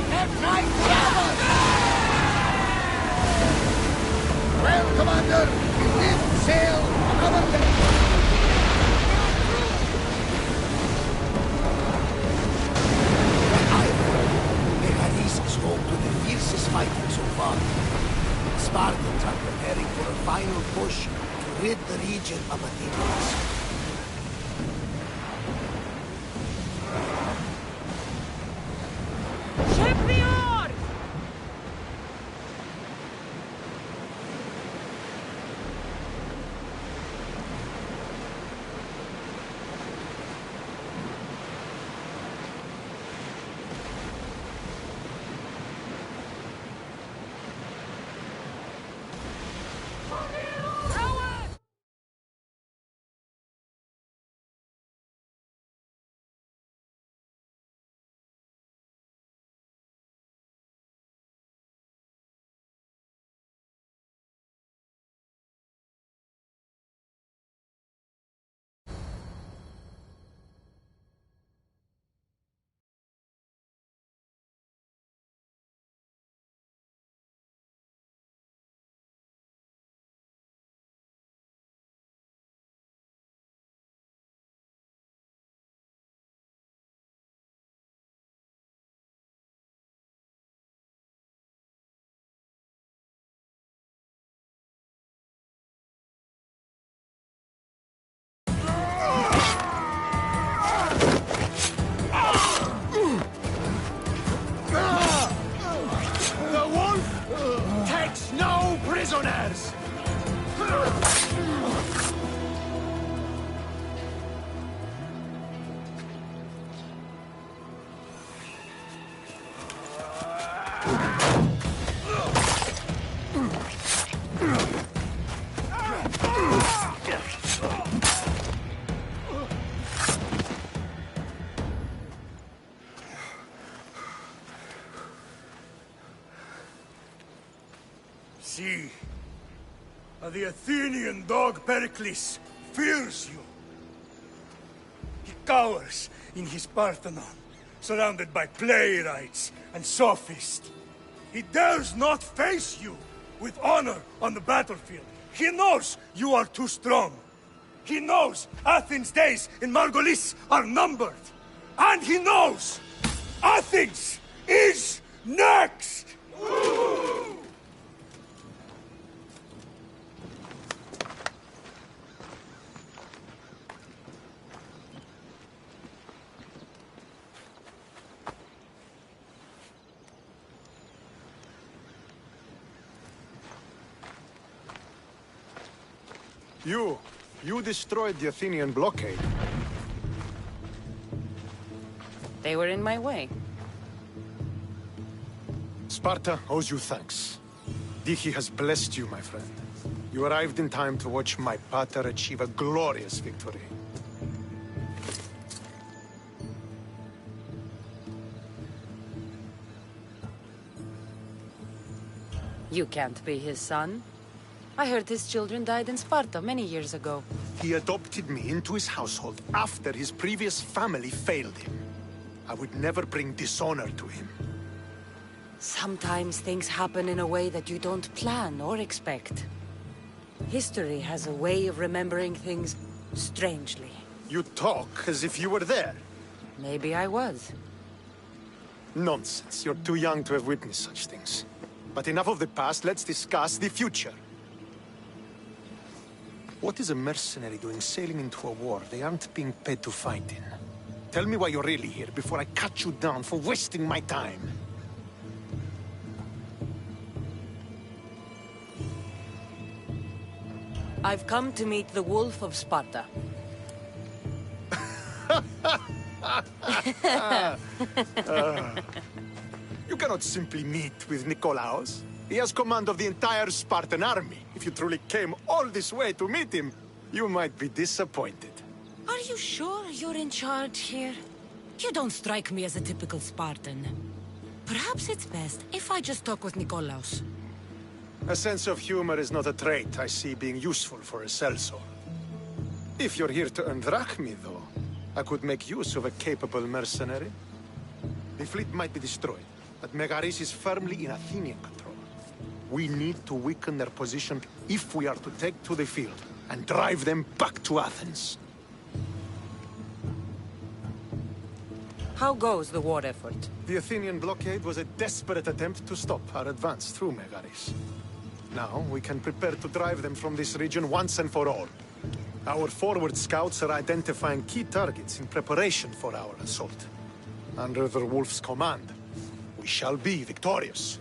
They're trying to grab us! Well, Commander, we did sail another day. Mechanis is home to the fiercest fighting so far. Spartans are preparing for a final push to rid the region of Athenians. theirs! See, the Athenian dog Pericles fears you. He cowers in his Parthenon, surrounded by playwrights and sophists. He dares not face you with honor on the battlefield. He knows you are too strong. He knows Athens' days in Margolis are numbered. And he knows Athens is next! You destroyed the Athenian blockade. They were in my way. Sparta owes you thanks. Dichi has blessed you, my friend. You arrived in time to watch my pater achieve a glorious victory. You can't be his son. I heard his children died in Sparta many years ago. He adopted me into his household after his previous family failed him. I would never bring dishonor to him. Sometimes things happen in a way that you don't plan or expect. History has a way of remembering things strangely. You talk as if you were there. Maybe I was. Nonsense. You're too young to have witnessed such things. But enough of the past, let's discuss the future. What is a mercenary doing sailing into a war they aren't being paid to fight in? Tell me why you're really here before I cut you down for wasting my time. I've come to meet the Wolf of Sparta. You cannot simply meet with Nikolaos. He has command of the entire Spartan army. If you truly came all this way to meet him, you might be disappointed. Are you sure you're in charge here? You don't strike me as a typical Spartan. Perhaps it's best if I just talk with Nikolaos. A sense of humor is not a trait I see being useful for a sellsword. If you're here to earn drachmi, though, I could make use of a capable mercenary. The fleet might be destroyed, but Megaris is firmly in Athenian control. We need to weaken their position if we are to take to the field and drive them back to Athens. How goes the war effort? The Athenian blockade was a desperate attempt to stop our advance through Megaris. Now we can prepare to drive them from this region once and for all. Our forward scouts are identifying key targets in preparation for our assault. Under the Wolf's command, we shall be victorious.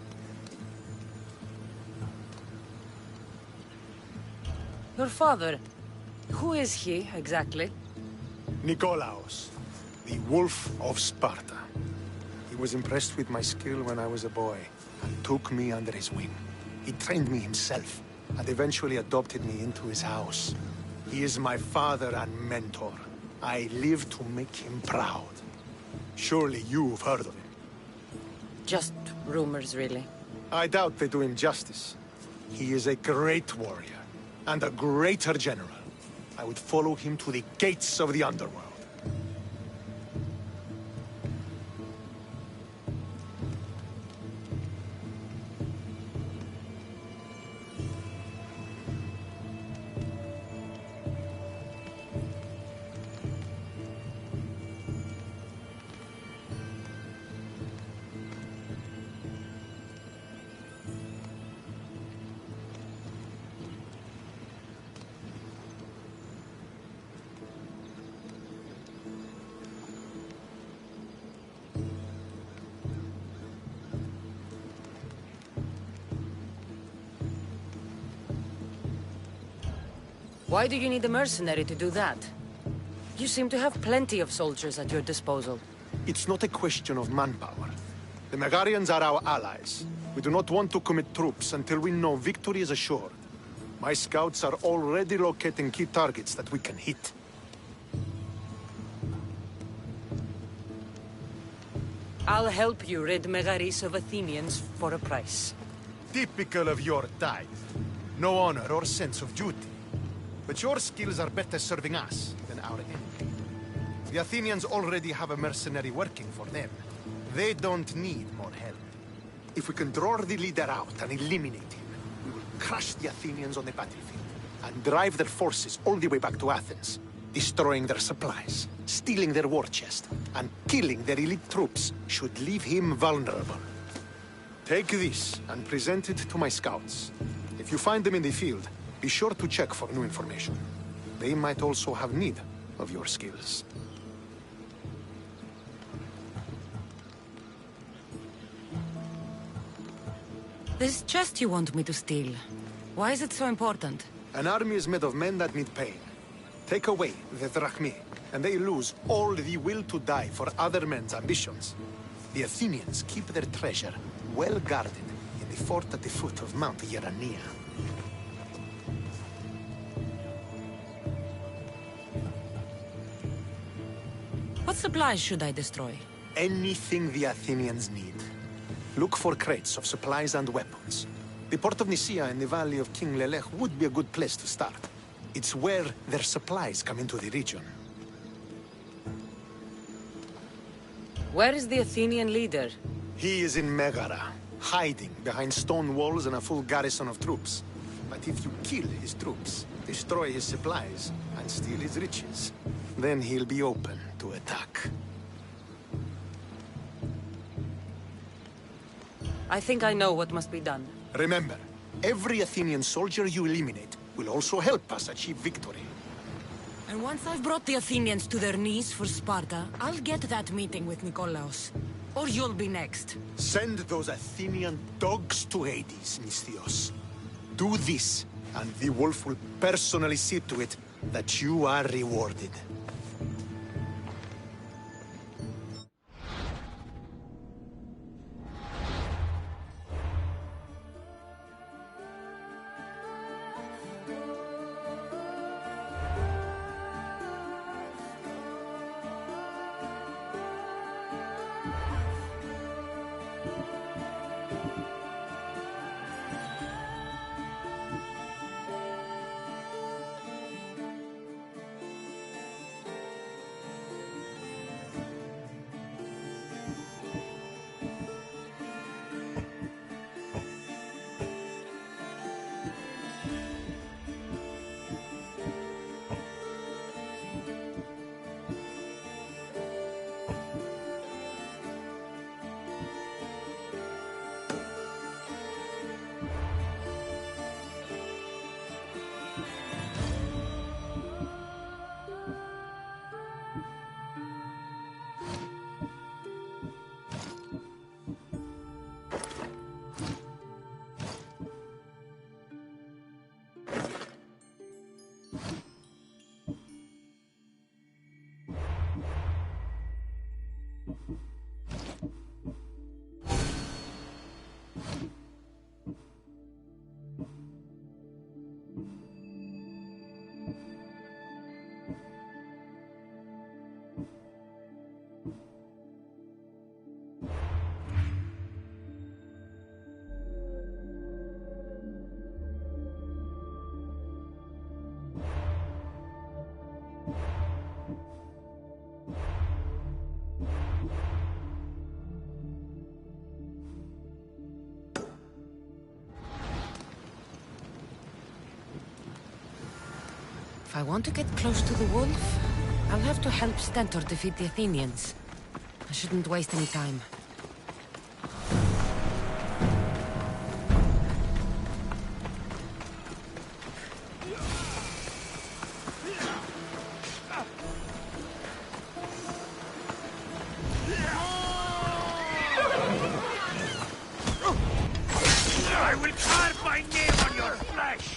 Your father, who is he, exactly? Nikolaos, the Wolf of Sparta. He was impressed with my skill when I was a boy, and took me under his wing. He trained me himself, and eventually adopted me into his house. He is my father and mentor. I live to make him proud. Surely you've heard of him. Just rumors, really. I doubt they do him justice. He is a great warrior, and a greater general. I would follow him to the gates of the underworld. Why do you need a mercenary to do that? You seem to have plenty of soldiers at your disposal. It's not a question of manpower. The Megarians are our allies. We do not want to commit troops until we know victory is assured. My scouts are already locating key targets that we can hit. I'll help you rid Megaris of Athenians for a price. Typical of your type. No honor or sense of duty. But your skills are better serving us than our enemy. The Athenians already have a mercenary working for them. They don't need more help. If we can draw the leader out and eliminate him, we will crush the Athenians on the battlefield and drive their forces all the way back to Athens, destroying their supplies, stealing their war chest, and killing their elite troops should leave him vulnerable. Take this and present it to my scouts. If you find them in the field, be sure to check for new information. They might also have need of your skills. This chest you want me to steal, why is it so important? An army is made of men that need pain. Take away the drachmae, and they lose all the will to die for other men's ambitions. The Athenians keep their treasure well guarded in the fort at the foot of Mount Yerania. What supplies should I destroy? Anything the Athenians need. Look for crates of supplies and weapons. The port of Nicaea in the valley of King Lelech would be a good place to start. It's where their supplies come into the region. Where is the Athenian leader? He is in Megara, hiding behind stone walls and a full garrison of troops. But if you kill his troops, destroy his supplies, and steal his riches, then he'll be open to attack. I think I know what must be done. Remember, every Athenian soldier you eliminate will also help us achieve victory. And once I've brought the Athenians to their knees for Sparta, I'll get that meeting with Nikolaos. Or you'll be next. Send those Athenian dogs to Hades, Misthios. Do this, and the wolf will personally see to it that you are rewarded. If I want to get close to the wolf, I'll have to help Stentor defeat the Athenians. I shouldn't waste any time. I will carve my name on your flesh!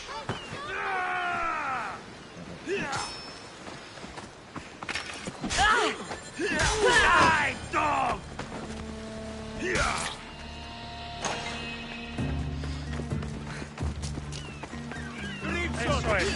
Eso es.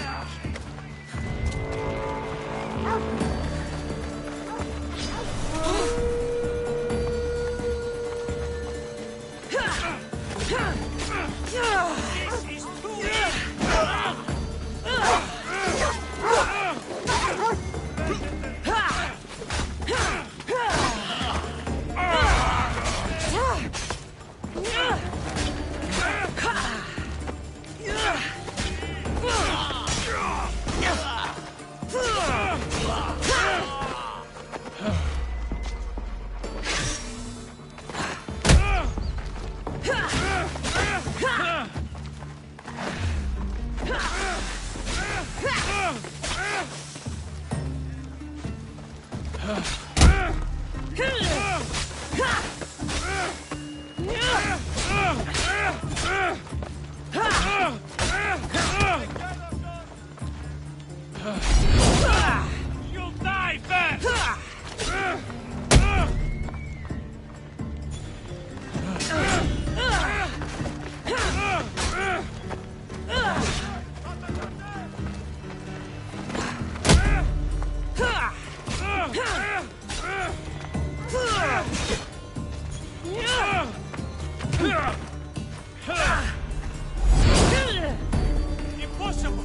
You'll die fast! Impossible!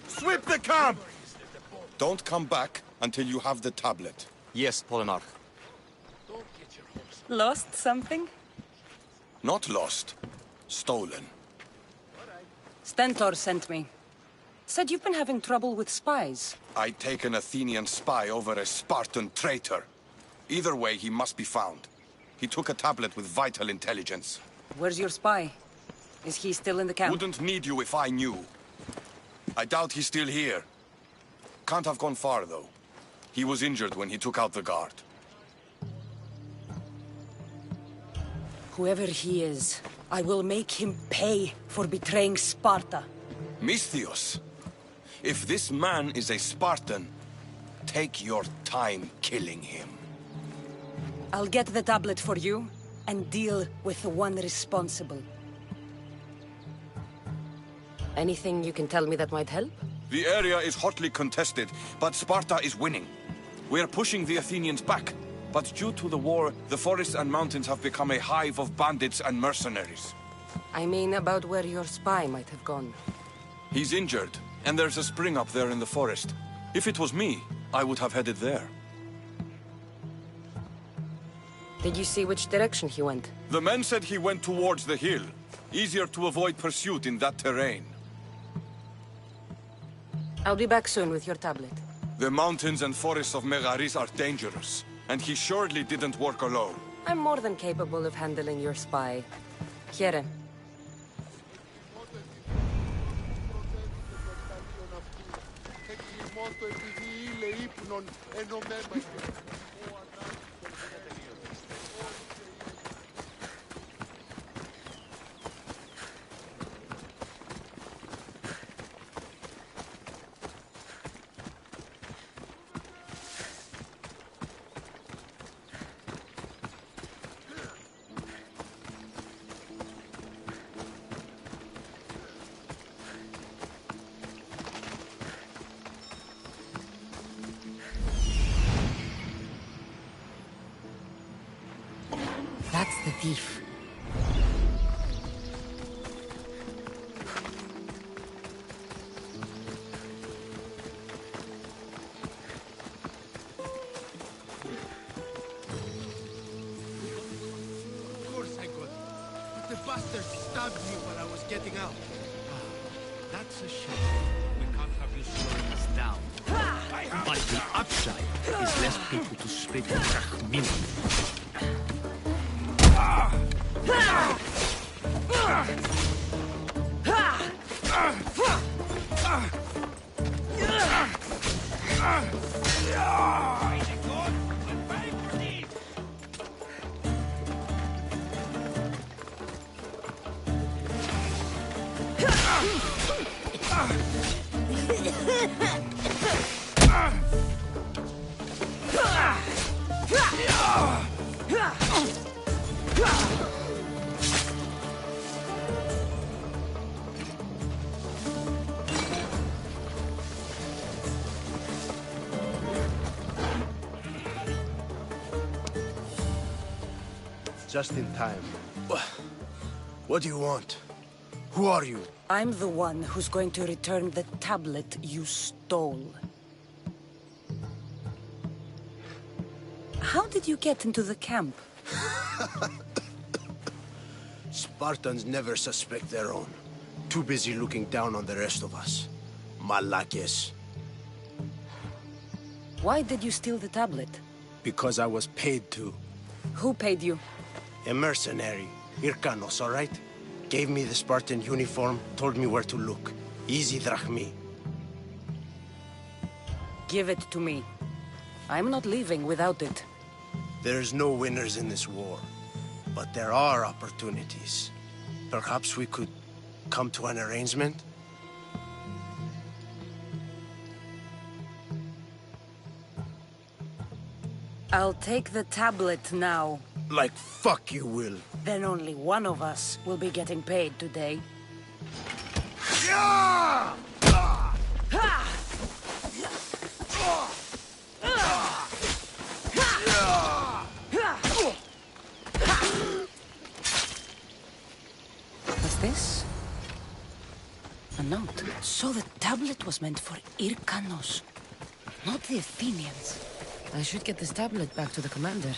Sweep the camp! Don't come back until you have the tablet. Yes, Polinar. Lost something? Not lost. Stolen. Stentor sent me. Said you've been having trouble with spies. I take an Athenian spy over a Spartan traitor. Either way, he must be found. He took a tablet with vital intelligence. Where's your spy? Is he still in the camp? Wouldn't need you if I knew. I doubt he's still here. Can't have gone far, though. He was injured when he took out the guard. Whoever he is, I will make him pay for betraying Sparta. Misthios, if this man is a Spartan, take your time killing him. I'll get the tablet for you, and deal with the one responsible. Anything you can tell me that might help? The area is hotly contested, but Sparta is winning. We are pushing the Athenians back, but due to the war, the forests and mountains have become a hive of bandits and mercenaries. I mean about where your spy might have gone. He's injured, and there's a spring up there in the forest. If it was me, I would have headed there. Did you see which direction he went? The men said he went towards the hill. Easier to avoid pursuit in that terrain. I'll be back soon with your tablet. The mountains and forests of Megaris are dangerous, and he surely didn't work alone. I'm more than capable of handling your spy. Here. That's the thief. stabbed me while I was getting out. That's a shame. We can't have you slowing us down. But the upside is less people to split the drachmin. Just in time. What do you want? Who are you? I'm the one who's going to return the tablet you stole. How did you get into the camp? Spartans never suspect their own. Too busy looking down on the rest of us. Malakes. Why did you steal the tablet? Because I was paid to. Who paid you? A mercenary. Irkanos, all right? Gave me the Spartan uniform, told me where to look. Easy drachmi. Give it to me. I'm not leaving without it. There's no winners in this war. But there are opportunities. Perhaps we could come to an arrangement? I'll take the tablet now. Like fuck you will. Then only one of us will be getting paid today. Yeah! What's this? A note. So the tablet was meant for Irkanos, not the Athenians. I should get this tablet back to the commander.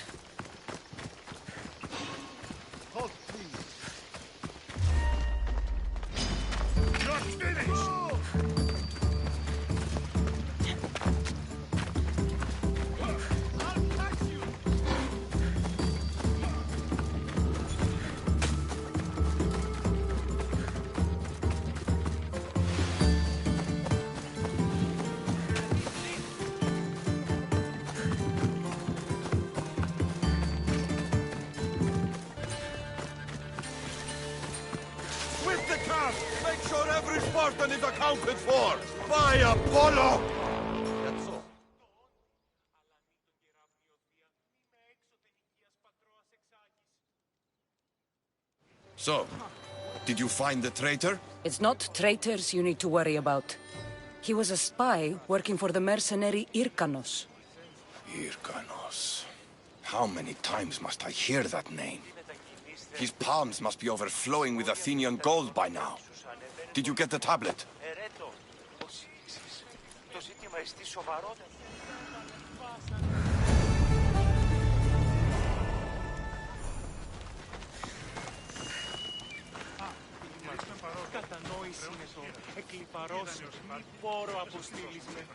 Make sure every Spartan is accounted for! By Apollo! So, did you find the traitor? It's not traitors you need to worry about. He was a spy working for the mercenary Irkanos. Irkanos. How many times must I hear that name? His palms must be overflowing with Athenian gold by now. Did you get the tablet? Κατανόηση είναι τώρα. Εκλιπαρώσεις. Μη πόρο αποστήλεις με.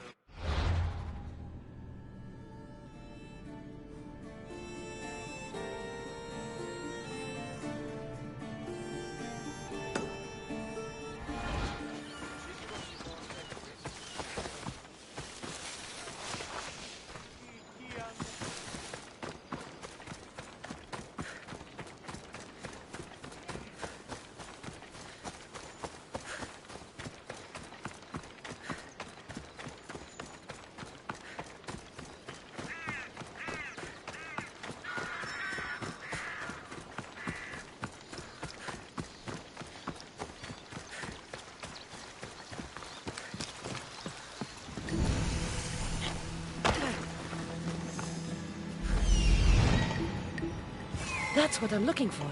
That's what I'm looking for.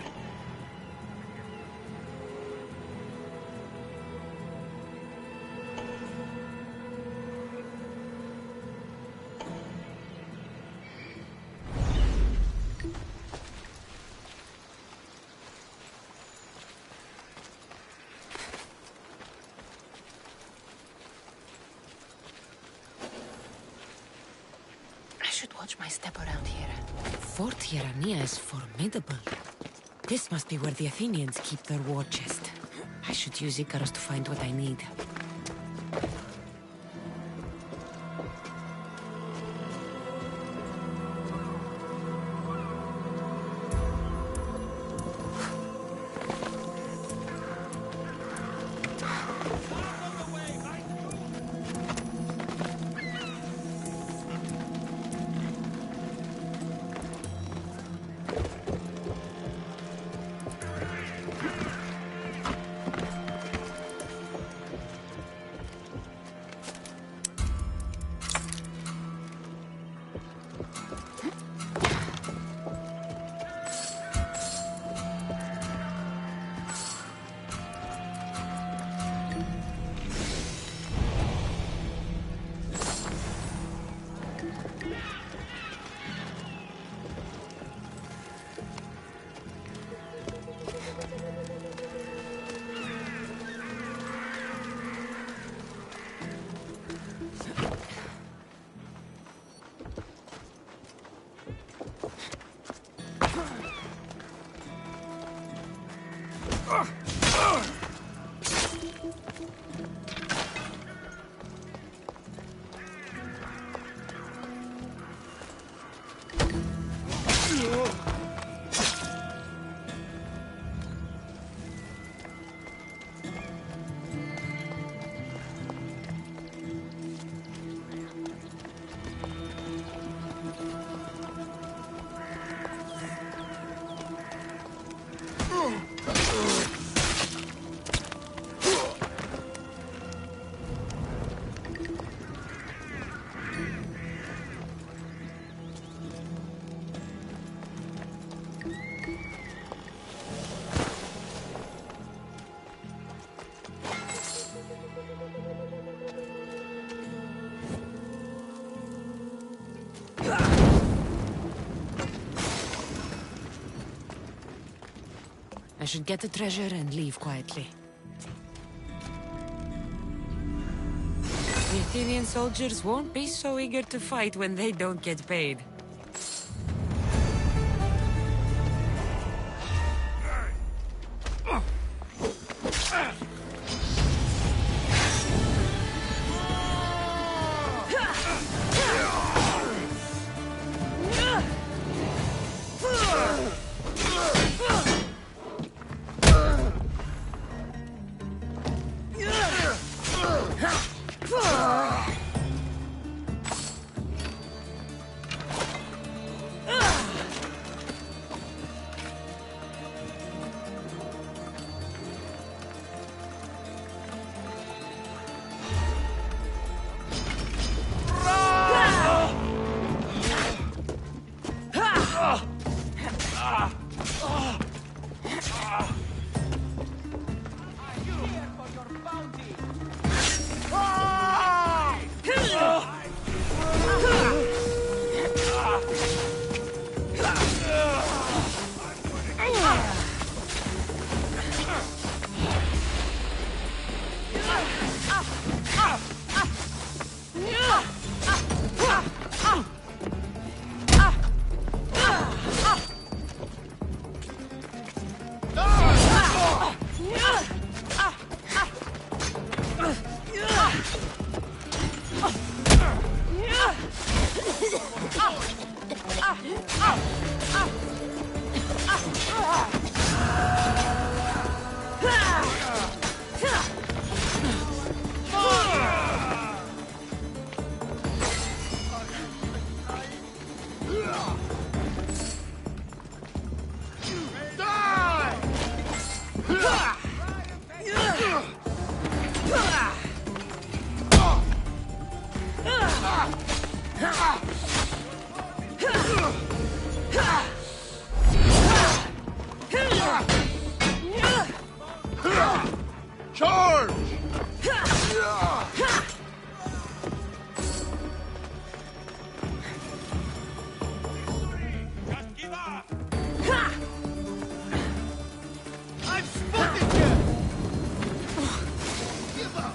should watch my step around here. Fort Hierania is formidable. This must be where the Athenians keep their war chest. I should use Icarus to find what I need. I should get the treasure and leave quietly. The Athenian soldiers won't be so eager to fight when they don't get paid. Charge! I've spotted you! Give up!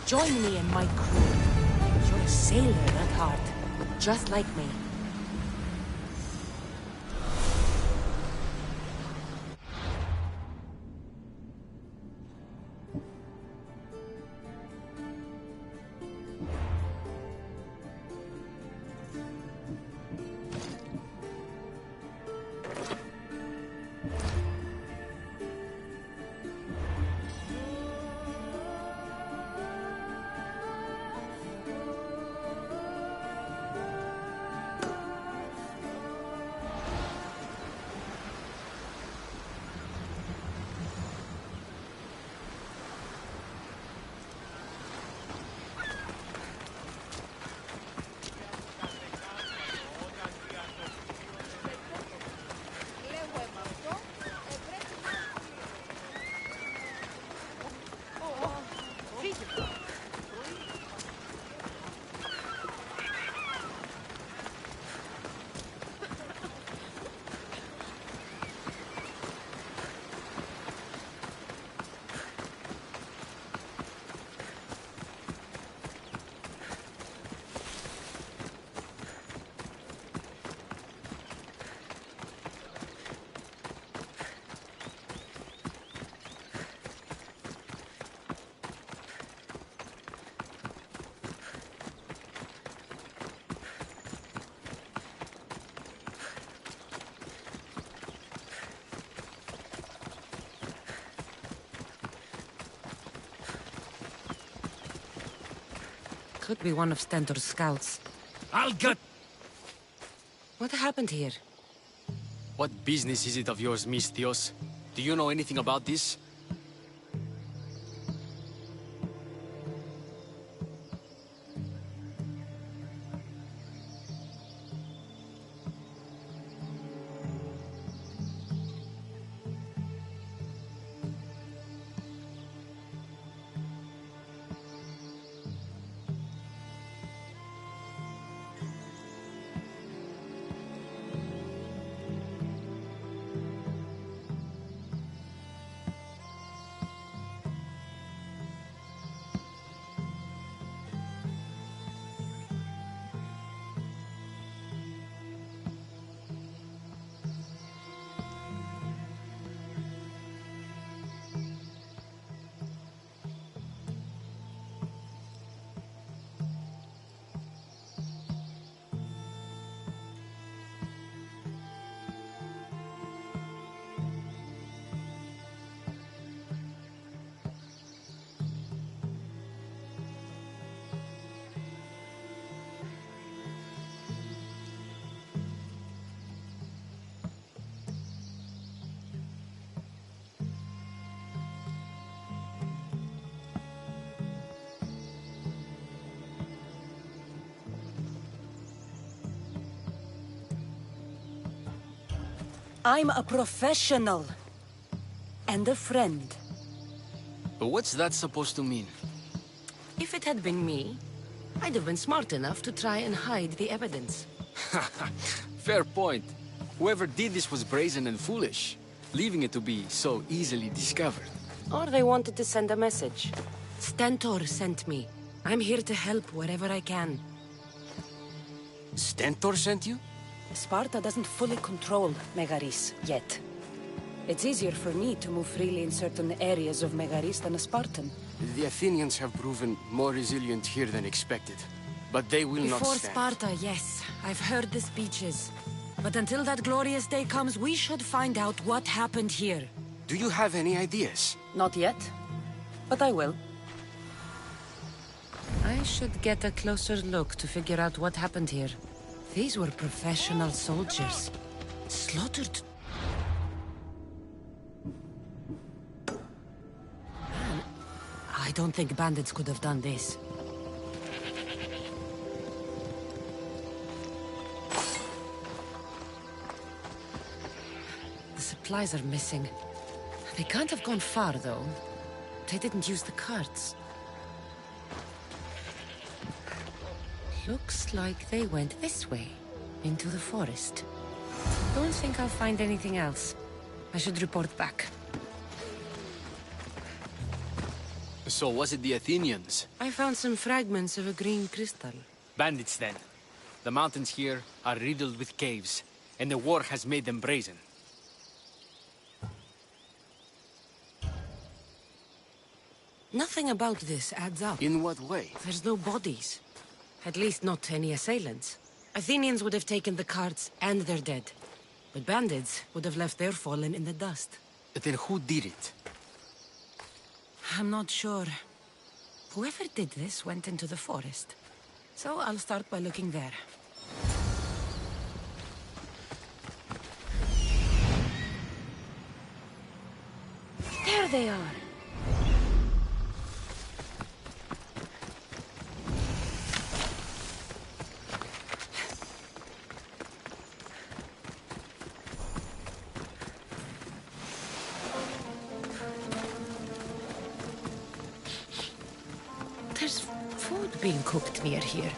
Join me and my crew. You're a sailor at heart, just like me. Could be one of Stentor's scouts. I'll get... What happened here? What business is it of yours, Mistios? Do you know anything about this? I'm a professional. And a friend. But what's that supposed to mean? If it had been me, I'd have been smart enough to try and hide the evidence. Fair point. Whoever did this was brazen and foolish, leaving it to be so easily discovered. Or they wanted to send a message. Stentor sent me. I'm here to help wherever I can. Stentor sent you? Sparta doesn't fully control Megaris yet. It's easier for me to move freely in certain areas of Megaris than a Spartan. The Athenians have proven more resilient here than expected. But they will not Before stand. Sparta, yes. I've heard the speeches. But until that glorious day comes, we should find out what happened here. Do you have any ideas? Not yet. But I will. I should get a closer look to figure out what happened here. These were professional soldiers. Slaughtered. Man, I don't think bandits could have done this. The supplies are missing. They can't have gone far, though. They didn't use the carts. Looks like they went this way, into the forest. Don't think I'll find anything else. I should report back. So was it the Athenians? I found some fragments of a green crystal. Bandits, then. The mountains here are riddled with caves, and the war has made them brazen. Nothing about this adds up. In what way? There's no bodies. At least not any assailants. Athenians would have taken the carts and their dead. But bandits would have left their fallen in the dust. Then who did it? I'm not sure. Whoever did this went into the forest. So I'll start by looking there. There they are. There's food being cooked near here.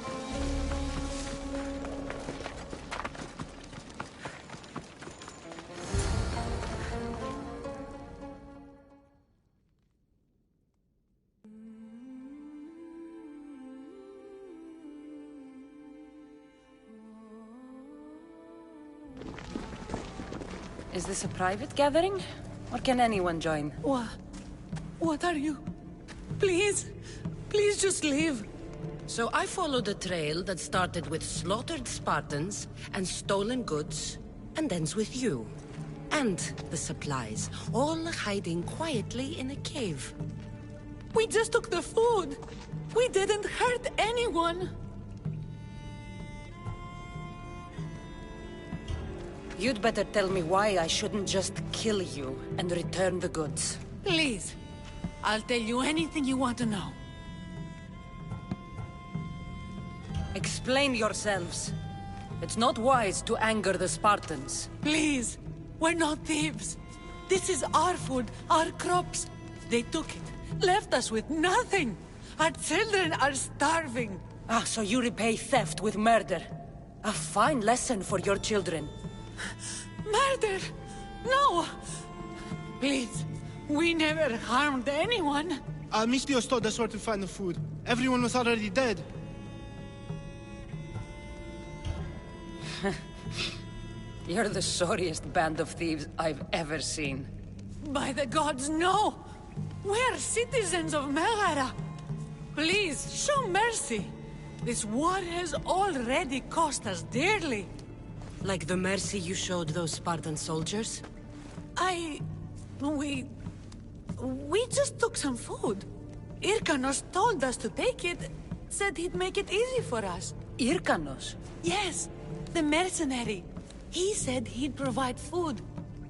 Is this a private gathering? Or can anyone join? What are you? Please, please just leave. So I followed a trail that started with slaughtered Spartans and stolen goods, and ends with you. And the supplies, all hiding quietly in a cave. We just took the food. We didn't hurt anyone. You'd better tell me why I shouldn't just kill you and return the goods. Please. I'll tell you anything you want to know. Explain yourselves. It's not wise to anger the Spartans. Please. We're not thieves. This is our food, our crops. They took it, left us with nothing. Our children are starving. Ah, so you repay theft with murder. A fine lesson for your children. Murder? No! Please, we never harmed anyone. Mistios told us where to find the food. Everyone was already dead. You're the sorriest band of thieves I've ever seen. By the gods, no! We're citizens of Megara. Please, show mercy. This war has already cost us dearly. Like the mercy you showed those Spartan soldiers? We just took some food. Irkanos told us to take it, said he'd make it easy for us. Irkanos? Yes, the mercenary. He said he'd provide food.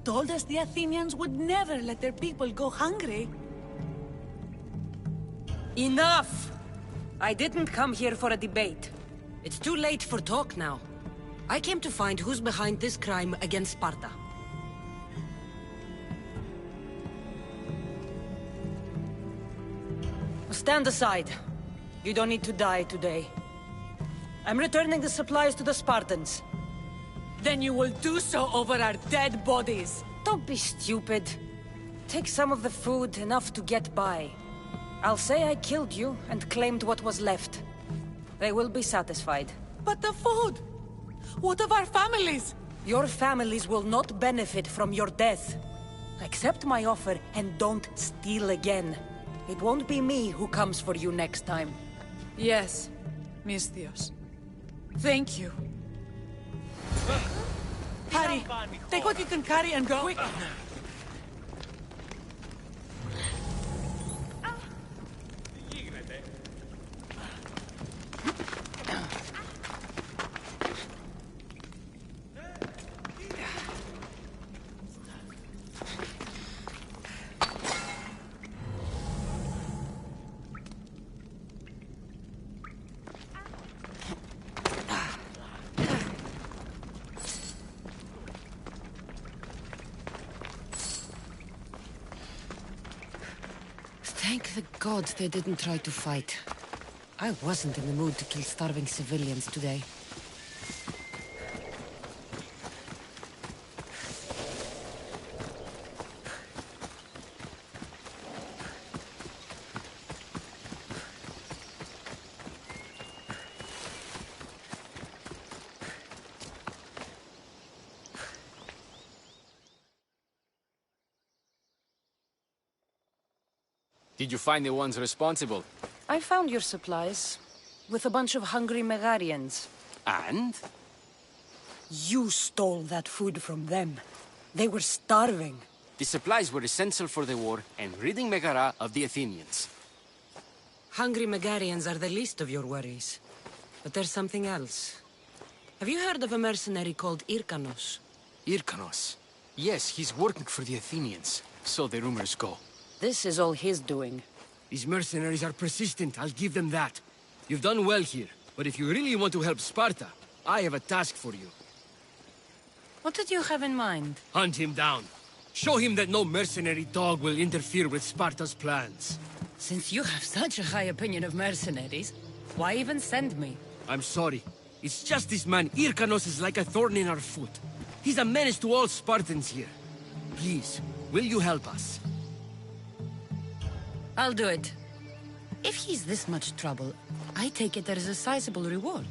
Told us the Athenians would never let their people go hungry. Enough! I didn't come here for a debate. It's too late for talk now. I came to find who's behind this crime against Sparta. Stand aside. You don't need to die today. I'm returning the supplies to the Spartans. Then you will do so over our dead bodies. Don't be stupid. Take some of the food, enough to get by. I'll say I killed you and claimed what was left. They will be satisfied. But the food! What of our families? Your families will not benefit from your death. Accept my offer and don't steal again. It won't be me who comes for you next time. Yes, Misthios. Thank you. Hurry! Take what you can carry and go. Quick. Thank the gods they didn't try to fight. I wasn't in the mood to kill starving civilians today. Did you find the ones responsible? I found your supplies, with a bunch of hungry Megarians. And? You stole that food from them. They were starving. The supplies were essential for the war and ridding Megara of the Athenians. Hungry Megarians are the least of your worries. But there's something else. Have you heard of a mercenary called Irkanos? Irkanos? Yes, he's working for the Athenians. So the rumors go. This is all his doing. These mercenaries are persistent, I'll give them that. You've done well here, but if you really want to help Sparta, I have a task for you. What did you have in mind? Hunt him down. Show him that no mercenary dog will interfere with Sparta's plans. Since you have such a high opinion of mercenaries, why even send me? I'm sorry. It's just this man, Irkanos, is like a thorn in our foot. He's a menace to all Spartans here. Please, will you help us? I'll do it. If he's this much trouble, I take it there is a sizable reward.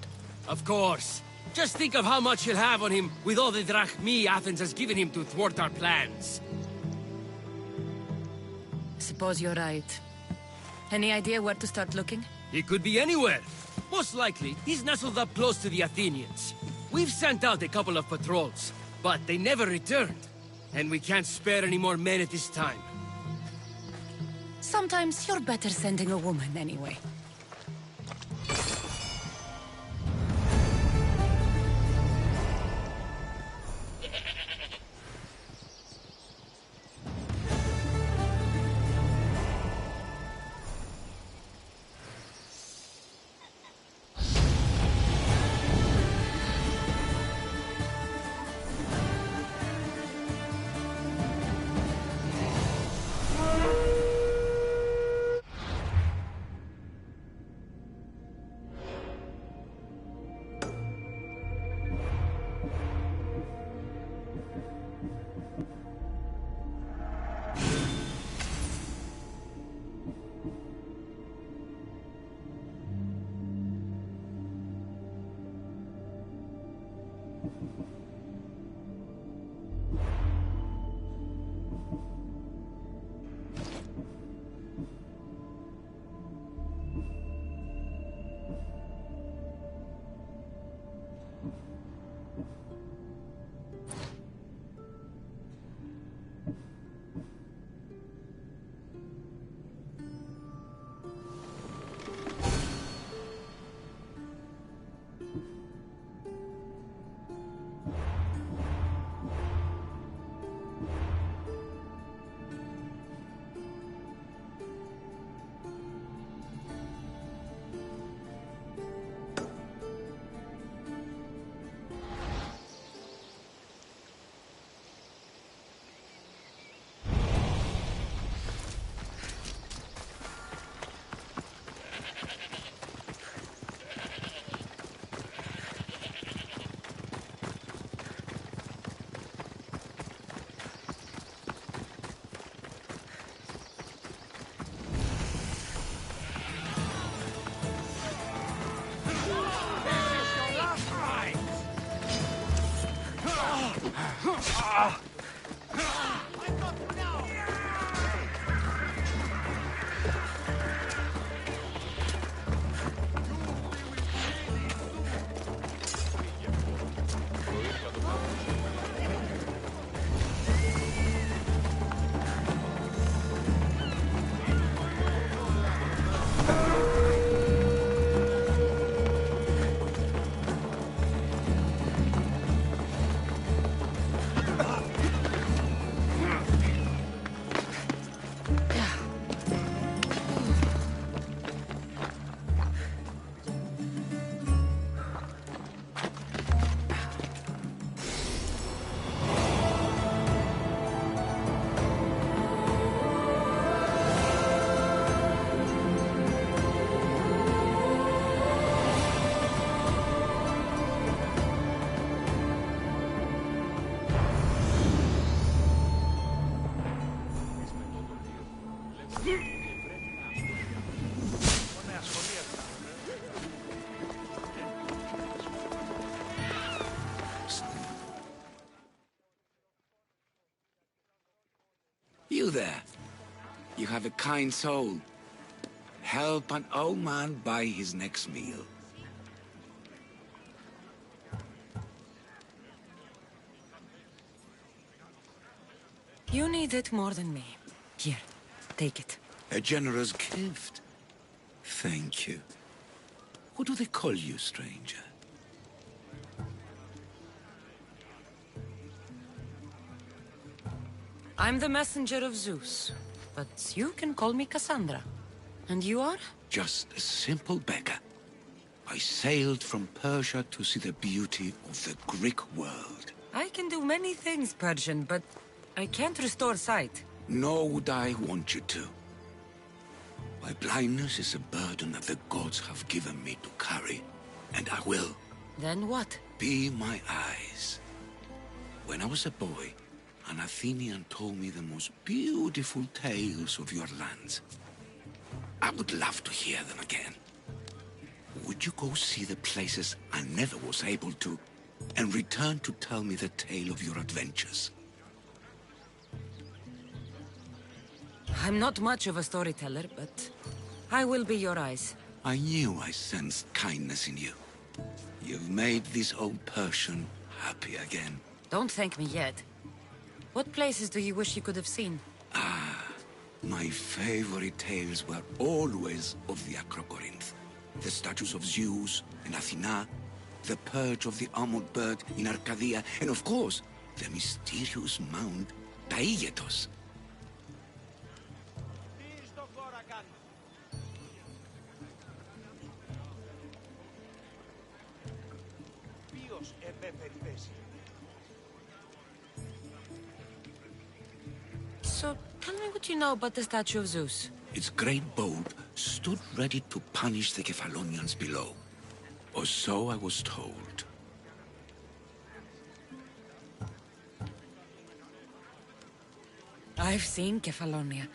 Of course. Just think of how much he'll have on him with all the drachmi Athens has given him to thwart our plans. Suppose you're right. Any idea where to start looking? He could be anywhere. Most likely, he's nestled up close to the Athenians. We've sent out a couple of patrols, but they never returned. And we can't spare any more men at this time. Sometimes you're better sending a woman anyway. You there. You have a kind soul. Help an old man buy his next meal. You need it more than me. Here, take it. A generous gift. Thank you. What do they call you, stranger? I'm the messenger of Zeus, but you can call me Cassandra. And you are? Just a simple beggar. I sailed from Persia to see the beauty of the Greek world. I can do many things, Persian, but I can't restore sight. Nor would I want you to. My blindness is a burden that the gods have given me to carry, and I will. Then what? Be my eyes. When I was a boy, an Athenian told me the most beautiful tales of your lands. I would love to hear them again. Would you go see the places I never was able to, and return to tell me the tale of your adventures? I'm not much of a storyteller, but I will be your eyes. I knew I sensed kindness in you. You've made this old Persian happy again. Don't thank me yet. What places do you wish you could have seen? My favorite tales were always of the Acrocorinth. The statues of Zeus in Athena, the perch of the armored bird in Arcadia, and of course, the mysterious mound Taigetos. So, tell me what you know about the statue of Zeus. Its great boat stood ready to punish the Kephalonians below. Or so I was told. I've seen Kephallonia,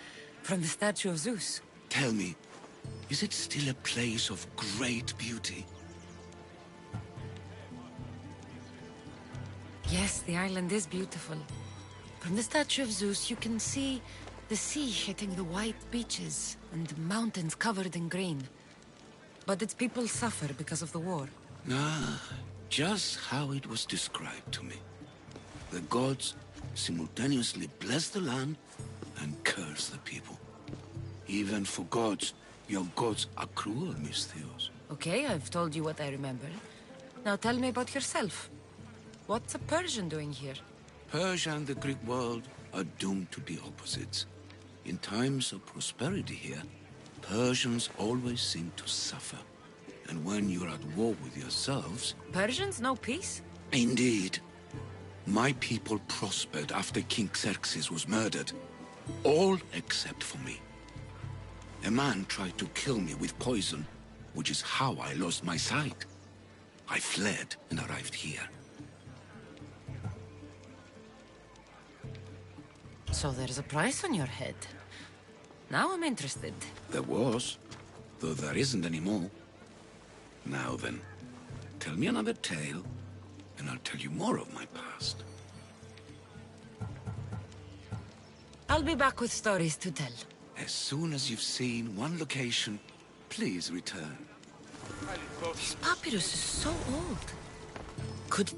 from the statue of Zeus. Tell me, is it still a place of great beauty? Yes, the island is beautiful. From the statue of Zeus, you can see the sea hitting the white beaches and the mountains covered in green. But its people suffer because of the war. Ah, just how it was described to me. The gods simultaneously bless the land and curse the people. Even for gods, your gods are cruel, Miss Theos. Okay, I've told you what I remember. Now tell me about yourself. What's a Persian doing here? Persia and the Greek world are doomed to be opposites. In times of prosperity here, Persians always seem to suffer. And when you're at war with yourselves... Persians know peace? Indeed. My people prospered after King Xerxes was murdered. All except for me. A man tried to kill me with poison, which is how I lost my sight. I fled and arrived here. So there's a price on your head. Now I'm interested. There was, though there isn't anymore. Now then, tell me another tale, and I'll tell you more of my past. I'll be back with stories to tell. As soon as you've seen one location, please return. This papyrus is so old. Could...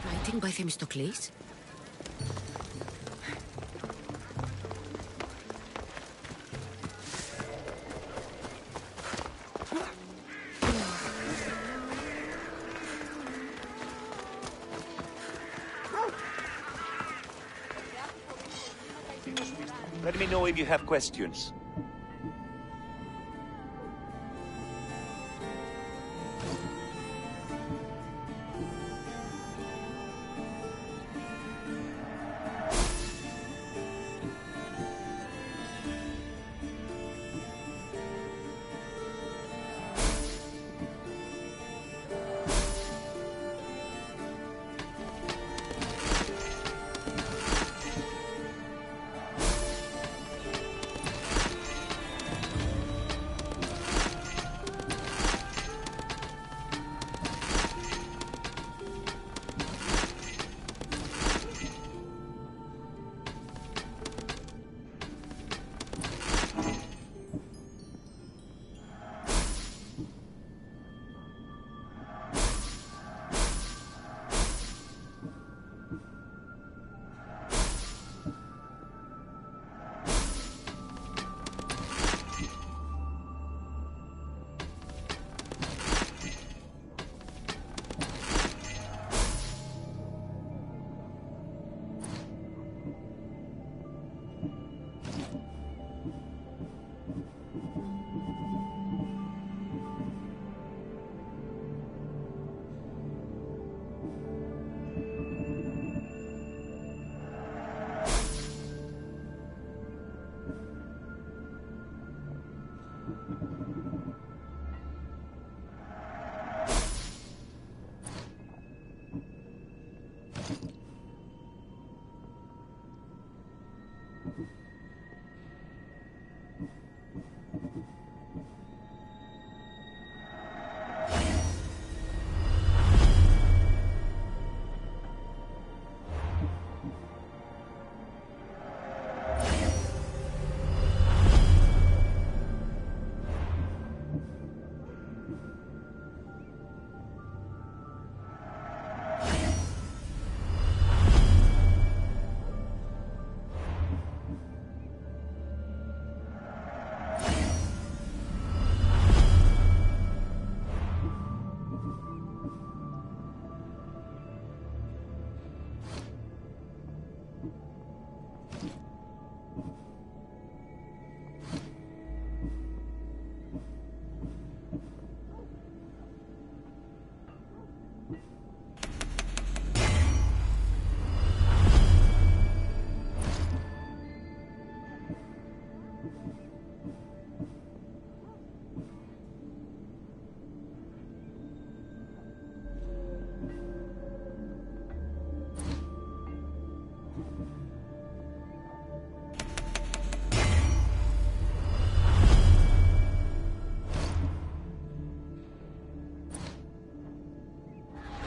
Writing by Themistocles? Let me know if you have questions.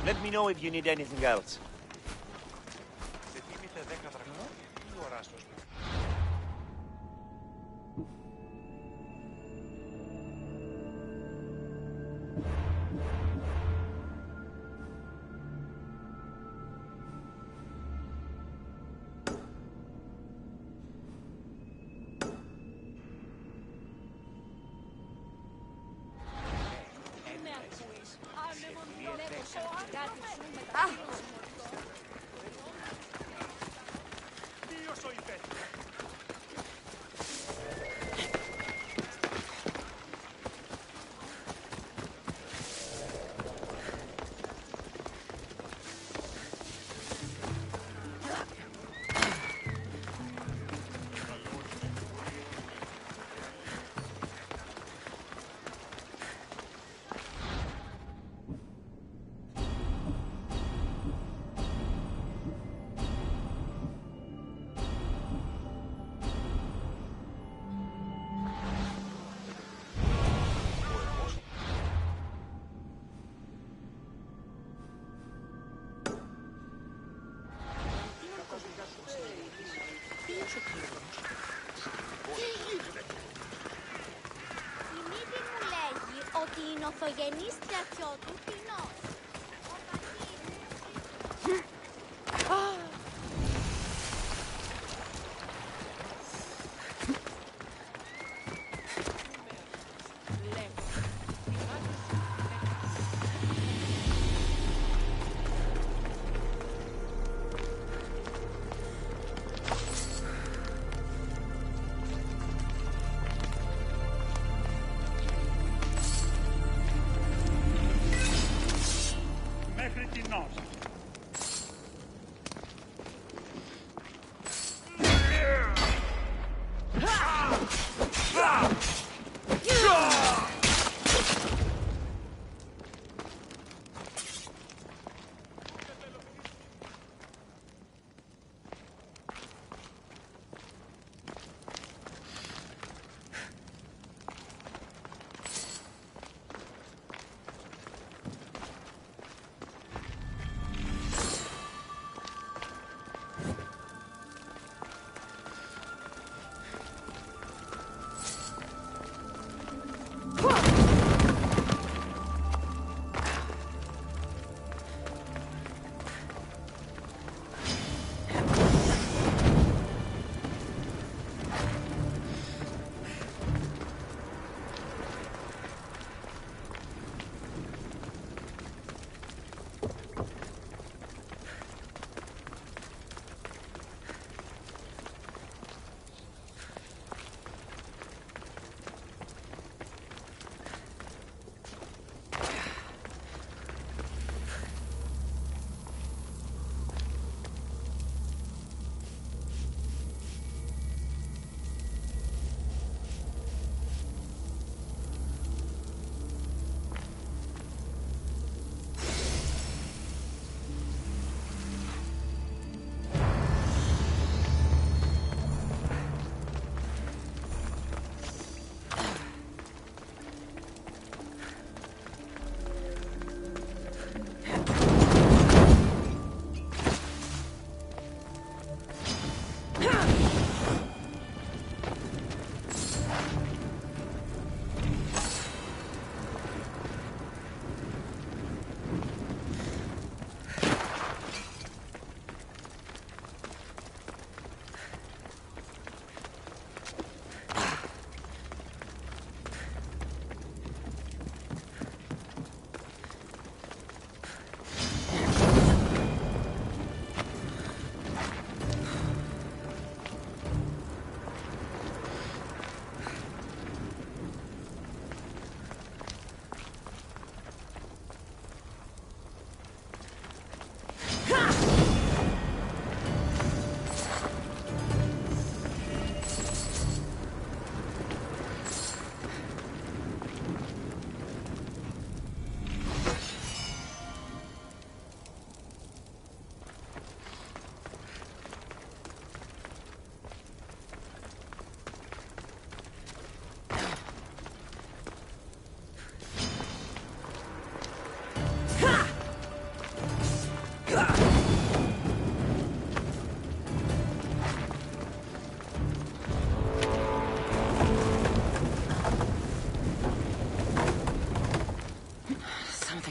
Let me know if you need anything else. Είναι ο φογενής στρατιώτου Πινός.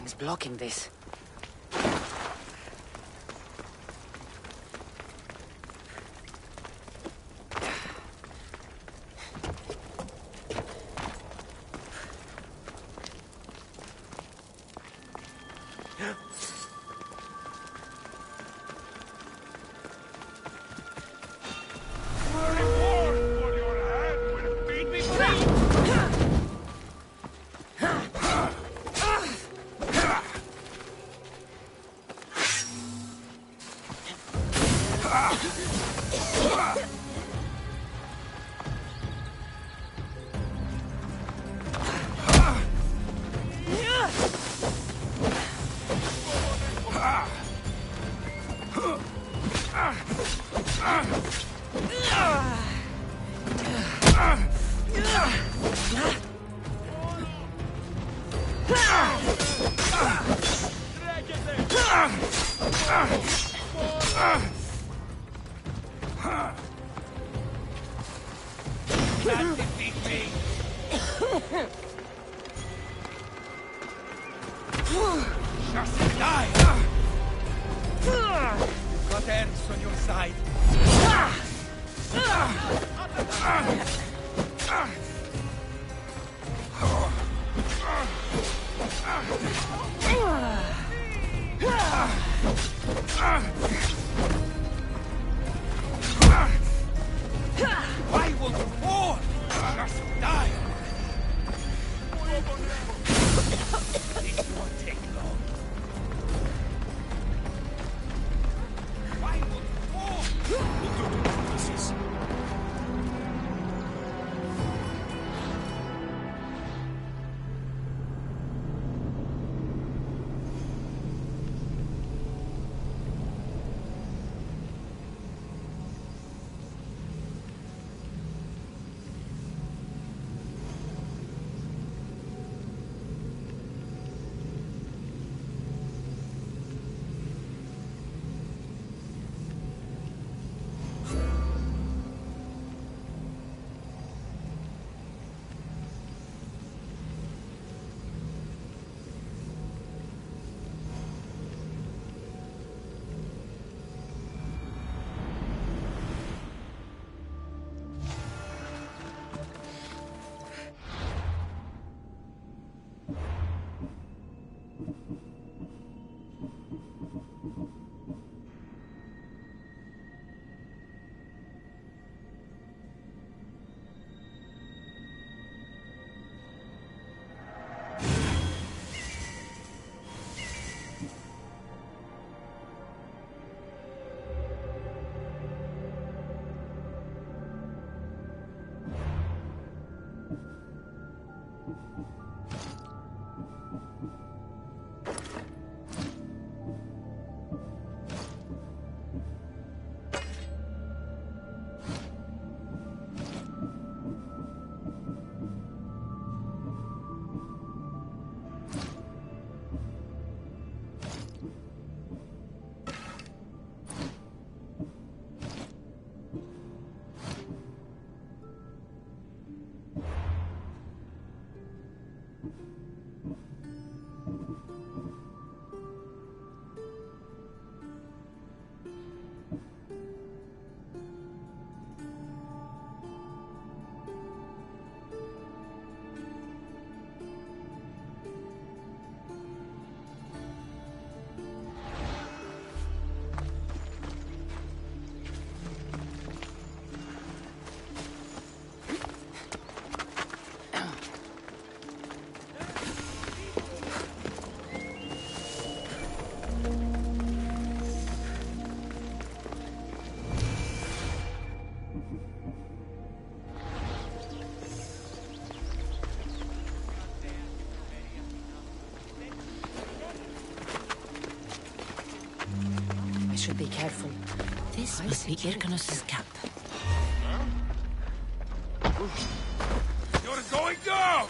Something's blocking this. Can't defeat me. Just die. You've got ends on your side. Why won't you fall? Just die. This won't take long. Why won't you fall? We'll go to pieces. Should be careful. This must be Irkanos' camp. You're going down!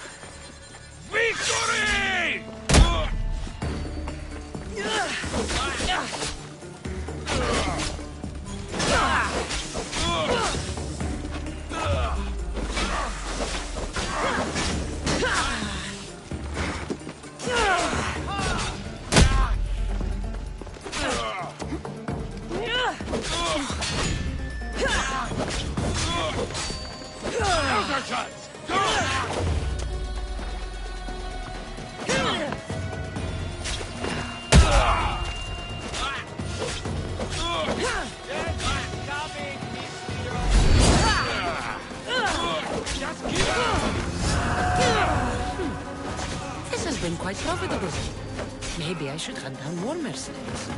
Victory! quite profitable. Maybe I should hunt down more mercenaries.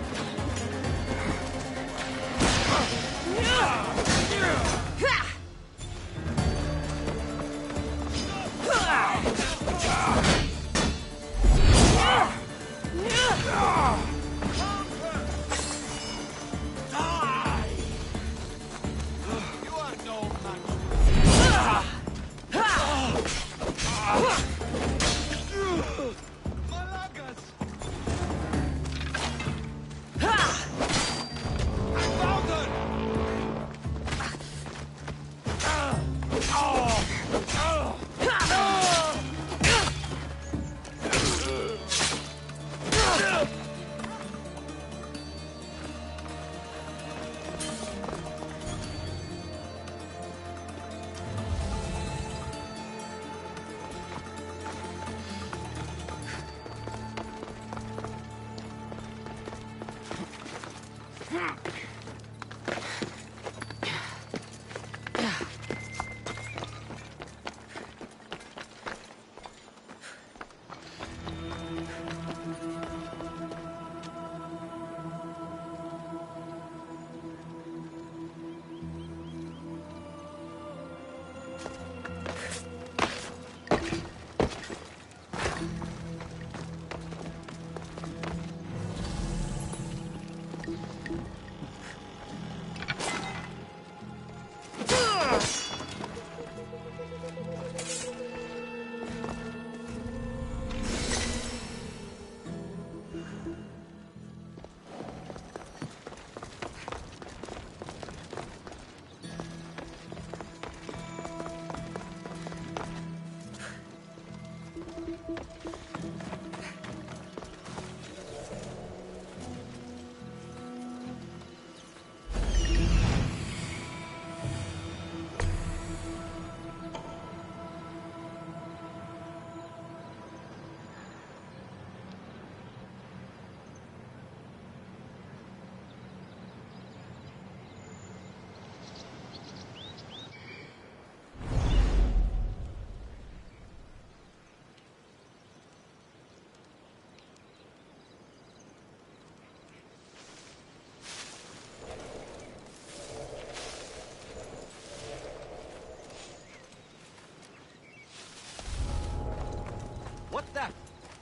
What's that?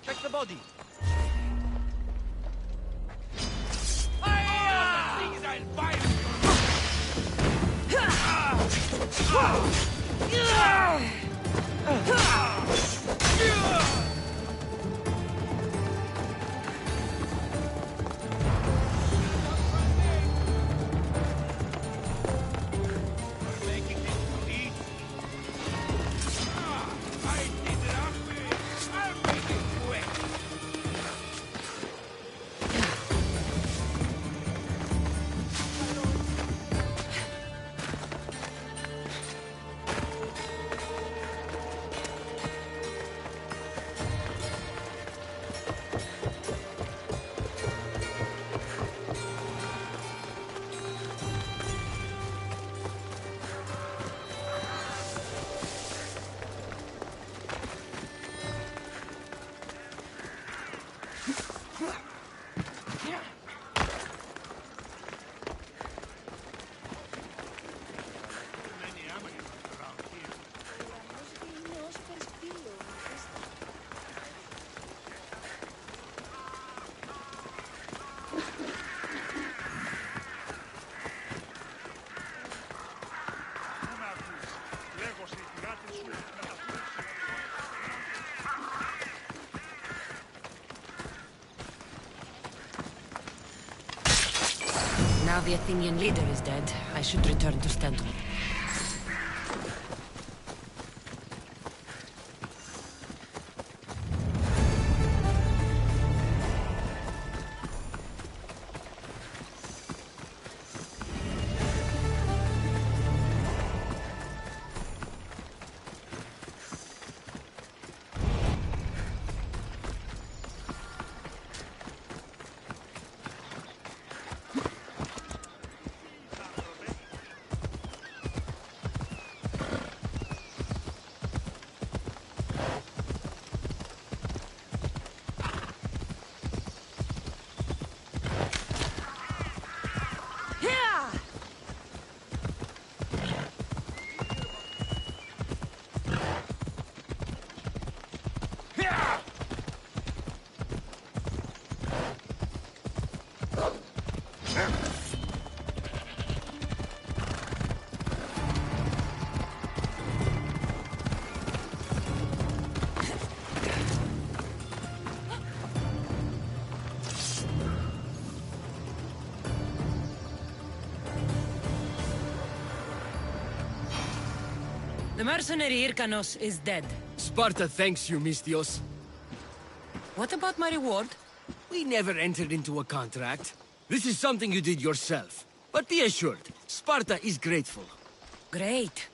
Check the body. Now the Athenian leader is dead, I should return to Stentor. mercenary Hyrcanos is dead. Sparta thanks you, Mystios. What about my reward? We never entered into a contract. This is something you did yourself. But be assured, Sparta is grateful. Great.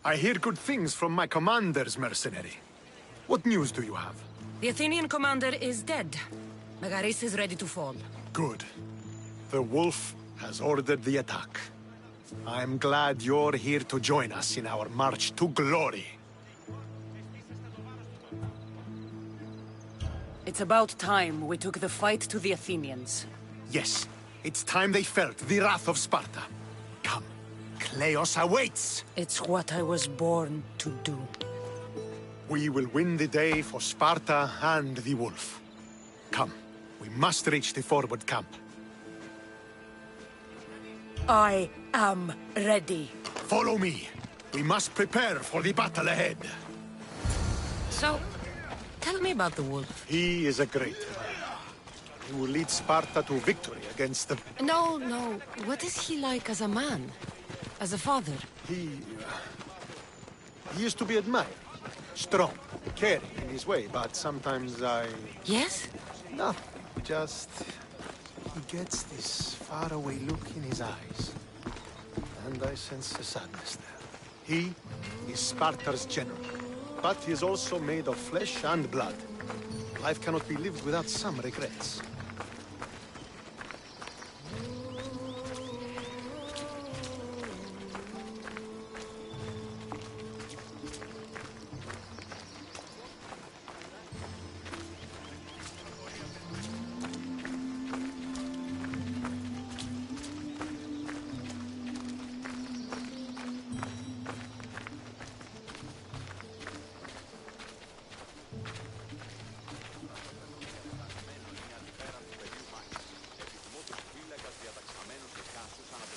I hear good things from my commanders, mercenary. What news do you have? The Athenian commander is dead. Megaris is ready to fall. Good. The wolf has ordered the attack. I'm glad you're here to join us in our march to glory. It's about time we took the fight to the Athenians. Yes, it's time they felt the wrath of Sparta. Come, Kleos awaits! It's what I was born to do. We will win the day for Sparta and the wolf. Come, we must reach the forward camp. I am ready. Follow me. We must prepare for the battle ahead. So, tell me about the wolf. He is a great man. He will lead Sparta to victory against the... No. What is he like as a man? As a father? He is to be admired. Strong, caring in his way, but sometimes I... Yes? Nothing. Just... he gets this faraway look in his eyes. And I sense a sadness there. He is Sparta's general. But he is also made of flesh and blood. Life cannot be lived without some regrets.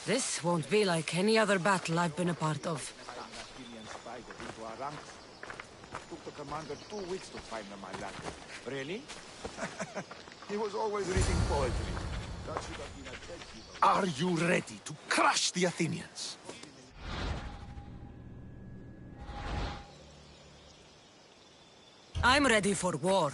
This won't be like any other battle I've been a part of. Took the commander 2 weeks to find them, my lad. Really? He was always reading poetry. That should have been a dead hero. Are you ready to crush the Athenians? I'm ready for war.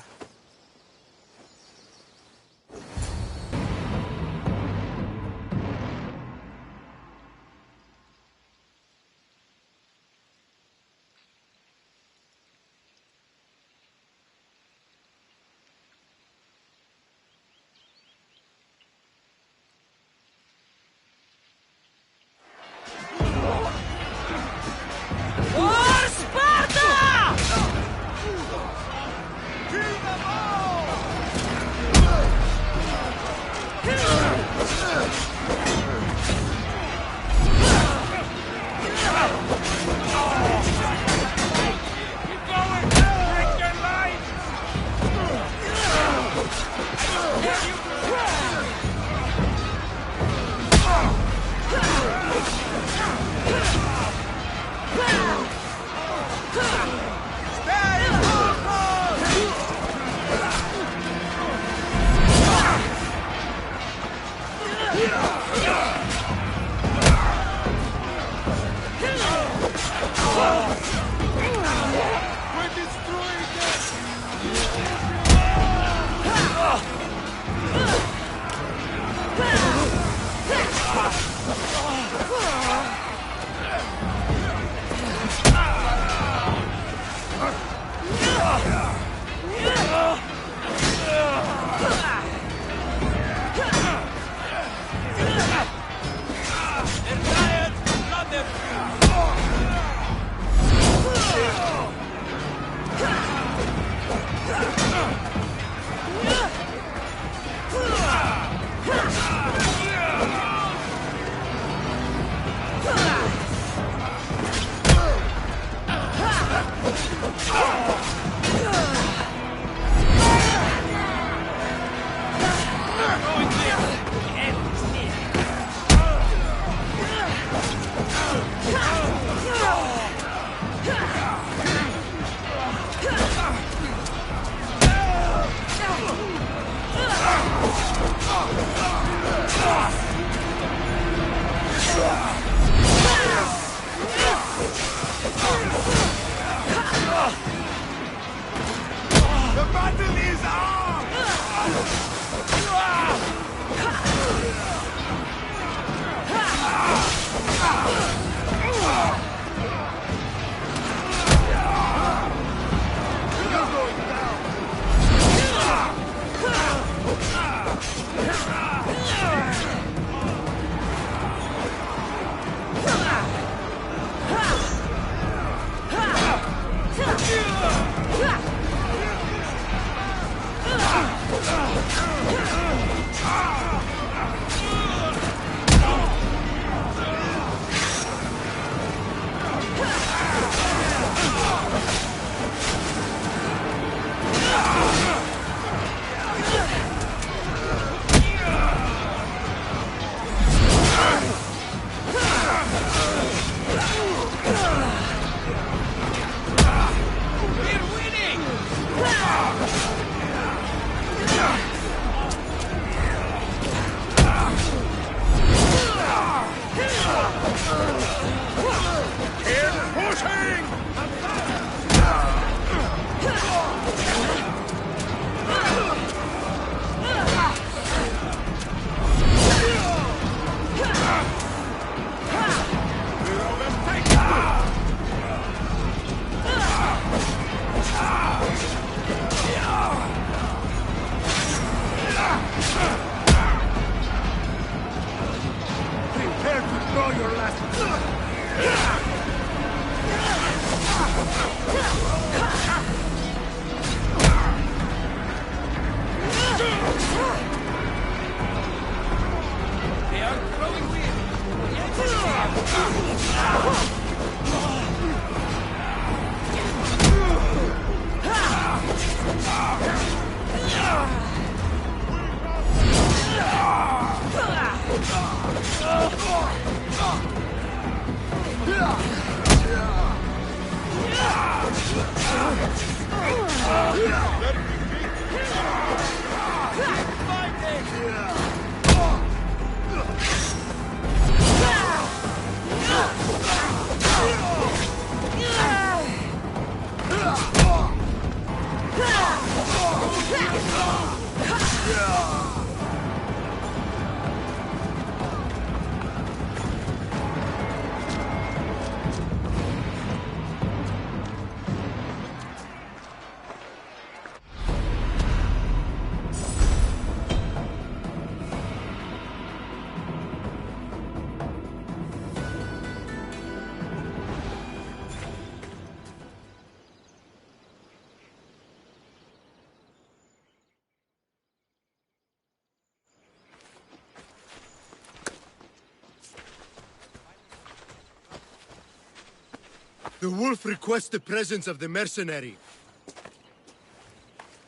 The wolf requests the presence of the mercenary.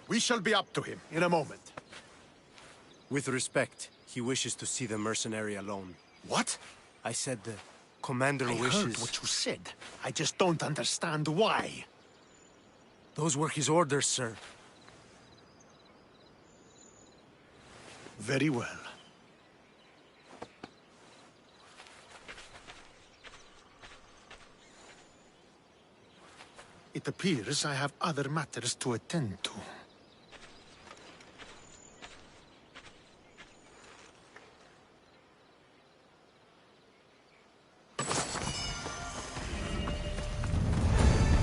We shall be up to him in a moment. With respect, he wishes to see the mercenary alone. What? I said the commander wishes... I heard what you said. I just don't understand why. Those were his orders, sir. Very well. It appears I have other matters to attend to.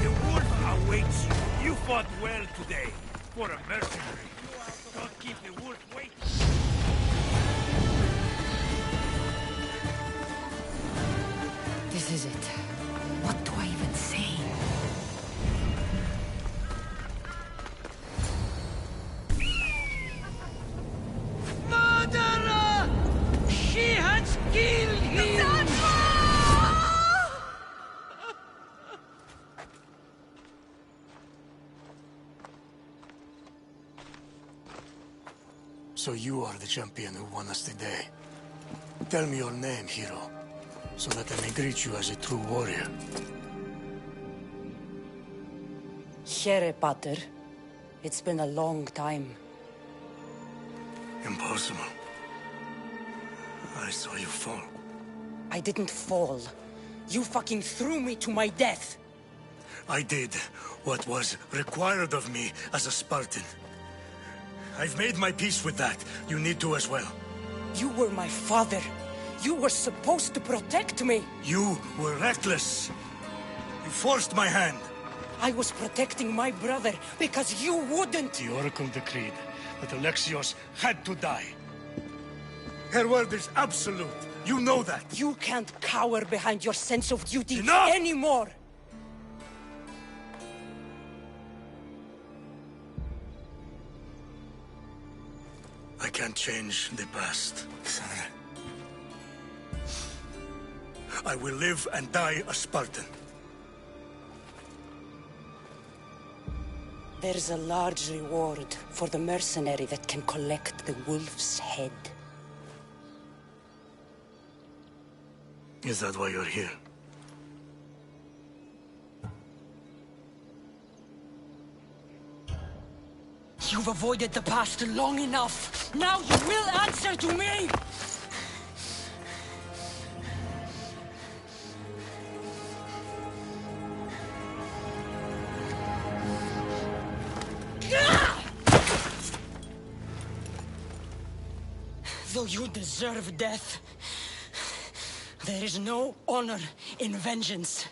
The wolf awaits you. You fought well today, for a mercenary. Don't keep the wolf waiting. This is it. What do I even say? So you are the champion who won us today. Tell me your name, hero, so that I may greet you as a true warrior. Here, Pater. It's been a long time. Impossible. I saw you fall. I didn't fall. You fucking threw me to my death. I did what was required of me as a Spartan. I've made my peace with that. You need to as well. You were my father. You were supposed to protect me. You were reckless. You forced my hand. I was protecting my brother because you wouldn't. The Oracle decreed that Alexios had to die. Her word is absolute. You know that. You can't cower behind your sense of duty anymore. I can't change the past, Cassandra. I will live and die a Spartan. There's a large reward for the mercenary that can collect the wolf's head. Is that why you're here? You've avoided the past long enough. Now you will answer to me! Though you deserve death, there is no honor in vengeance.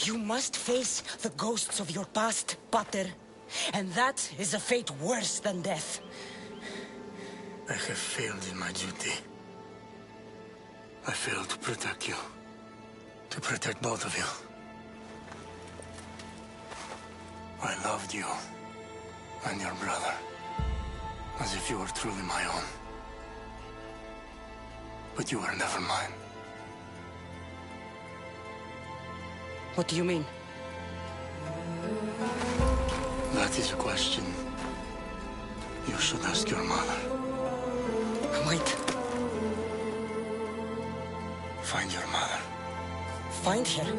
You must face the ghosts of your past, Pater, and that is a fate worse than death. I have failed in my duty. I failed to protect you. To protect both of you. I loved you and your brother as if you were truly my own. But you were never mine. What do you mean? That is a question you should ask your mother. Wait. Find your mother. Find her?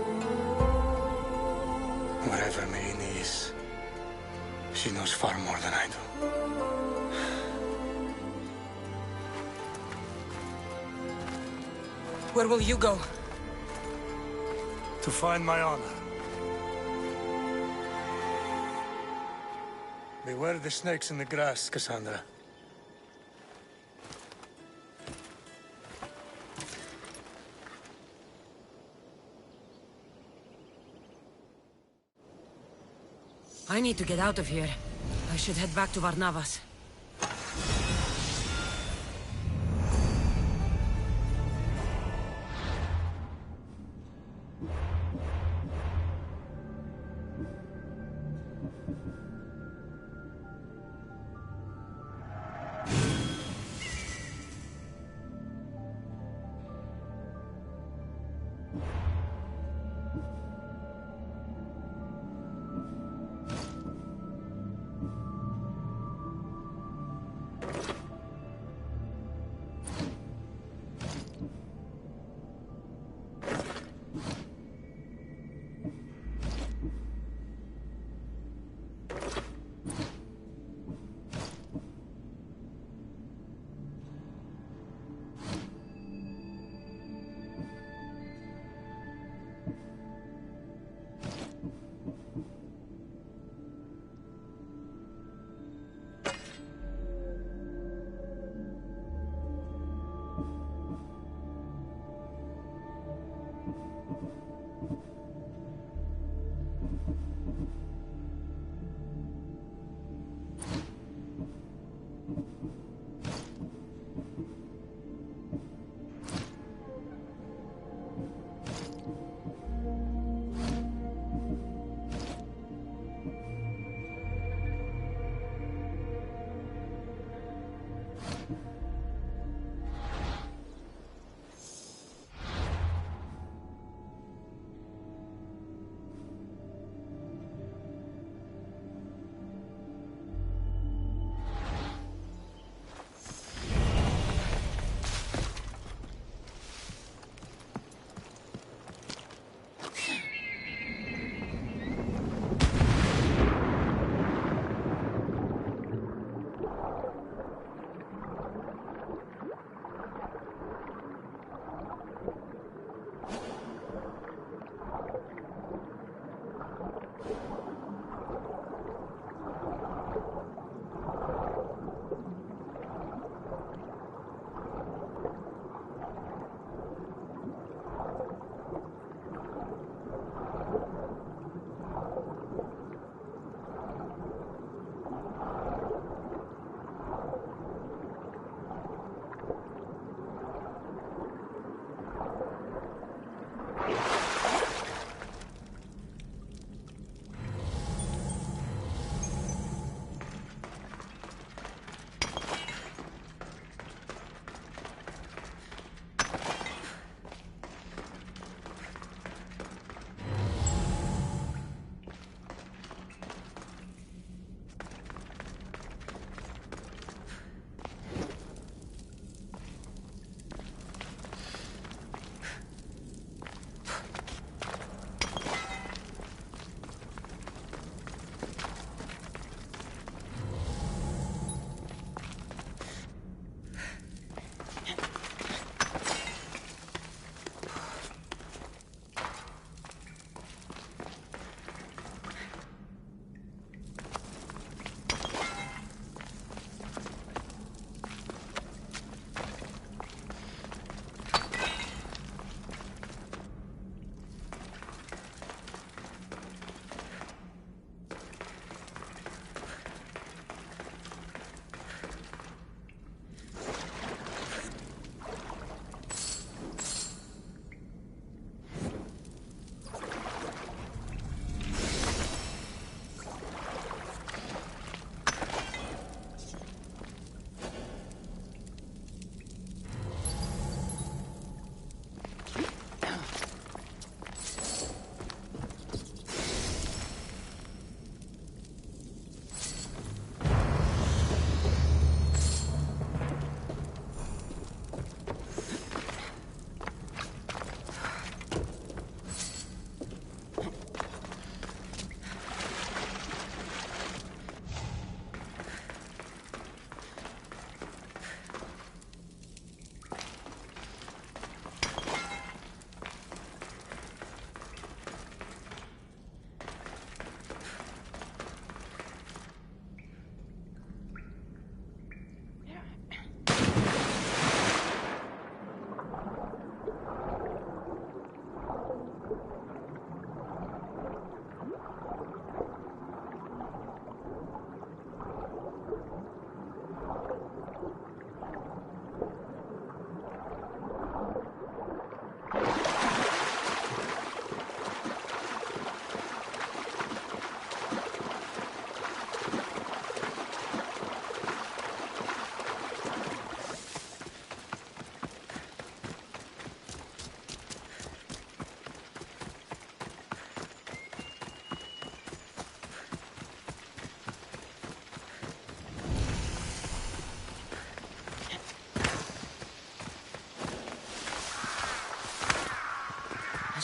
Wherever Merini is, she knows far more than I do. Where will you go? To find my honor. Beware the snakes in the grass, Cassandra. I need to get out of here. I should head back to Varnavas.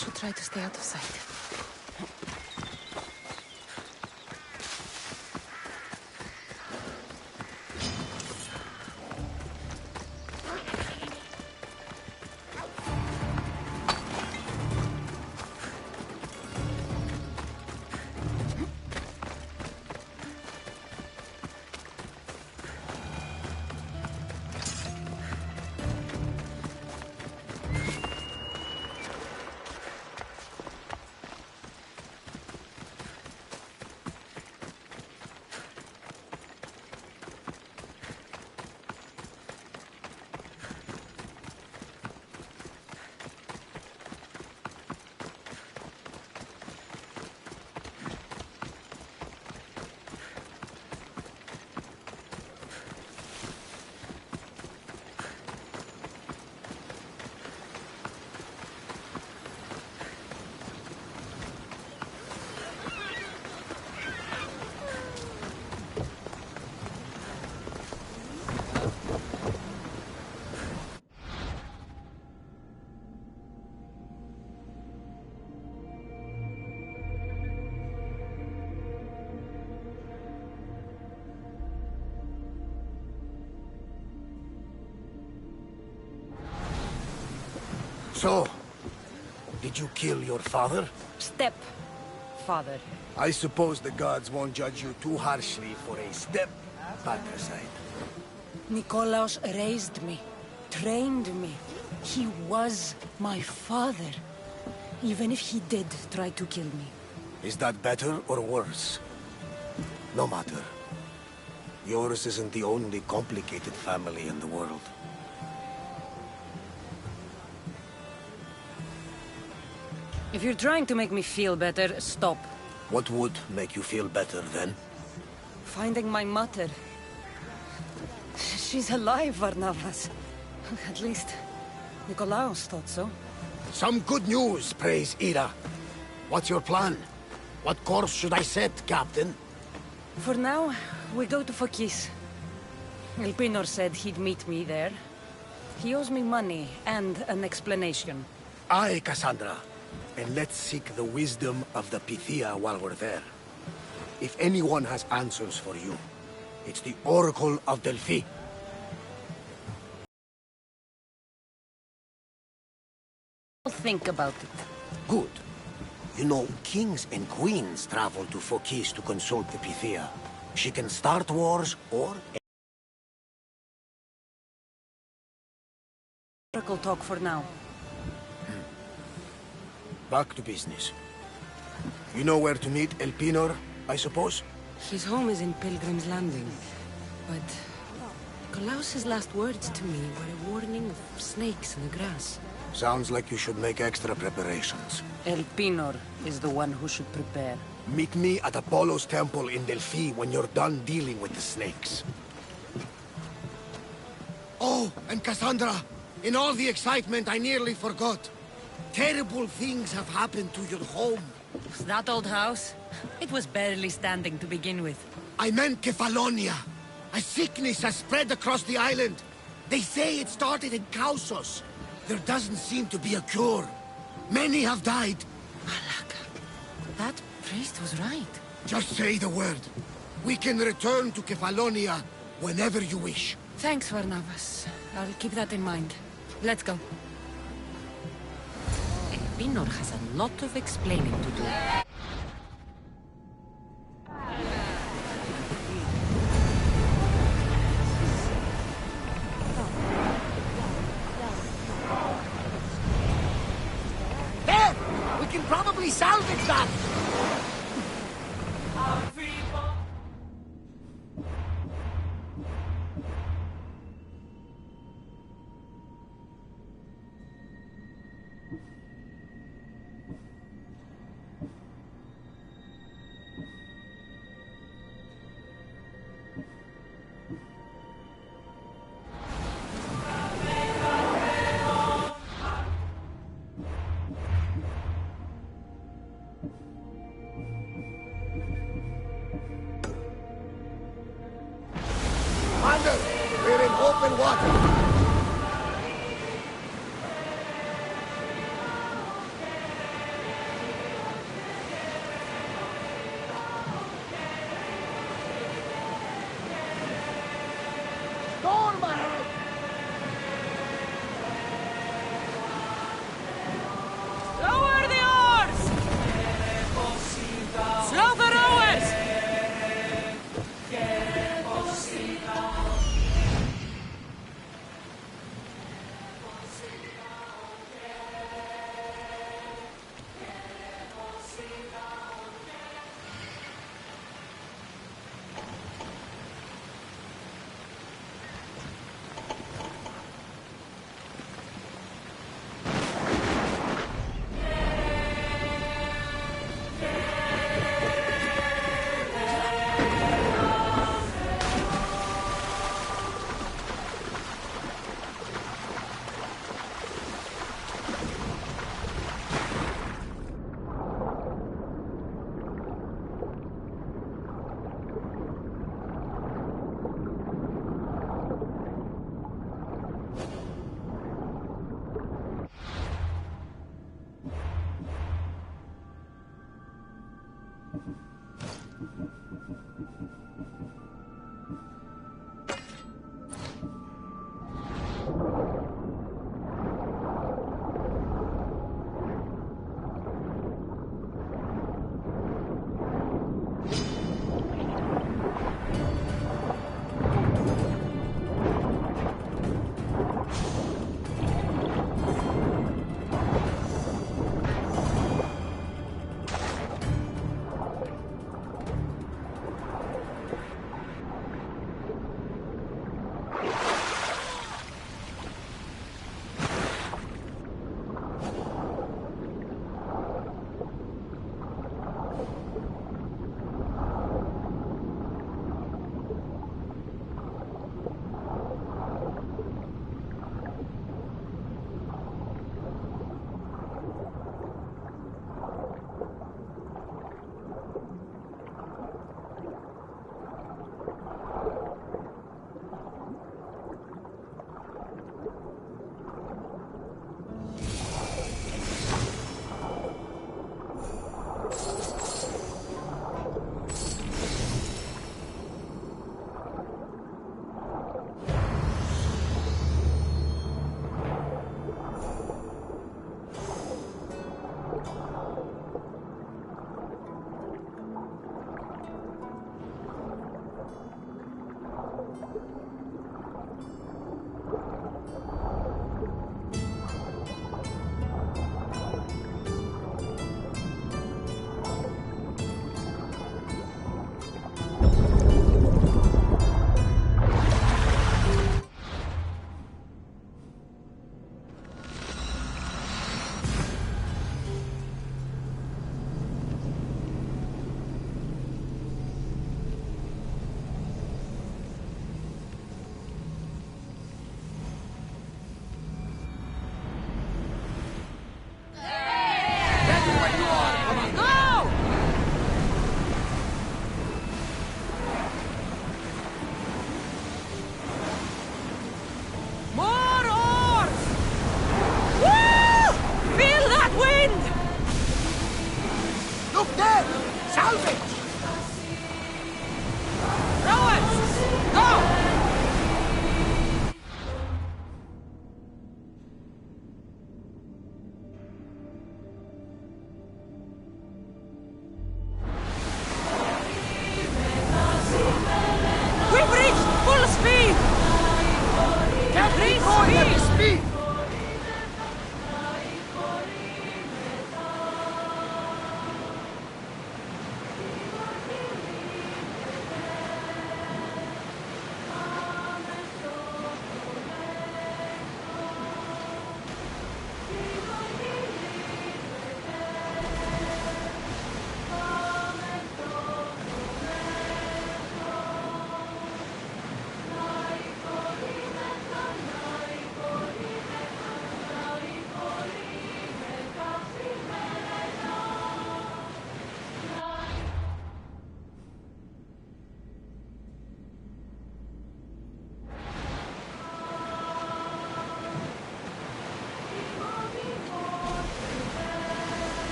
should try to stay out of sight. So, did you kill your father? Step-father. I suppose the gods won't judge you too harshly for a step-patricide. Nikolaos raised me, trained me. He was my father. Even if he did try to kill me. Is that better or worse? No matter. Yours isn't the only complicated family in the world. If you're trying to make me feel better, stop. What would make you feel better, then? Finding my mother. She's alive, Varnavas. At least, Nikolaos thought so. Some good news, praise Ira. What's your plan? What course should I set, Captain? For now, we go to Phokis. Elpinor said he'd meet me there. He owes me money and an explanation. Aye, Cassandra. And let's seek the wisdom of the Pythia while we're there. If anyone has answers for you, it's the Oracle of Delphi. I'll think about it. Good. You know, kings and queens travel to Phokis to consult the Pythia. She can start wars or... Oracle talk for now. Back to business. You know where to meet Elpinor, I suppose? His home is in Pilgrim's Landing. But Nikolaos' last words to me were a warning of snakes in the grass. Sounds like you should make extra preparations. Elpinor is the one who should prepare. Meet me at Apollo's temple in Delphi when you're done dealing with the snakes. Oh, and Cassandra, in all the excitement I nearly forgot. Terrible things have happened to your home. That old house? It was barely standing to begin with. I meant Kefalonia. A sickness has spread across the island. They say it started in Kausos. There doesn't seem to be a cure. Many have died. That priest was right. Just say the word. We can return to Kefalonia whenever you wish. Thanks, Varnavas. I'll keep that in mind. Let's go. Elpinor has a lot of explaining to do. There! We can probably salvage that! We're in open water.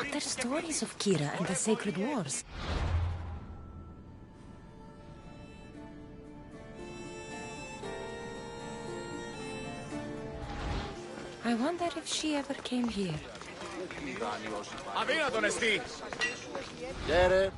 But there's stories of Kira and the Sacred Wars. I wonder if she ever came here. Αδύνατον εστί! Γέρε!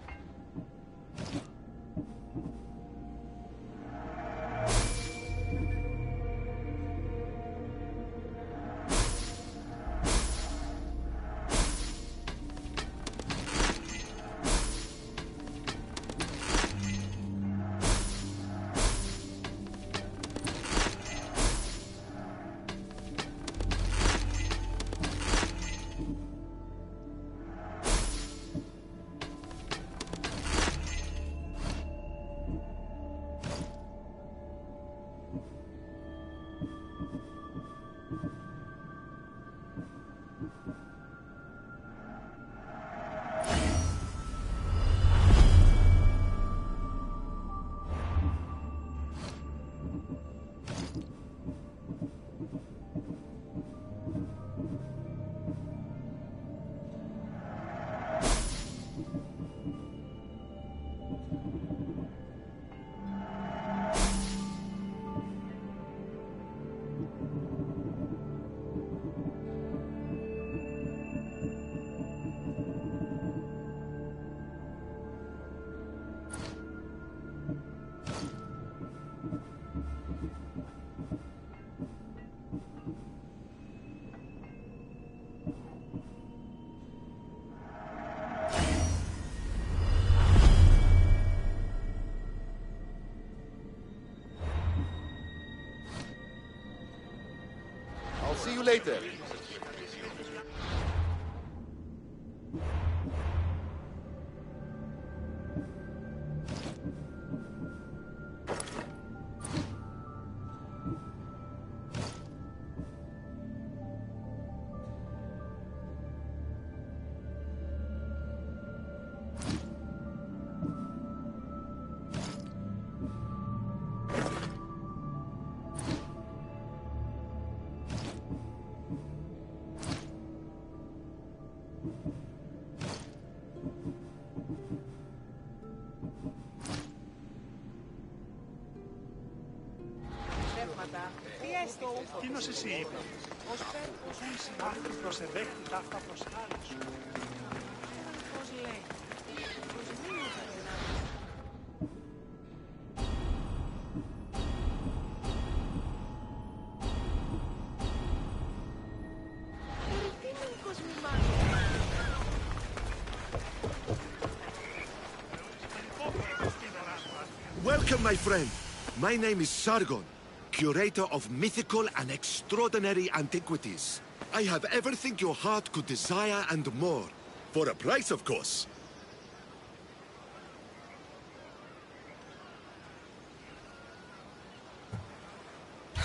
I'll see you later. Εκείνος εσύ είπε. Ως πέρκος ούν συνάνθρωπος εδέχτη ταύτα προσχάρη σου. Πώς λέει. Πώς μείνει Welcome, my friend. My name is Sargon, curator of mythical and extraordinary antiquities. I have everything your heart could desire and more. For a price, of course.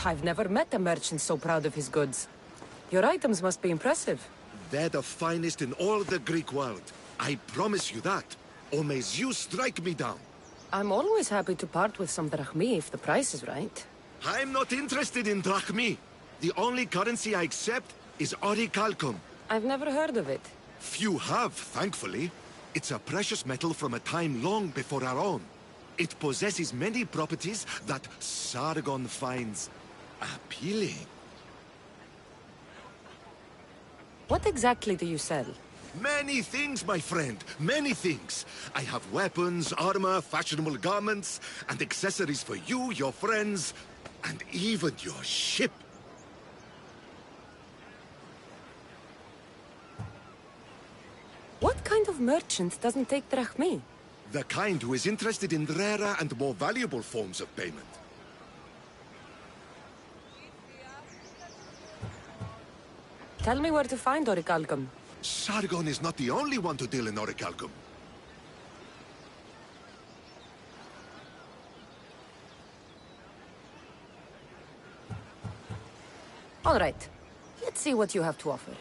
I've never met a merchant so proud of his goods. Your items must be impressive. They're the finest in all the Greek world. I promise you that. Or may Zeus strike me down. I'm always happy to part with some drachmi if the price is right. I'm not interested in drachmi. The only currency I accept is orichalcum. I've never heard of it. Few have, thankfully. It's a precious metal from a time long before our own. It possesses many properties that Sargon finds appealing. What exactly do you sell? Many things, my friend. Many things. I have weapons, armor, fashionable garments, and accessories for you, your friends, and even your ship. What kind of merchant doesn't take drachmi? The kind who is interested in rarer and more valuable forms of payment. Tell me where to find orichalcum. Sargon is not the only one to deal in orichalcum. All right. Let's see what you have to offer.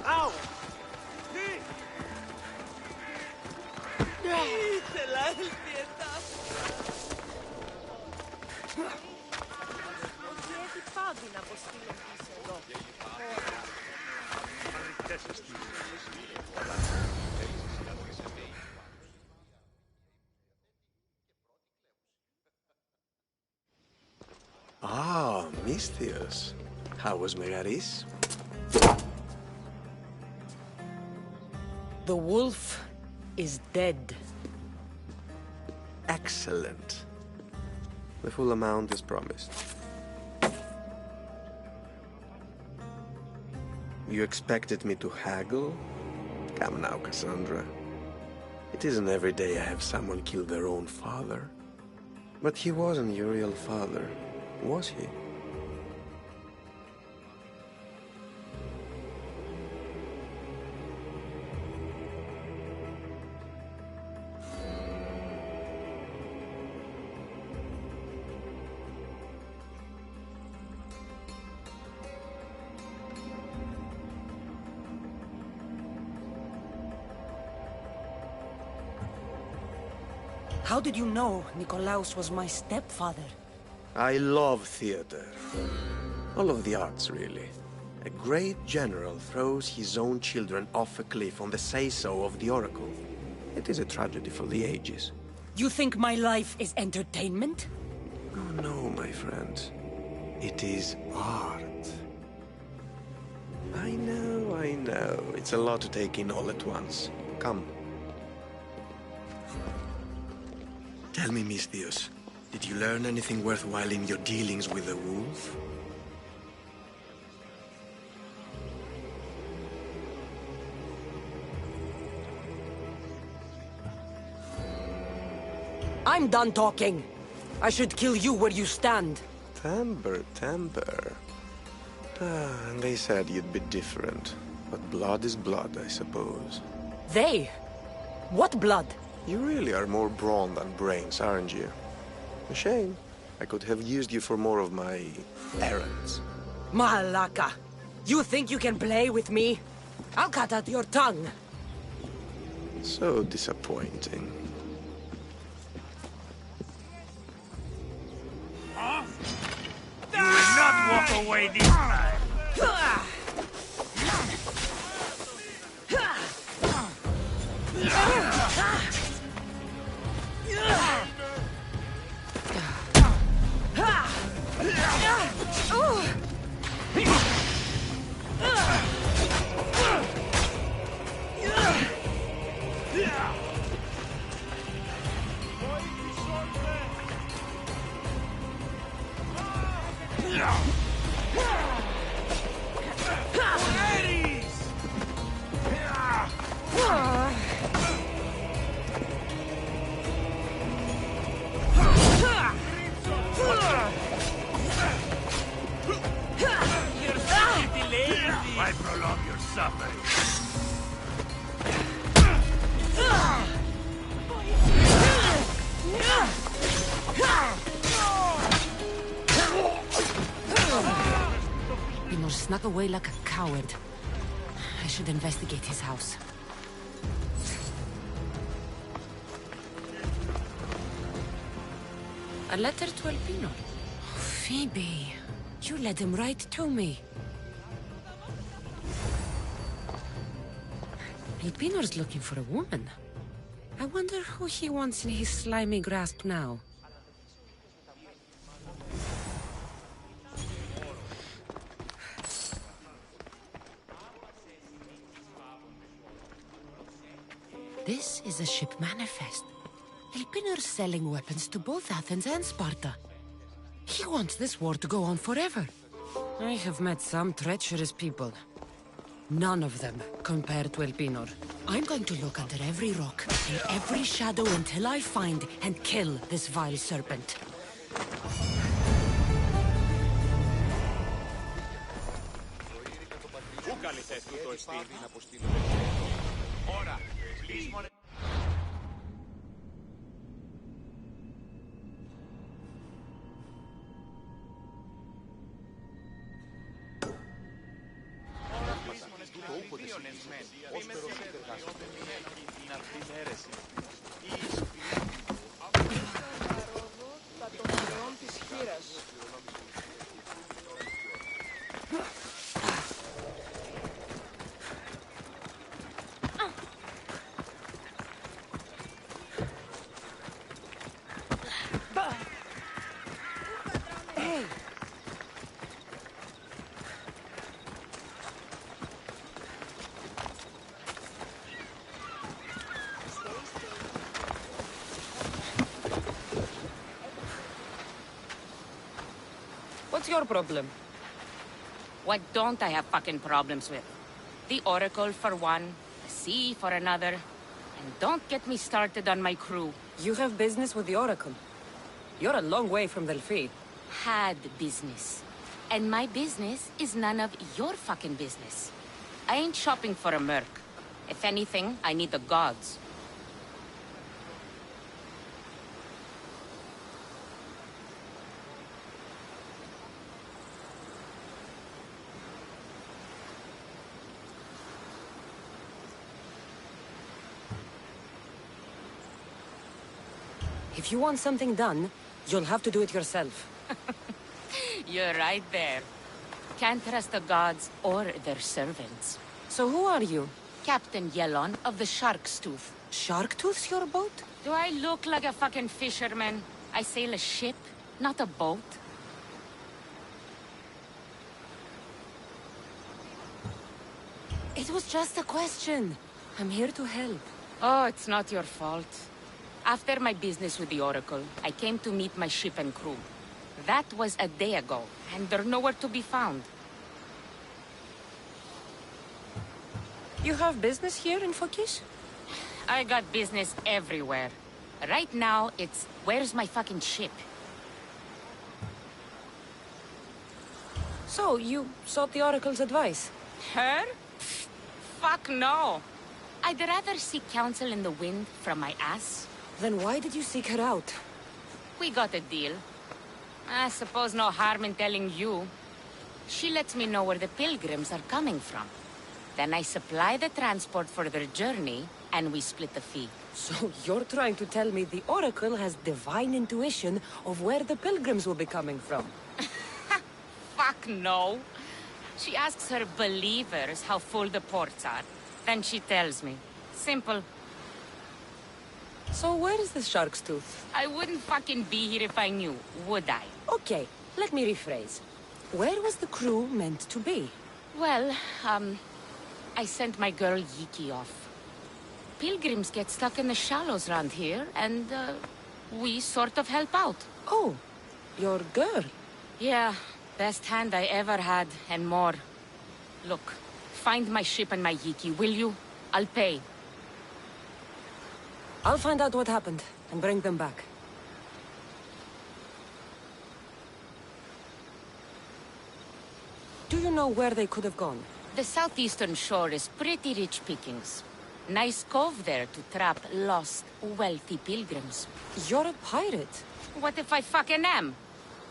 Au! Ήθελα ελπίδα. Γιατί πάντου να αποστείλω πίσω εδώ. Ah, Misthios. How was Megaris? The wolf is dead. Excellent. The full amount is promised. You expected me to haggle? Come now, Cassandra. It isn't every day I have someone kill their own father. But he wasn't your real father, was he? How did you know Nikolaos was my stepfather? I love theater. All of the arts, really. A great general throws his own children off a cliff on the say-so of the Oracle. It is a tragedy for the ages. You think my life is entertainment? Oh no, my friend. It is art. I know. It's a lot to take in all at once. Come. Tell me, Misthios, did you learn anything worthwhile in your dealings with the wolf? I'm done talking. I should kill you where you stand. Temper. And they said you'd be different. But blood is blood, I suppose. They? What blood? You really are more brawn than brains, aren't you? A shame. I could have used you for more of my errands. Malaka! You think you can play with me? I'll cut out your tongue. So disappointing. Huh? You will not walk away this time. Why prolong your suffering? Pinor snuck away like a coward. I should investigate his house. A letter to Elpino. Phoebe, you led him right to me. Elpinor's looking for a woman. I wonder who he wants in his slimy grasp now. This is a ship manifest. Elpinor's selling weapons to both Athens and Sparta. He wants this war to go on forever. I have met some treacherous people. None of them compared to Elpinor. I'm going to look under every rock and every shadow until I find and kill this vile serpent. Hey! What's your problem? What don't I have fucking problems with? The Oracle for one, the sea for another, and don't get me started on my crew. You have business with the Oracle. You're a long way from Delphi. Had business. And my business is none of your fucking business. I ain't shopping for a merc. If anything, I need the gods. If you want something done, you'll have to do it yourself. You're right there. Can't trust the gods or their servants. So who are you? Captain Yellon of the Shark's Tooth. Sharktooth's your boat? Do I look like a fucking fisherman? I sail a ship, not a boat. It was just a question. I'm here to help. Oh, it's not your fault. After my business with the Oracle, I came to meet my ship and crew. That was a day ago, and they're nowhere to be found. You have business here in Fokish? I got business everywhere. Right now, it's, where's my fucking ship? So, you sought the Oracle's advice? Her? Pfft, fuck no. I'd rather seek counsel in the wind from my ass. Then why did you seek her out? We got a deal. I suppose no harm in telling you. She lets me know where the pilgrims are coming from. Then I supply the transport for their journey, and we split the fee. So you're trying to tell me the Oracle has divine intuition of where the pilgrims will be coming from? Fuck no. She asks her believers how full the ports are. Then she tells me. Simple. So where is the Shark's Tooth? I wouldn't fucking be here if I knew, would I? Okay, let me rephrase. Where was the crew meant to be? Well, I sent my girl Yiki off. Pilgrims get stuck in the shallows around here, and, we sort of help out. Oh, your girl? Yeah, best hand I ever had, and more. Look, find my ship and my Yiki, will you? I'll pay. I'll find out what happened, and bring them back. Do you know where they could have gone? The southeastern shore is pretty rich pickings. Nice cove there to trap lost, wealthy pilgrims. You're a pirate. What if I fucking am?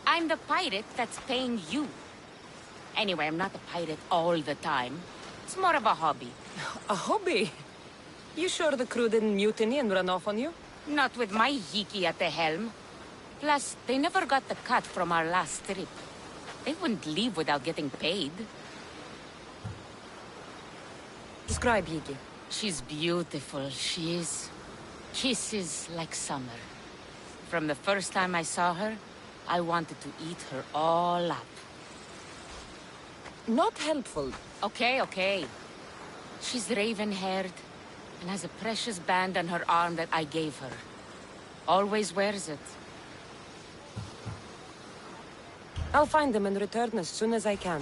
I'm the pirate that's paying you. Anyway, I'm not a pirate all the time. It's more of a hobby. A hobby? You sure the crew didn't mutiny and run off on you? Not with my Yiki at the helm. Plus, they never got the cut from our last trip. They wouldn't leave without getting paid. Describe Yiki. She's beautiful, she is. Kisses like summer. From the first time I saw her, I wanted to eat her all up. Not helpful. Okay. She's raven-haired and has a precious band on her arm that I gave her. Always wears it. I'll find them and return as soon as I can.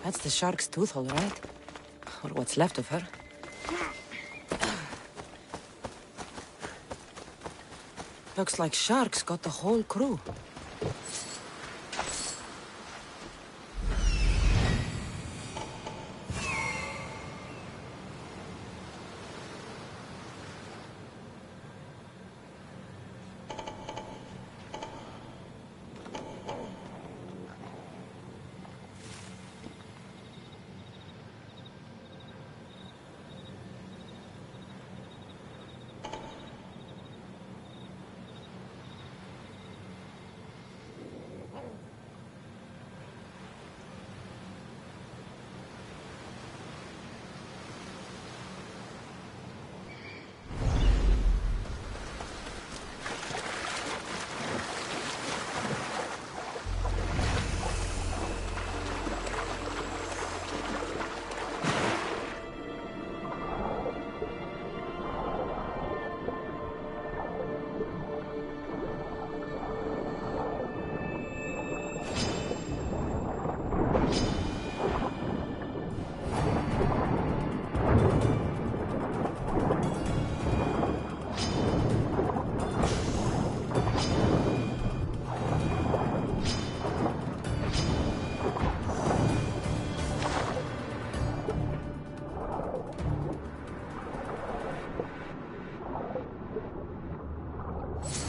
That's the shark's tooth, all right. Or what's left of her. Looks like sharks got the whole crew.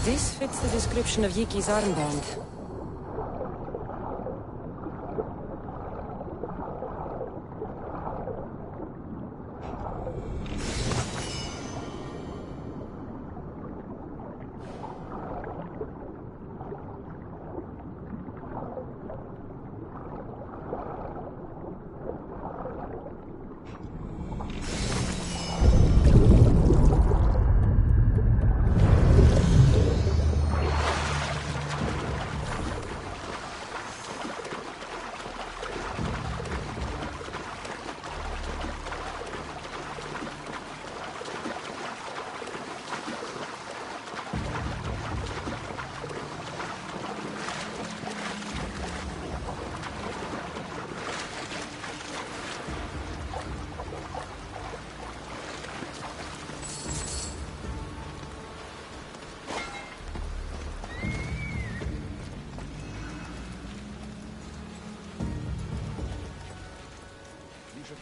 This fits the description of Yiki's armband.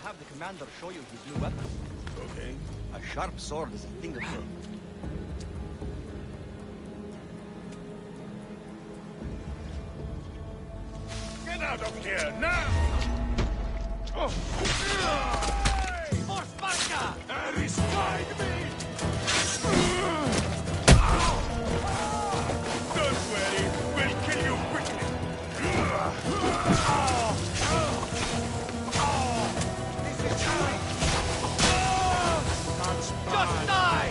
Have the commander show you his new weapon. Okay. A sharp sword is a thing of her. Get out of here now! Oh. For Sparta! Ares, find me! Don't worry, we'll kill you quickly. Just die!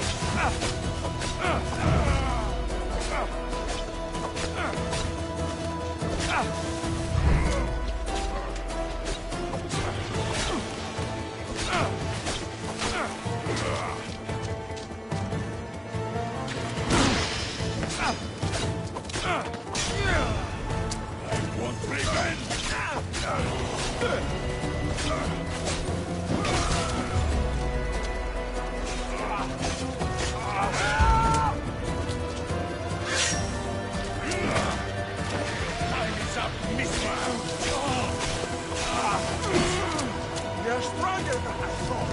I want revenge! You're stronger than I thought.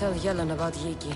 tell Yellen about Yiki.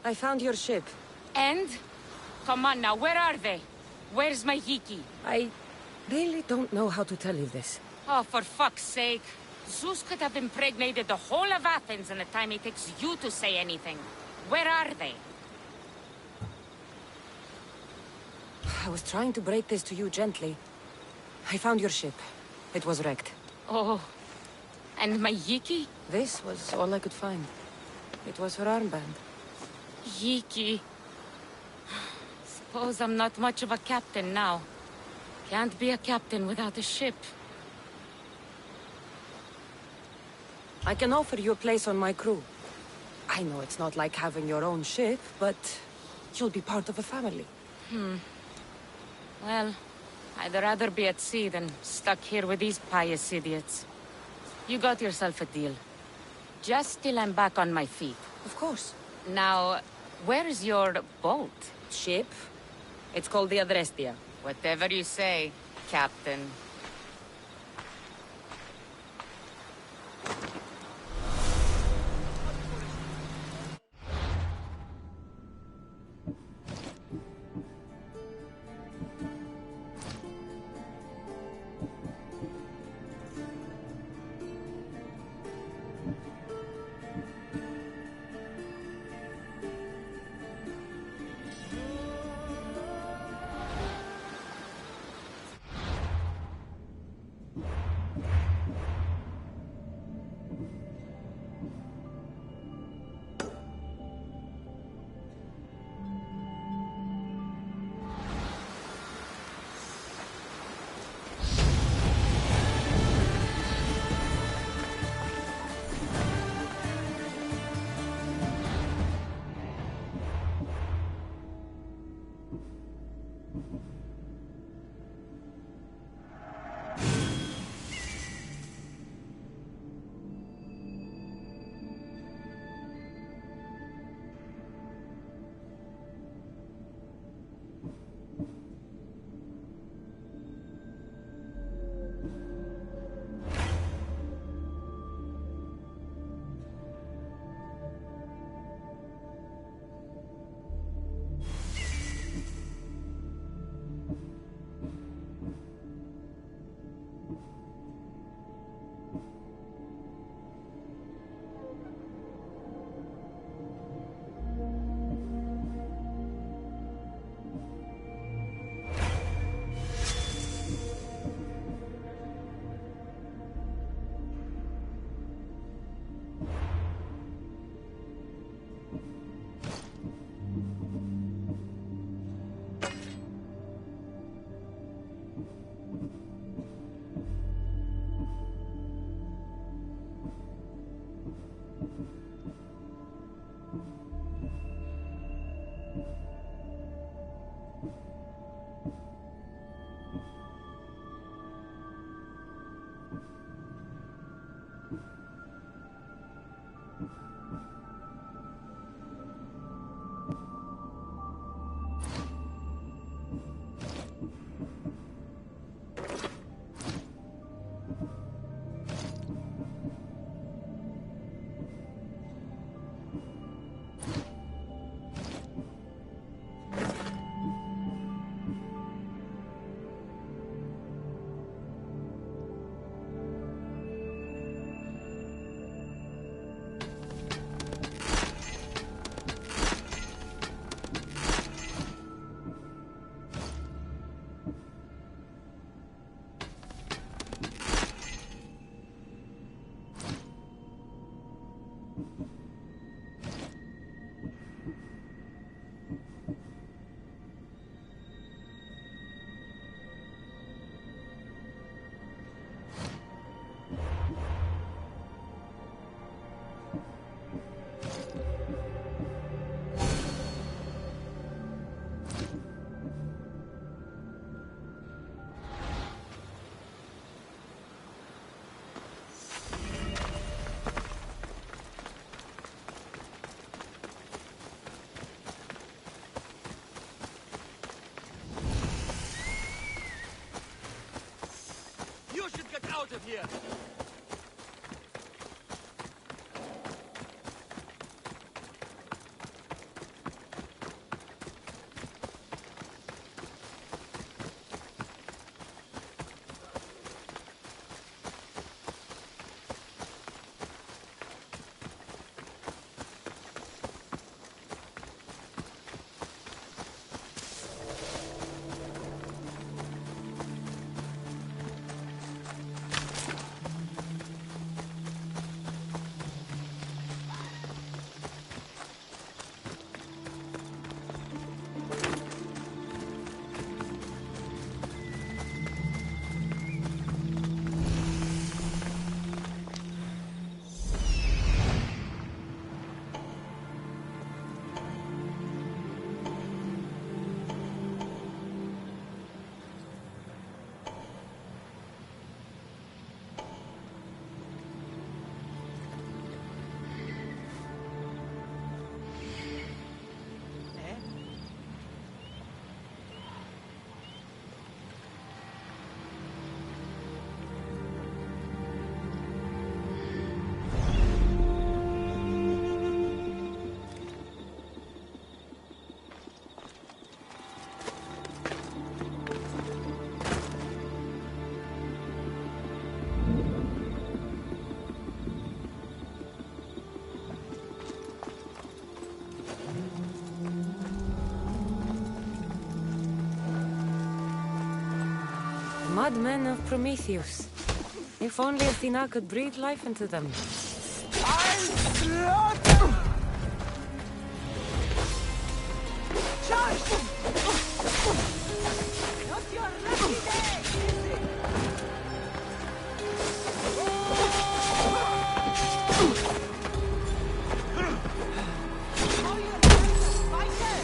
I found your ship. And? Come on now, where are they? Where's my Yiki? I really don't know how to tell you this. Oh, for fuck's sake. Zeus could have impregnated the whole of Athens in the time it takes you to say anything. Where are they? I was trying to break this to you gently. I found your ship. It was wrecked. Oh. And my Yiki? This was all I could find. It was her armband. Yiki. Suppose I'm not much of a captain now. Can't be a captain without a ship. I can offer you a place on my crew. I know it's not like having your own ship, but you'll be part of a family. Well, I'd rather be at sea than stuck here with these pious idiots. You got yourself a deal. Just till I'm back on my feet. Of course. Now, where's your boat? Ship? It's called the Adrestia. Whatever you say, Captain. out of here! Madmen of Prometheus. If only Athena could breathe life into them. I'll slaughter! Charge! Not your lucky day, is it? Oh, you're a fighter!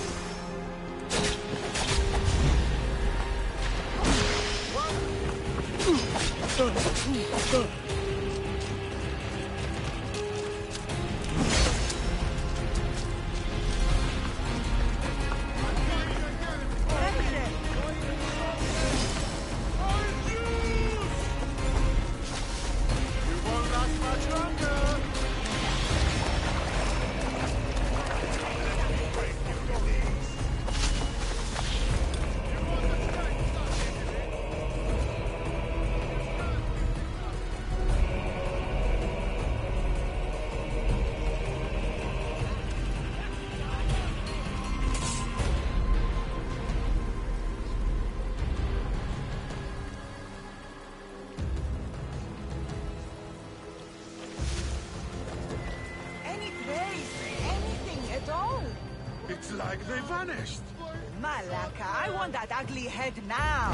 It's like they vanished. Malaka, I want that ugly head now.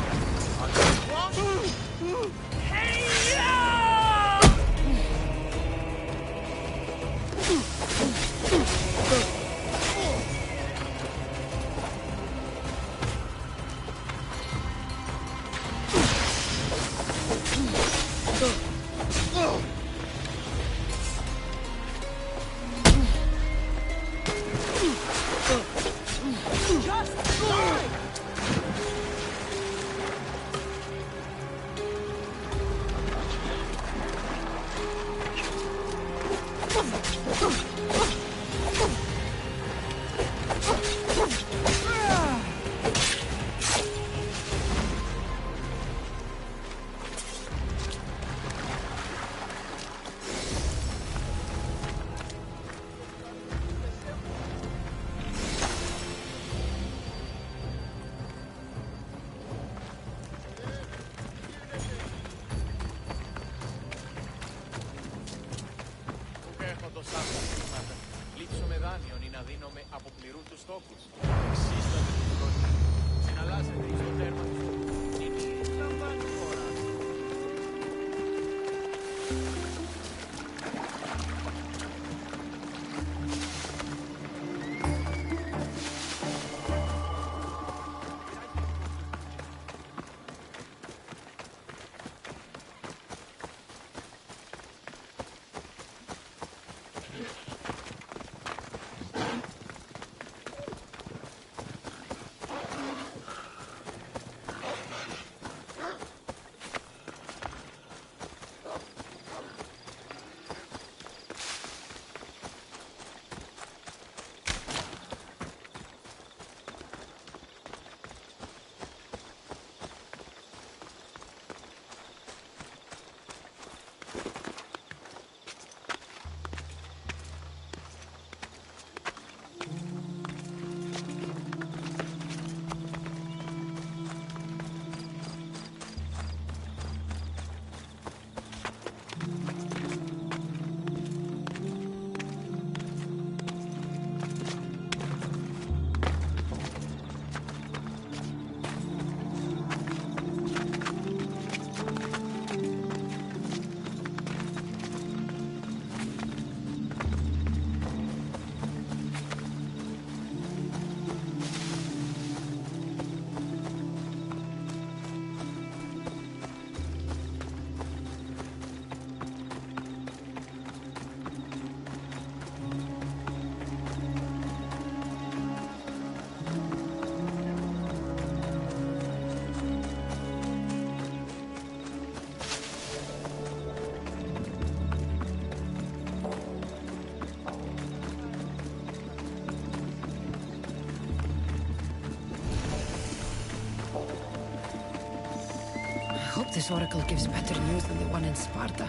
this oracle gives better news than the one in Sparta.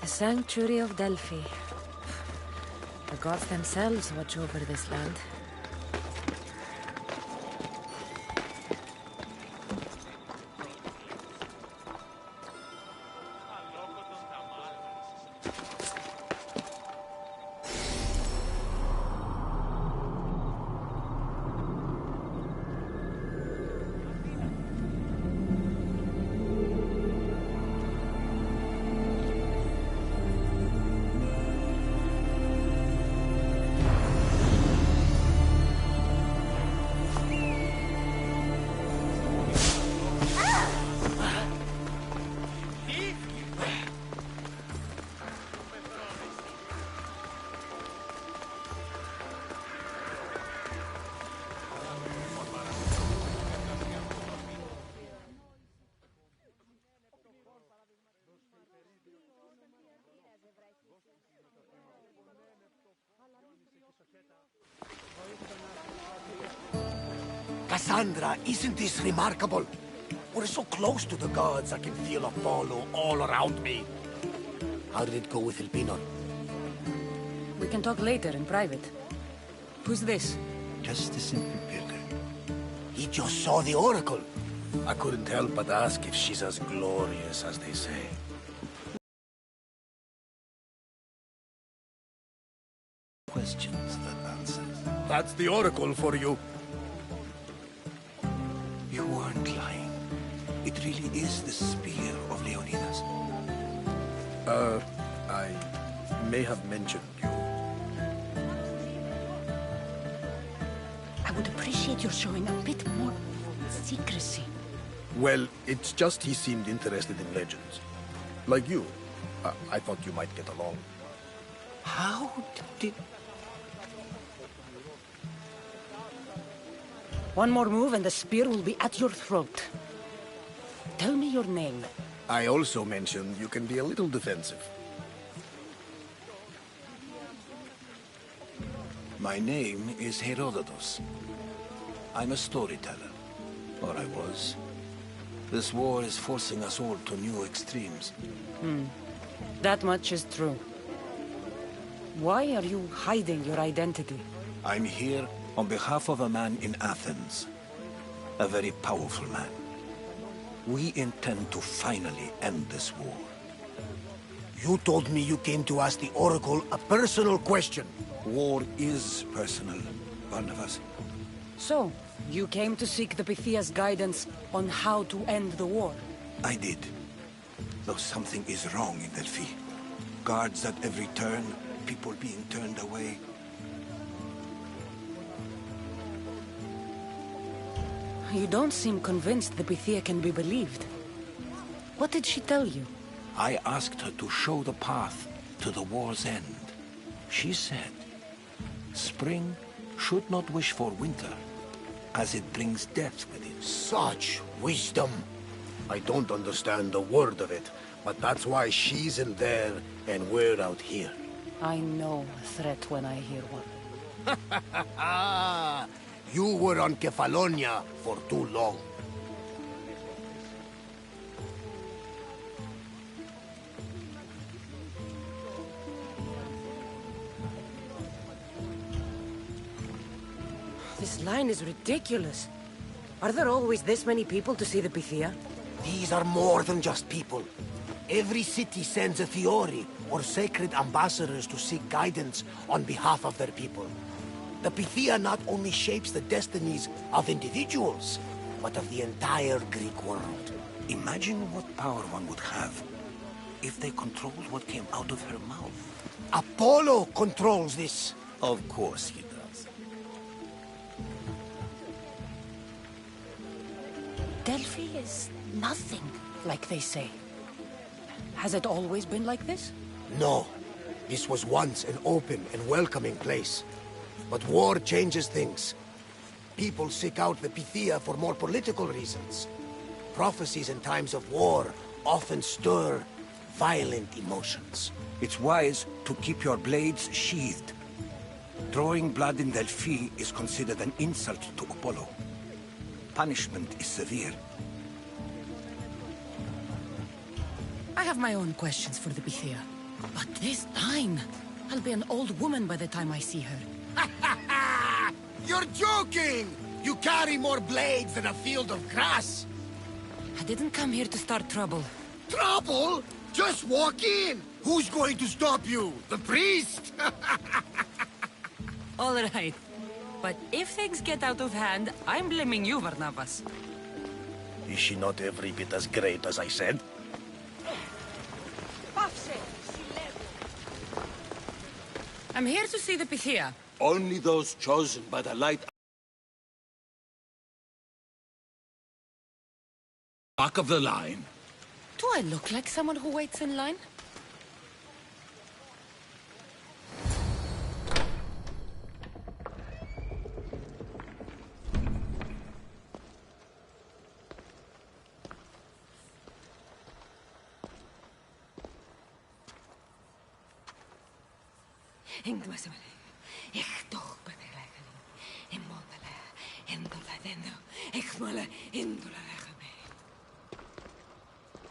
The Sanctuary of Delphi. The gods themselves watch over this land. Cassandra, isn't this remarkable? We're so close to the gods, I can feel Apollo all around me. How did it go with Elpinon? We can talk later in private. Who's this? Just a simple pilgrim. He just saw the oracle. I couldn't help but ask if she's as glorious as they say. Questions than answers. That's the oracle for you. You weren't lying. It really is the spear of Leonidas. I may have mentioned you. I would appreciate your showing a bit more secrecy. Well, it's just he seemed interested in legends. Like you. I thought you might get along. How did... One more move and the spear will be at your throat. Tell me your name. I also mentioned you can be a little defensive. My name is Herodotus. I'm a storyteller. Or I was. This war is forcing us all to new extremes. That much is true. Why are you hiding your identity? I'm here on behalf of a man in Athens. A very powerful man. We intend to finally end this war. You told me you came to ask the Oracle a personal question. War is personal, Barnabas. So, you came to seek the Pythia's guidance on how to end the war? I did. Though something is wrong in Delphi. Guards at every turn, people being turned away. You don't seem convinced the Pythia can be believed. What did she tell you? I asked her to show the path to the war's end. She said, spring should not wish for winter, as it brings death with it. Such wisdom! I don't understand a word of it, but that's why she's in there and we're out here. I know a threat when I hear one. You were on Kefalonia for too long. This line is ridiculous. Are there always this many people to see the Pythia? These are more than just people. Every city sends a Fiori, or sacred ambassadors to seek guidance on behalf of their people. The Pythia not only shapes the destinies of individuals, but of the entire Greek world. Imagine what power one would have if they controlled what came out of her mouth. Apollo controls this. Of course he does. Delphi is nothing, like they say. Has it always been like this? No. This was once an open and welcoming place. But war changes things. People seek out the Pythia for more political reasons. Prophecies in times of war often stir violent emotions. It's wise to keep your blades sheathed. Drawing blood in Delphi is considered an insult to Apollo. punishment is severe. I have my own questions for the Bithia. But this time, I'll be an old woman by the time I see her. You're joking! You carry more blades than a field of grass! I didn't come here to start trouble. Trouble? Just walk in! Who's going to stop you? The priest? All right. But if things get out of hand, I'm blaming you, Varnavas. Is she not every bit as great as I said? I'm here to see the Pythia. Only those chosen by the light. Back of the line. Do I look like someone who waits in line?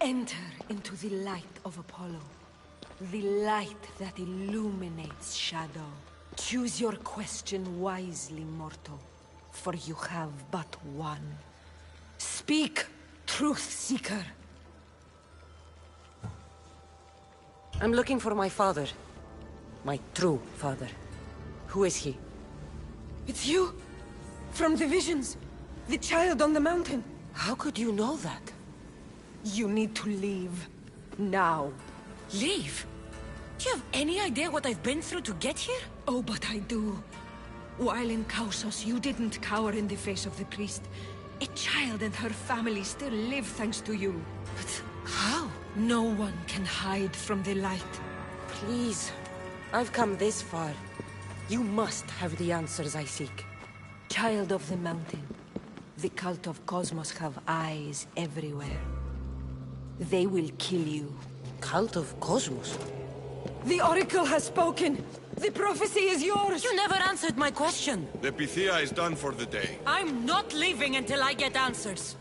Enter into the light of Apollo, the light that illuminates shadow. Choose your question wisely, mortal, for you have but one. Speak, truth seeker. I'm looking for my father. My true father. Who is he? It's you! From the visions! The child on the mountain! How could you know that? You need to leave. Now. Leave? Do you have any idea what I've been through to get here? Oh, but I do. While in Kausos, you didn't cower in the face of the priest. A child and her family still live thanks to you. But how? No one can hide from the light. Please. I've come this far. You must have the answers I seek. Child of the mountain. The cult of Cosmos have eyes everywhere. They will kill you. Cult of Cosmos? The Oracle has spoken! The prophecy is yours! You never answered my question! The Pythia is done for the day. I'm not leaving until I get answers!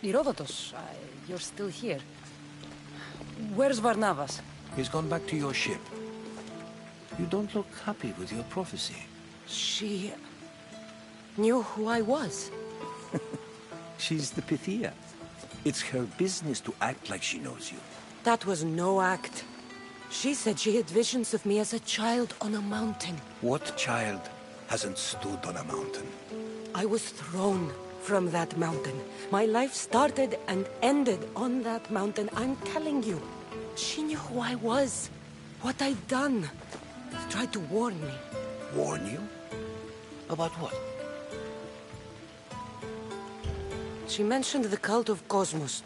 Herodotus, you're still here. Where's Varnavas? He's gone back to your ship. You don't look happy with your prophecy. She knew who I was. She's the Pythia. It's her business to act like she knows you. That was no act. She said she had visions of me as a child on a mountain. What child hasn't stood on a mountain? I was thrown from that mountain. My life started and ended on that mountain, I'm telling you. She knew who I was, what I'd done. She tried to warn me. Warn you? About what? She mentioned the cult of Cosmos.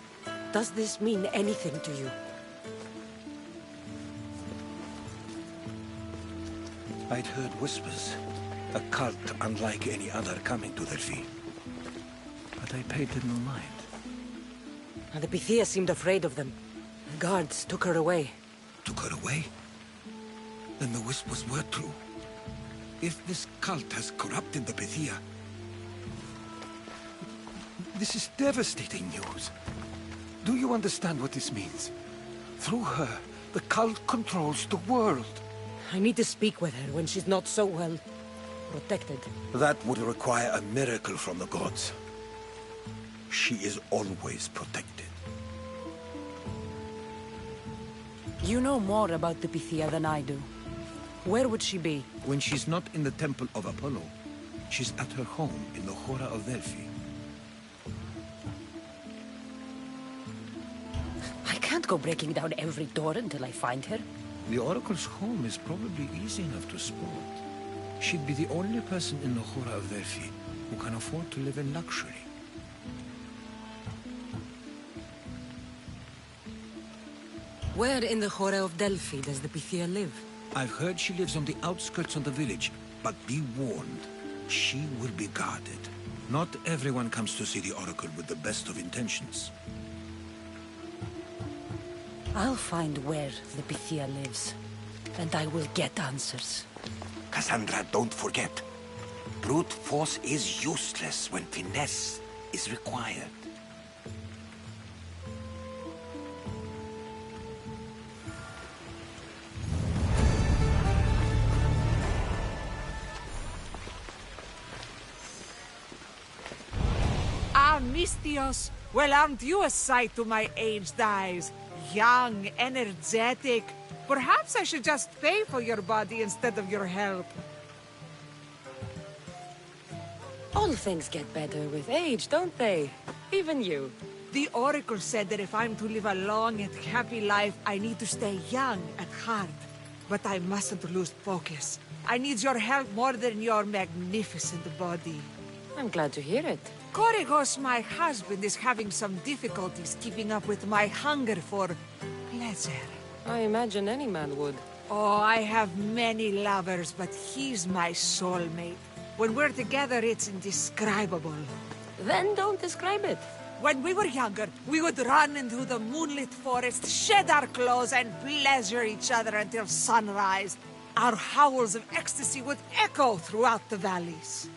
Does this mean anything to you? I'd heard whispers. A cult unlike any other coming to Delphi. But I paid them no mind. And the Pythia seemed afraid of them. The guards took her away. Took her away? Then the whispers were true. If this cult has corrupted the Pythia... This is devastating news. Do you understand what this means? Through her, the cult controls the world. I need to speak with her when she's not so well protected. That would require a miracle from the gods. She is always protected. You know more about the Pythia than I do. Where would she be? When she's not in the temple of Apollo, she's at her home in the Hora of Delphi. I can't go breaking down every door until I find her. The Oracle's home is probably easy enough to spot. She'd be the only person in the Hora of Delphi who can afford to live in luxury. Where in the Hora of Delphi does the Pythia live? I've heard she lives on the outskirts of the village, but be warned, she will be guarded. Not everyone comes to see the Oracle with the best of intentions. I'll find where the Pythia lives, and I will get answers. Cassandra, don't forget. Brute force is useless when finesse is required. Mistios, well, aren't you a sight to my aged eyes? Young, energetic. Perhaps I should just pay for your body instead of your help. All things get better with age, don't they? Even you. The Oracle said that if I'm to live a long and happy life, I need to stay young at heart. But I mustn't lose focus. I need your help more than your magnificent body. I'm glad to hear it. Korygos, my husband, is having some difficulties keeping up with my hunger for pleasure. I imagine any man would. Oh, I have many lovers, but he's my soulmate. When we're together, it's indescribable. Then don't describe it. When we were younger, we would run into the moonlit forest, shed our clothes, and pleasure each other until sunrise. Our howls of ecstasy would echo throughout the valleys.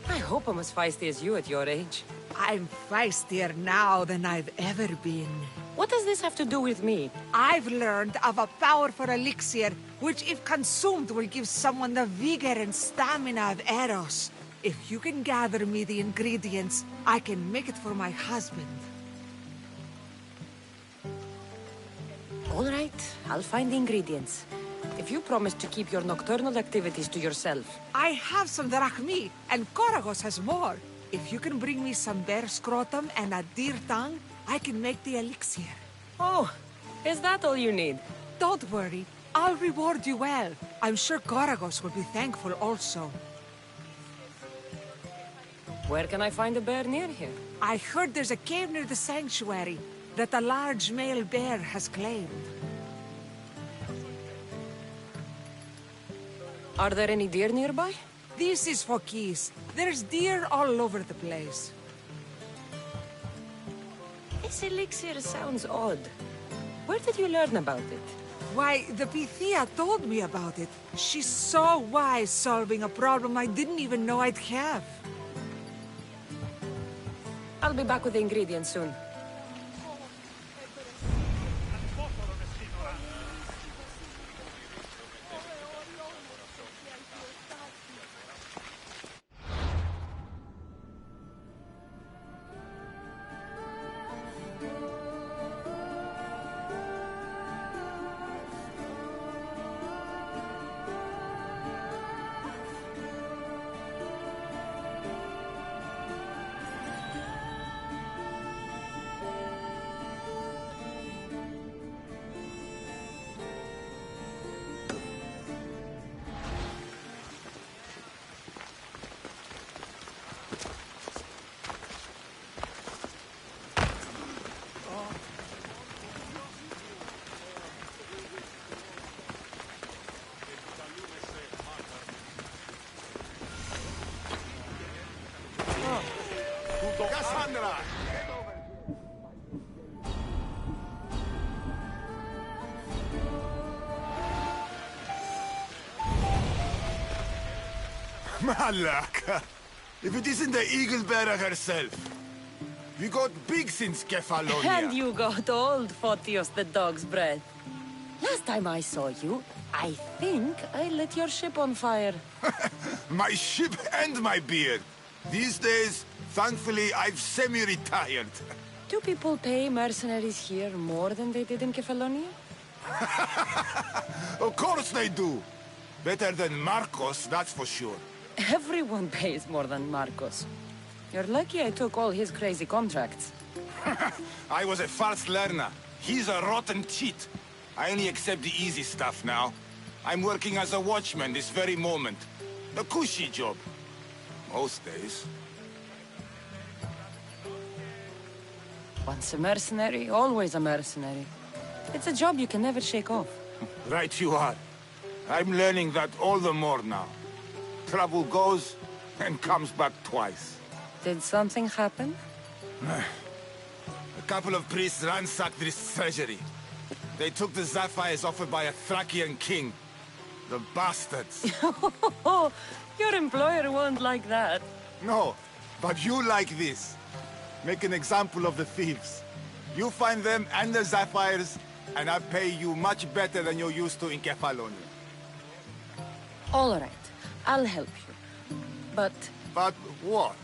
I hope I'm as feisty as you at your age. I'm feistier now than I've ever been. What does this have to do with me? I've learned of a powerful elixir, which if consumed will give someone the vigor and stamina of Eros. If you can gather me the ingredients, I can make it for my husband. All right, I'll find the ingredients. If you promise to keep your nocturnal activities to yourself. I have some drachmi, and Korygos has more. If you can bring me some bear scrotum and a deer tongue, I can make the elixir. Oh, is that all you need? Don't worry, I'll reward you well. I'm sure Korygos will be thankful also. Where can I find a bear near here? I heard there's a cave near the sanctuary that a large male bear has claimed. Are there any deer nearby? This is Phokis. There's deer all over the place. This elixir sounds odd. Where did you learn about it? Why, the Pythia told me about it. She's so wise solving a problem I didn't even know I'd have. I'll be back with the ingredients soon. Cassandra! Malaka! If it isn't the Eagle Bearer herself. You got big since Kefalonia. And you got old, Photios the dog's breath. Last time I saw you, I think I lit your ship on fire. My ship and my beard. These days, thankfully, I've semi-retired. Do people pay mercenaries here more than they did in Kefalonia? Of course they do. Better than Marcos, that's for sure. Everyone pays more than Marcos. You're lucky I took all his crazy contracts. I was a fast learner. He's a rotten cheat. I only accept the easy stuff now. I'm working as a watchman this very moment. A cushy job. Most days. Once a mercenary, always a mercenary. It's a job you can never shake off. Right you are. I'm learning that all the more now. Trouble goes and comes back twice. Did something happen? A couple of priests ransacked this treasury. They took the sapphires offered by a Thracian king. The bastards. Your employer won't like that. No, but you like this. Make an example of the thieves. You find them and the sapphires, and I pay you much better than you're used to in Kefalonia. All right, I'll help you. But... But what?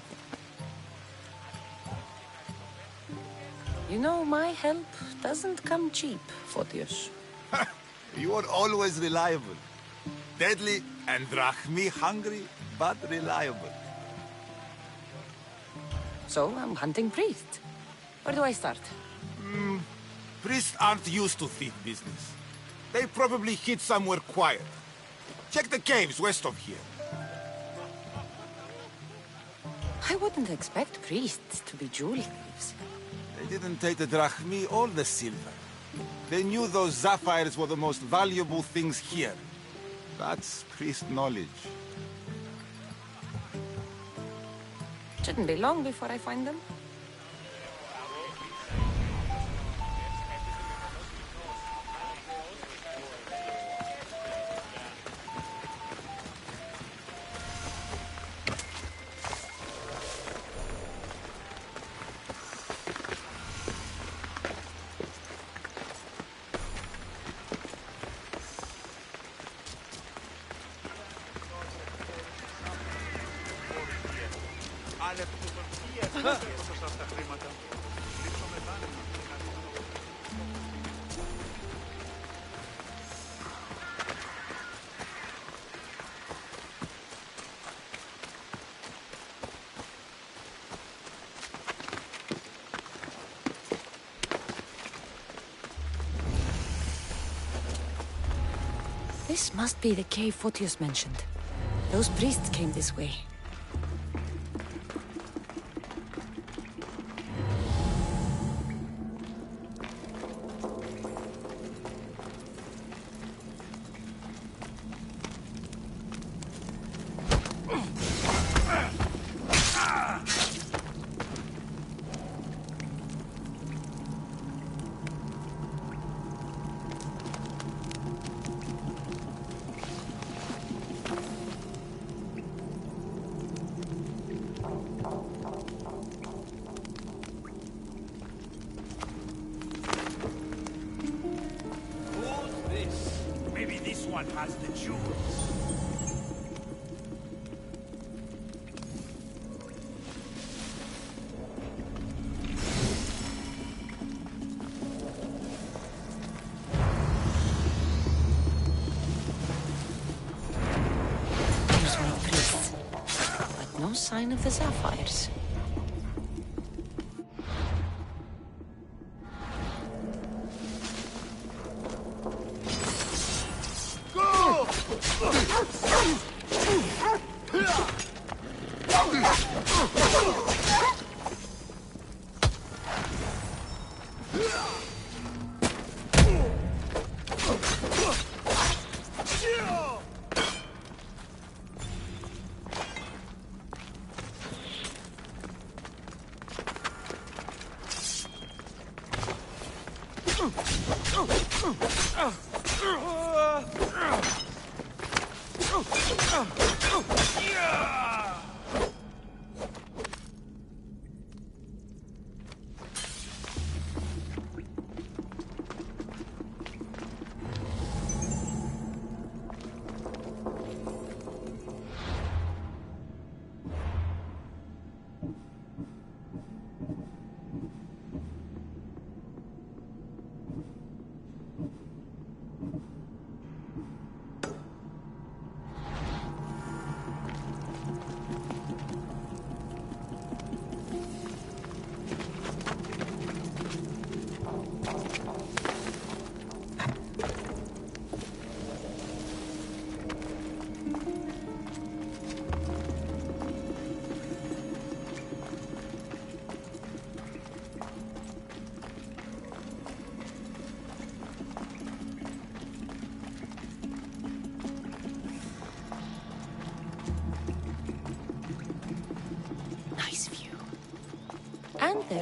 You know, my help doesn't come cheap, Photios. You are always reliable. Deadly and drachmi hungry, but reliable. So, I'm hunting priests. Where do I start? Priests aren't used to thief business. They probably hid somewhere quiet. Check the caves west of here. I wouldn't expect priests to be jewel thieves. They didn't take the drachmi or the silver. They knew those sapphires were the most valuable things here. That's priest knowledge. Shouldn't be long before I find them. This must be the cave Photios mentioned. Those priests came this way. Has the jewels. There's my priest, but no sign of the sapphires.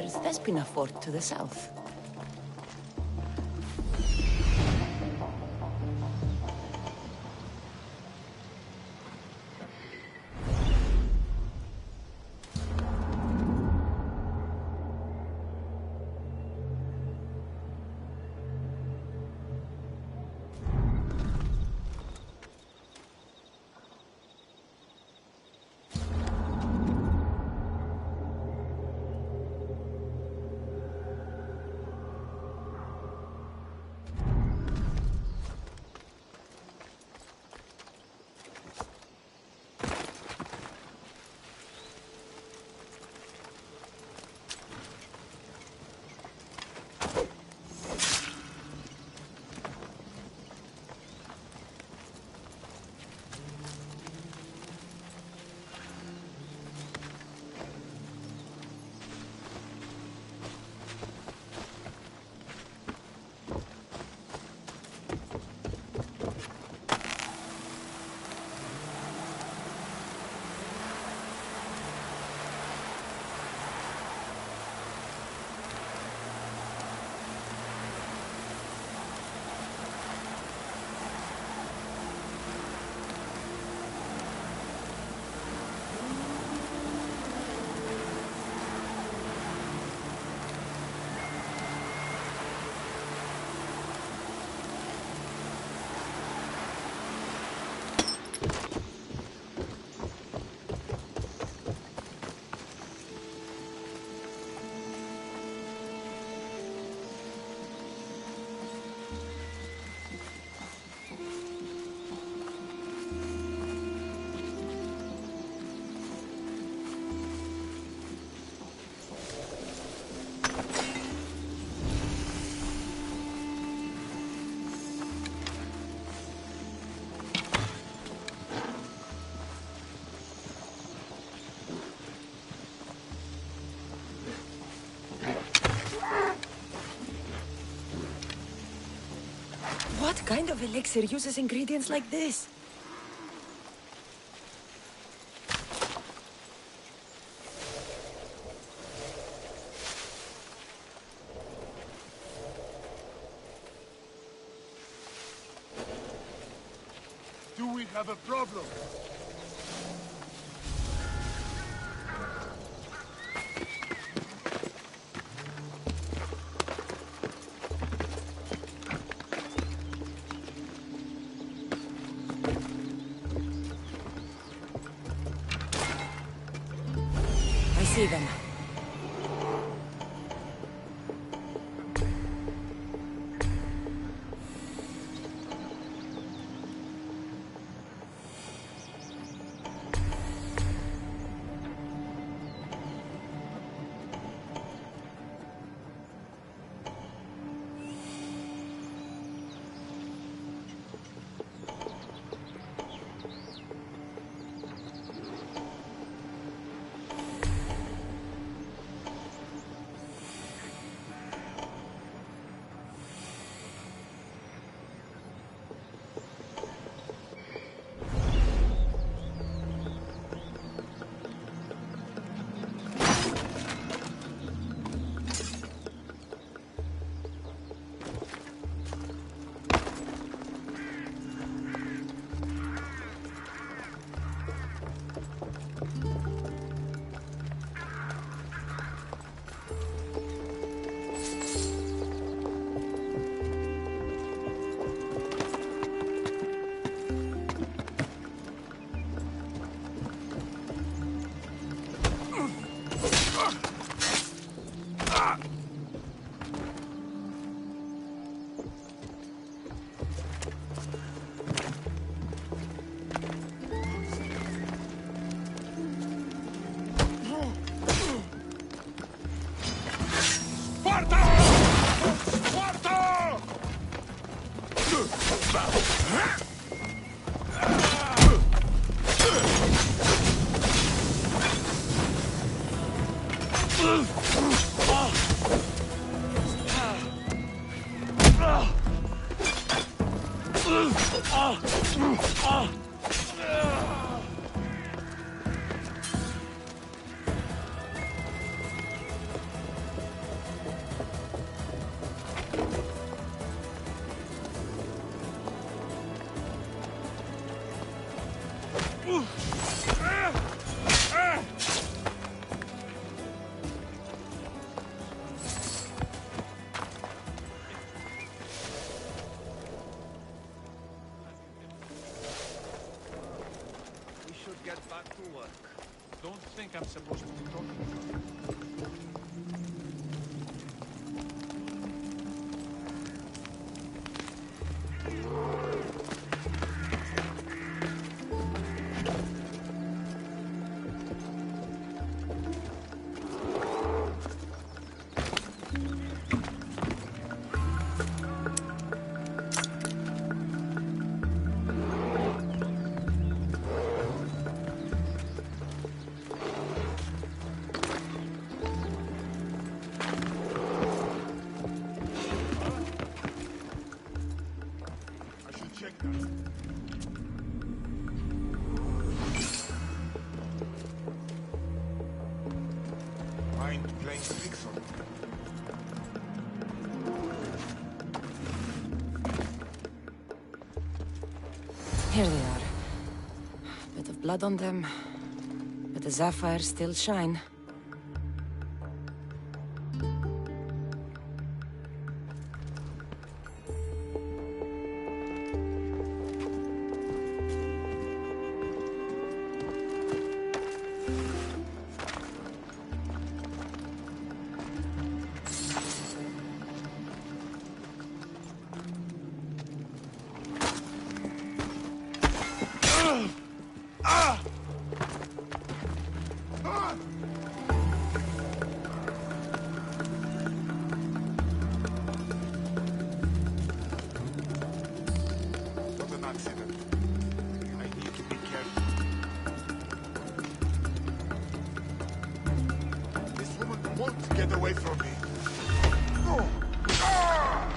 there's Vespina Fort to the south. What kind of elixir uses ingredients like this? Do we have a problem? I see them. We should get back to work. Don't think I'm supposed to be talking. I should check that. Mind playing tricks on me? Here they are. Bit of blood on them, but the sapphires still shine. Not an accident. I need to be careful. This woman won't get away from me. Oh. Ah!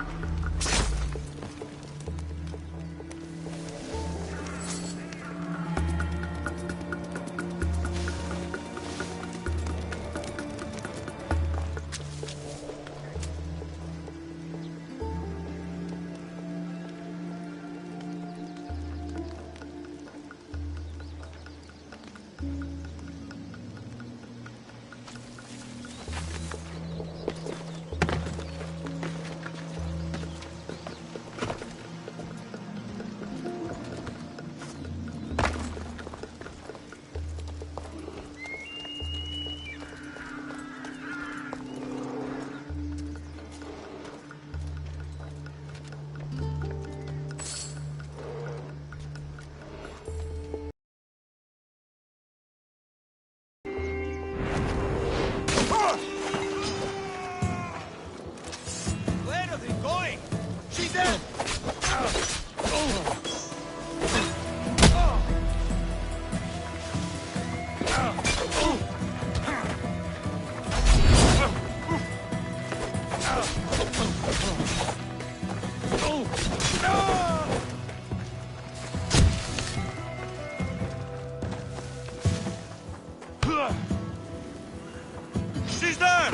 Where are they going? She's dead! She's there!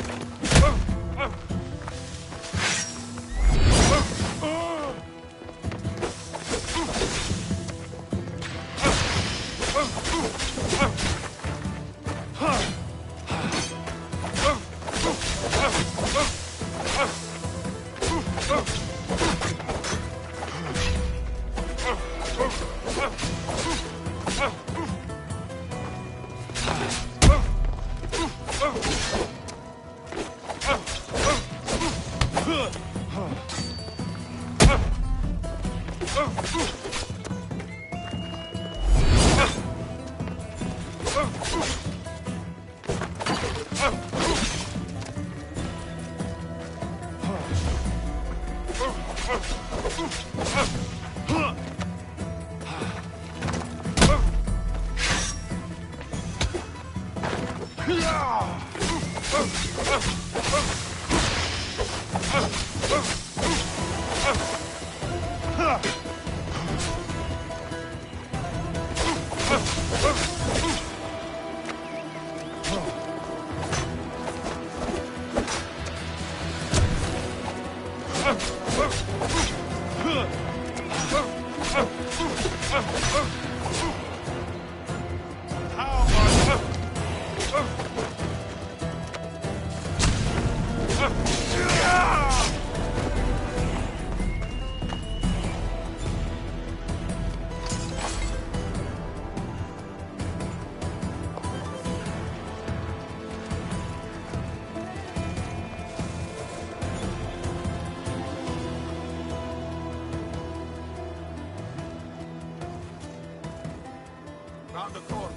not the corpse.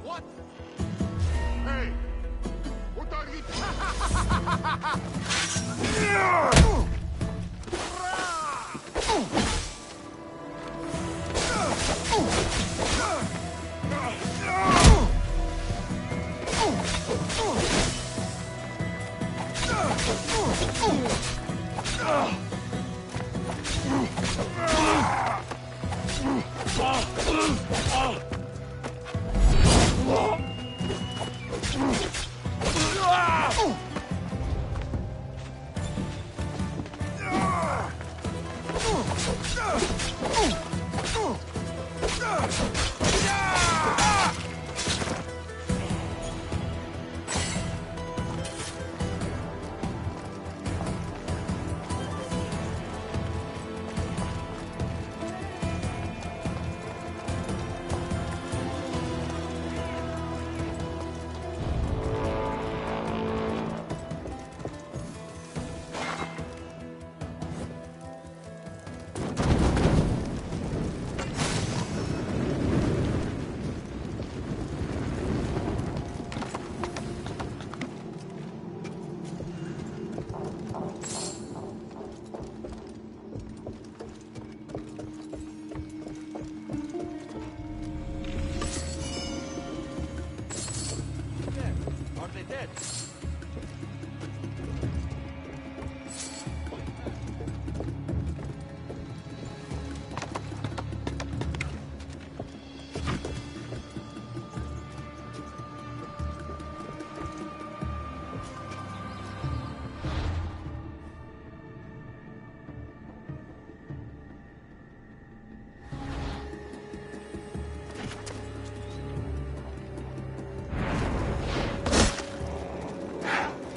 What? Hey! What are you... Are they dead?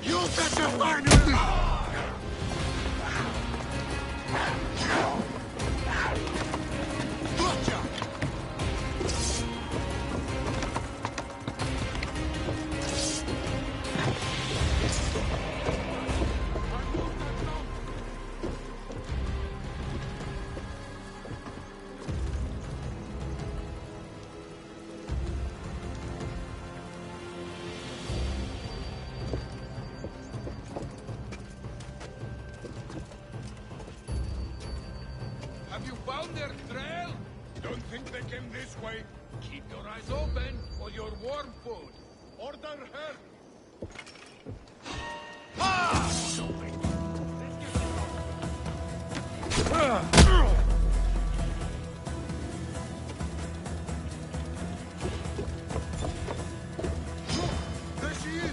You bet your finally! Gotcha! Have you found their trail? Don't think they came this way. Keep your eyes open or your warm food. Order her. Ah! There she is.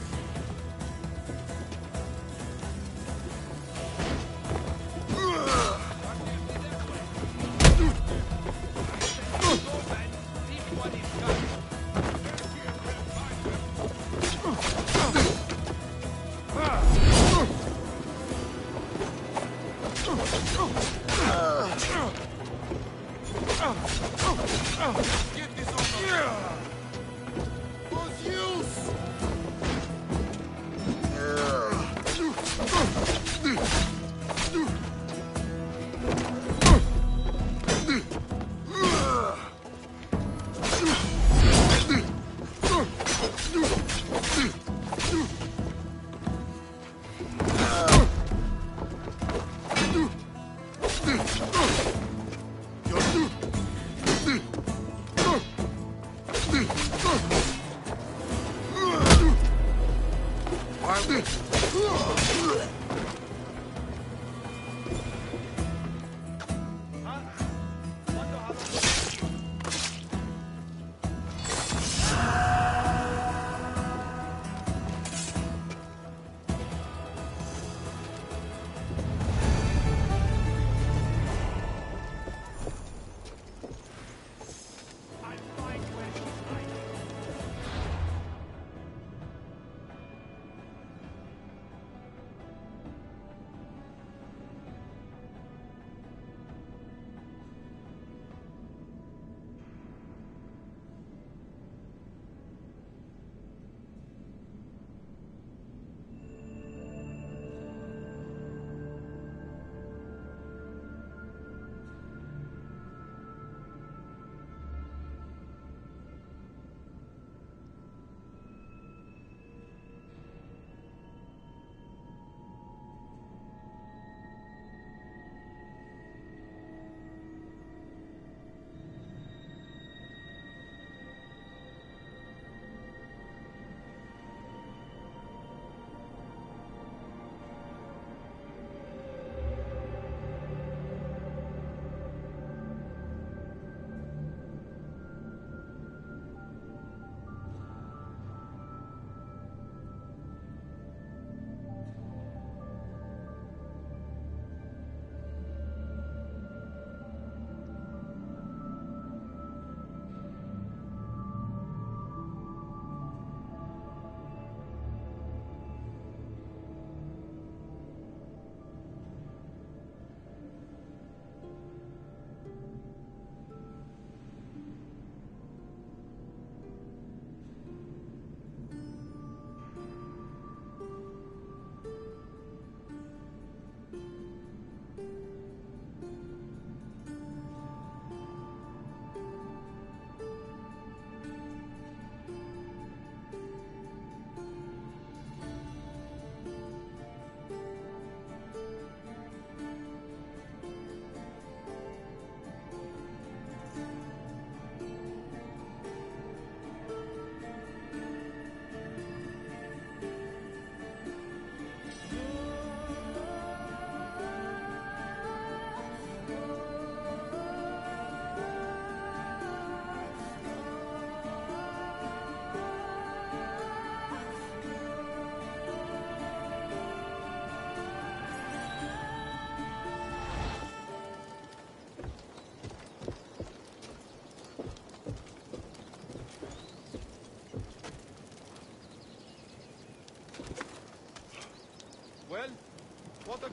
Get this on. Who's use?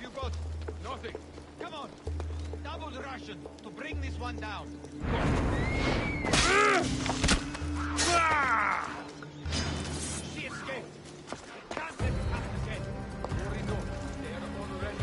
you got? Nothing. Come on. Double the ration to bring this one down. She escaped. We can't let it happen again. Worry not. They are already.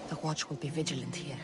The watch will be vigilant here.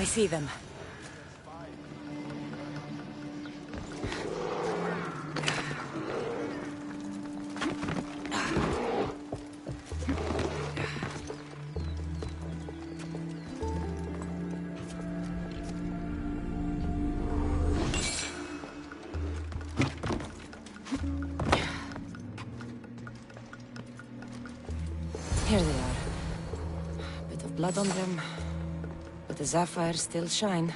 I see them. Here they are. Bit of blood on them, but the sapphires still shine.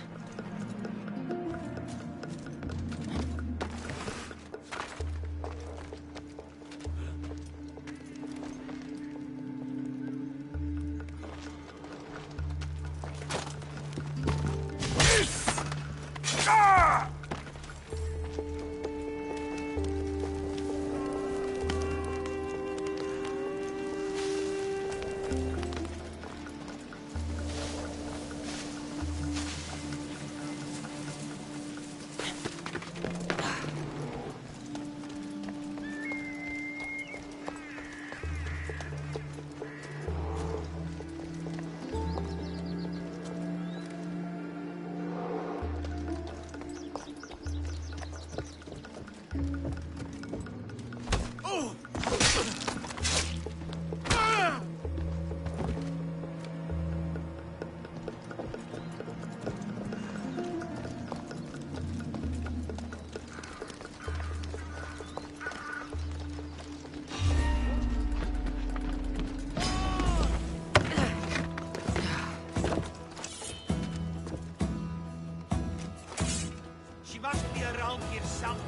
She must be around here somewhere.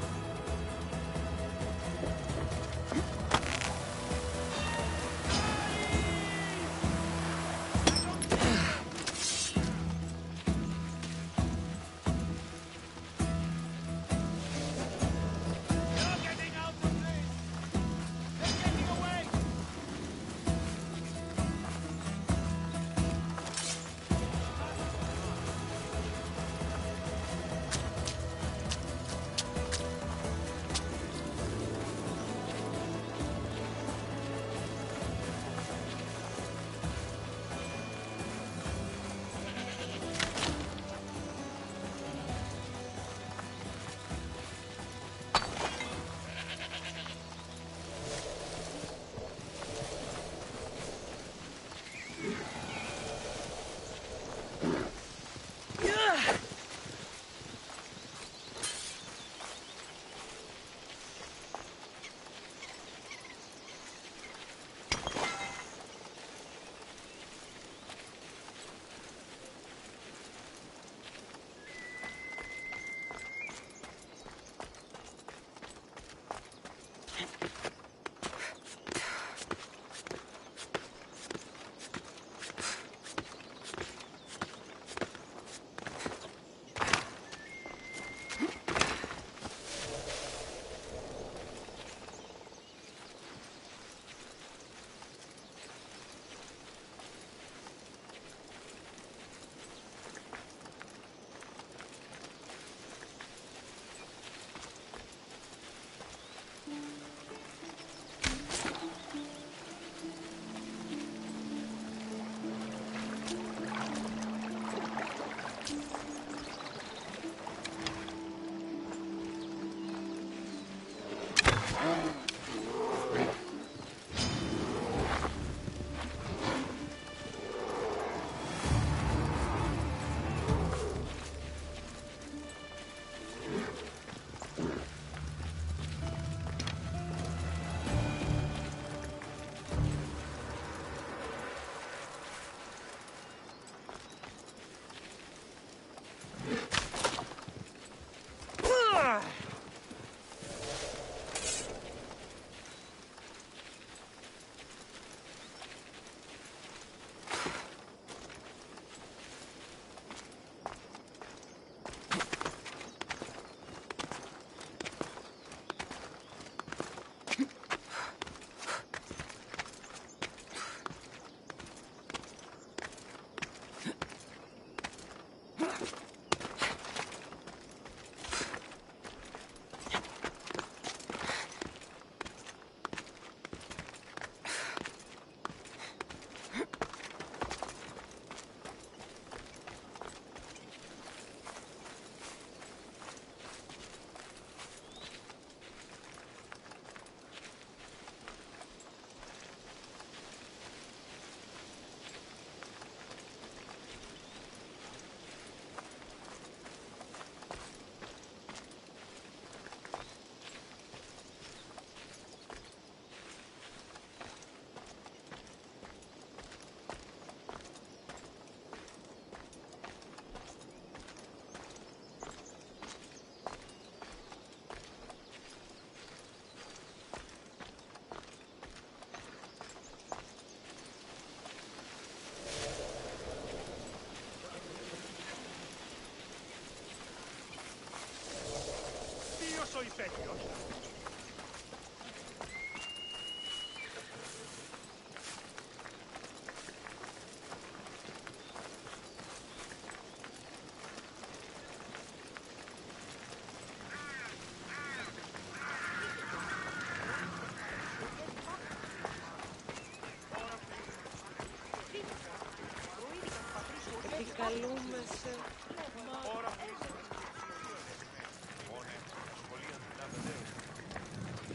Επικαλούμε σε...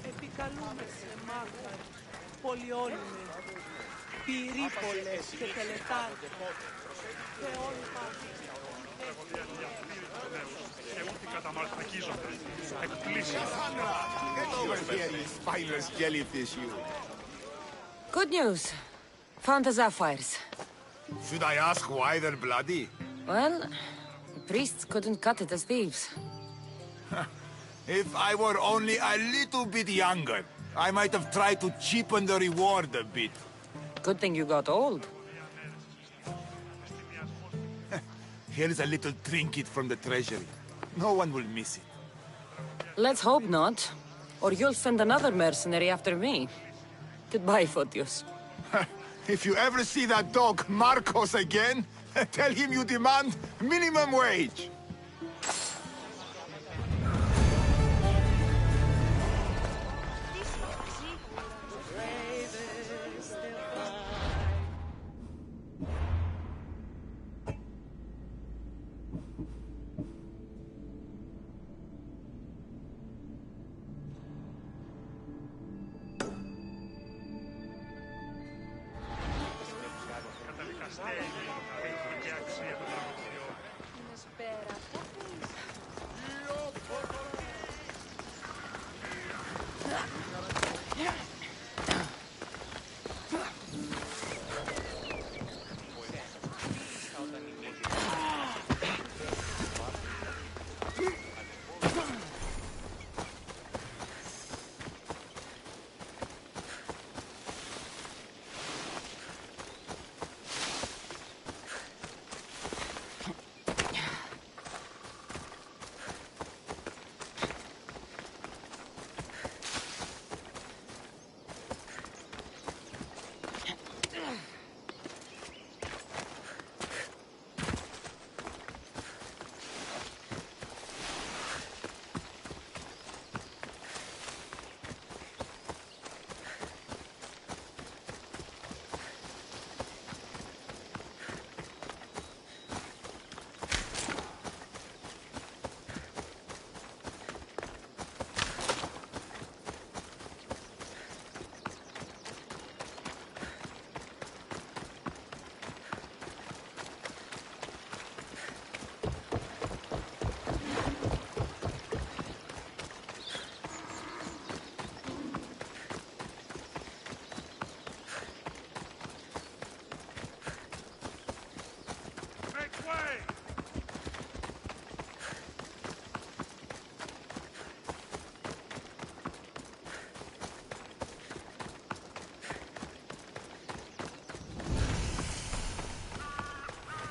Επικαλούμε σε μάγαρ, πολυόνυμε, πυρίπολες και τελετάρια, θεόλπα, και ούτε καταμαλθακίζονται. Εκπλήσεις. Get over here, you spineless jellyfish, you. Good news. Found the sapphires. Should I ask why they're bloody? Well, the priests couldn't cut it as thieves. If I were only a little bit younger, I might have tried to cheapen the reward a bit. Good thing you got old. Here's a little trinket from the treasury. No one will miss it. Let's hope not. Or you'll send another mercenary after me. Goodbye, Photios. If you ever see that dog Marcos again, tell him you demand minimum wage.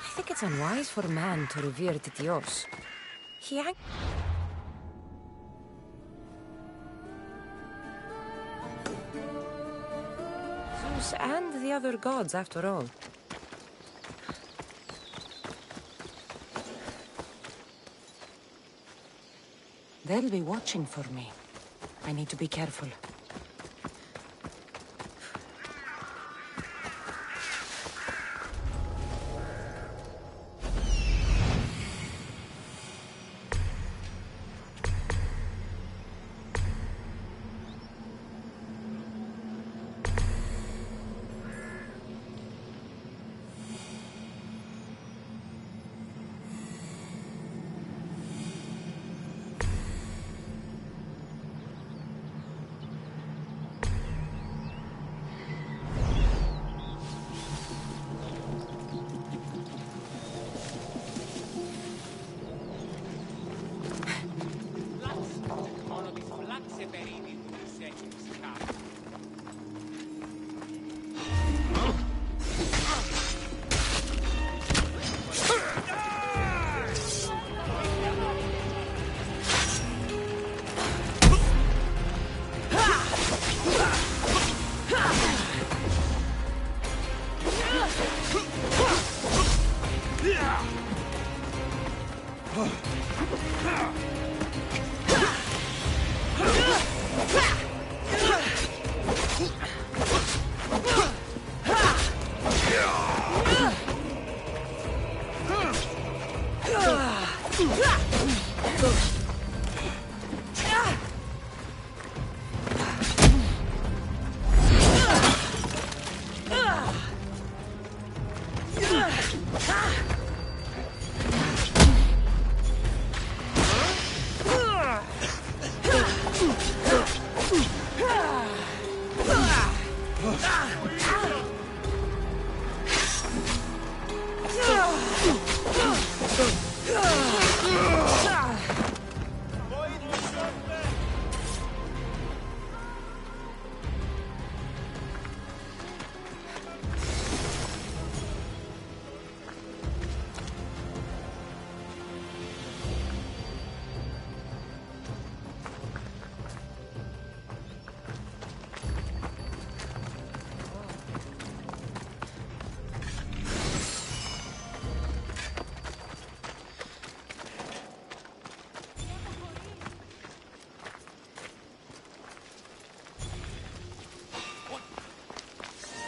I think it's unwise for man to revere Titios. Zeus and the other gods, after all. They'll be watching for me. I need to be careful.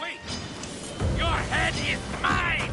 Wait! Your head is mine!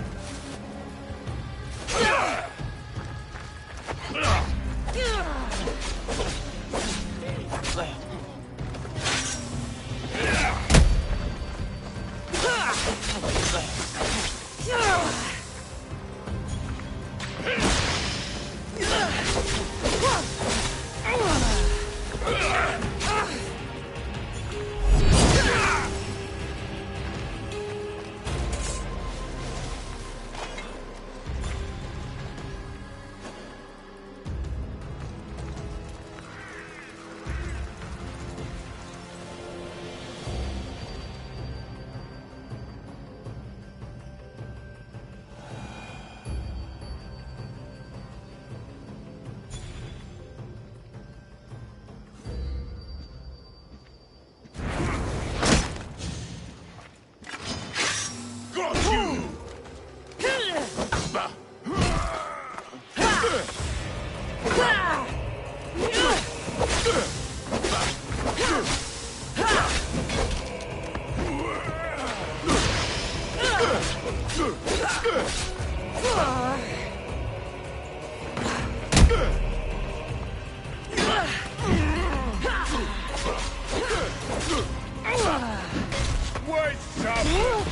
Wait,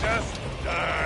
just die!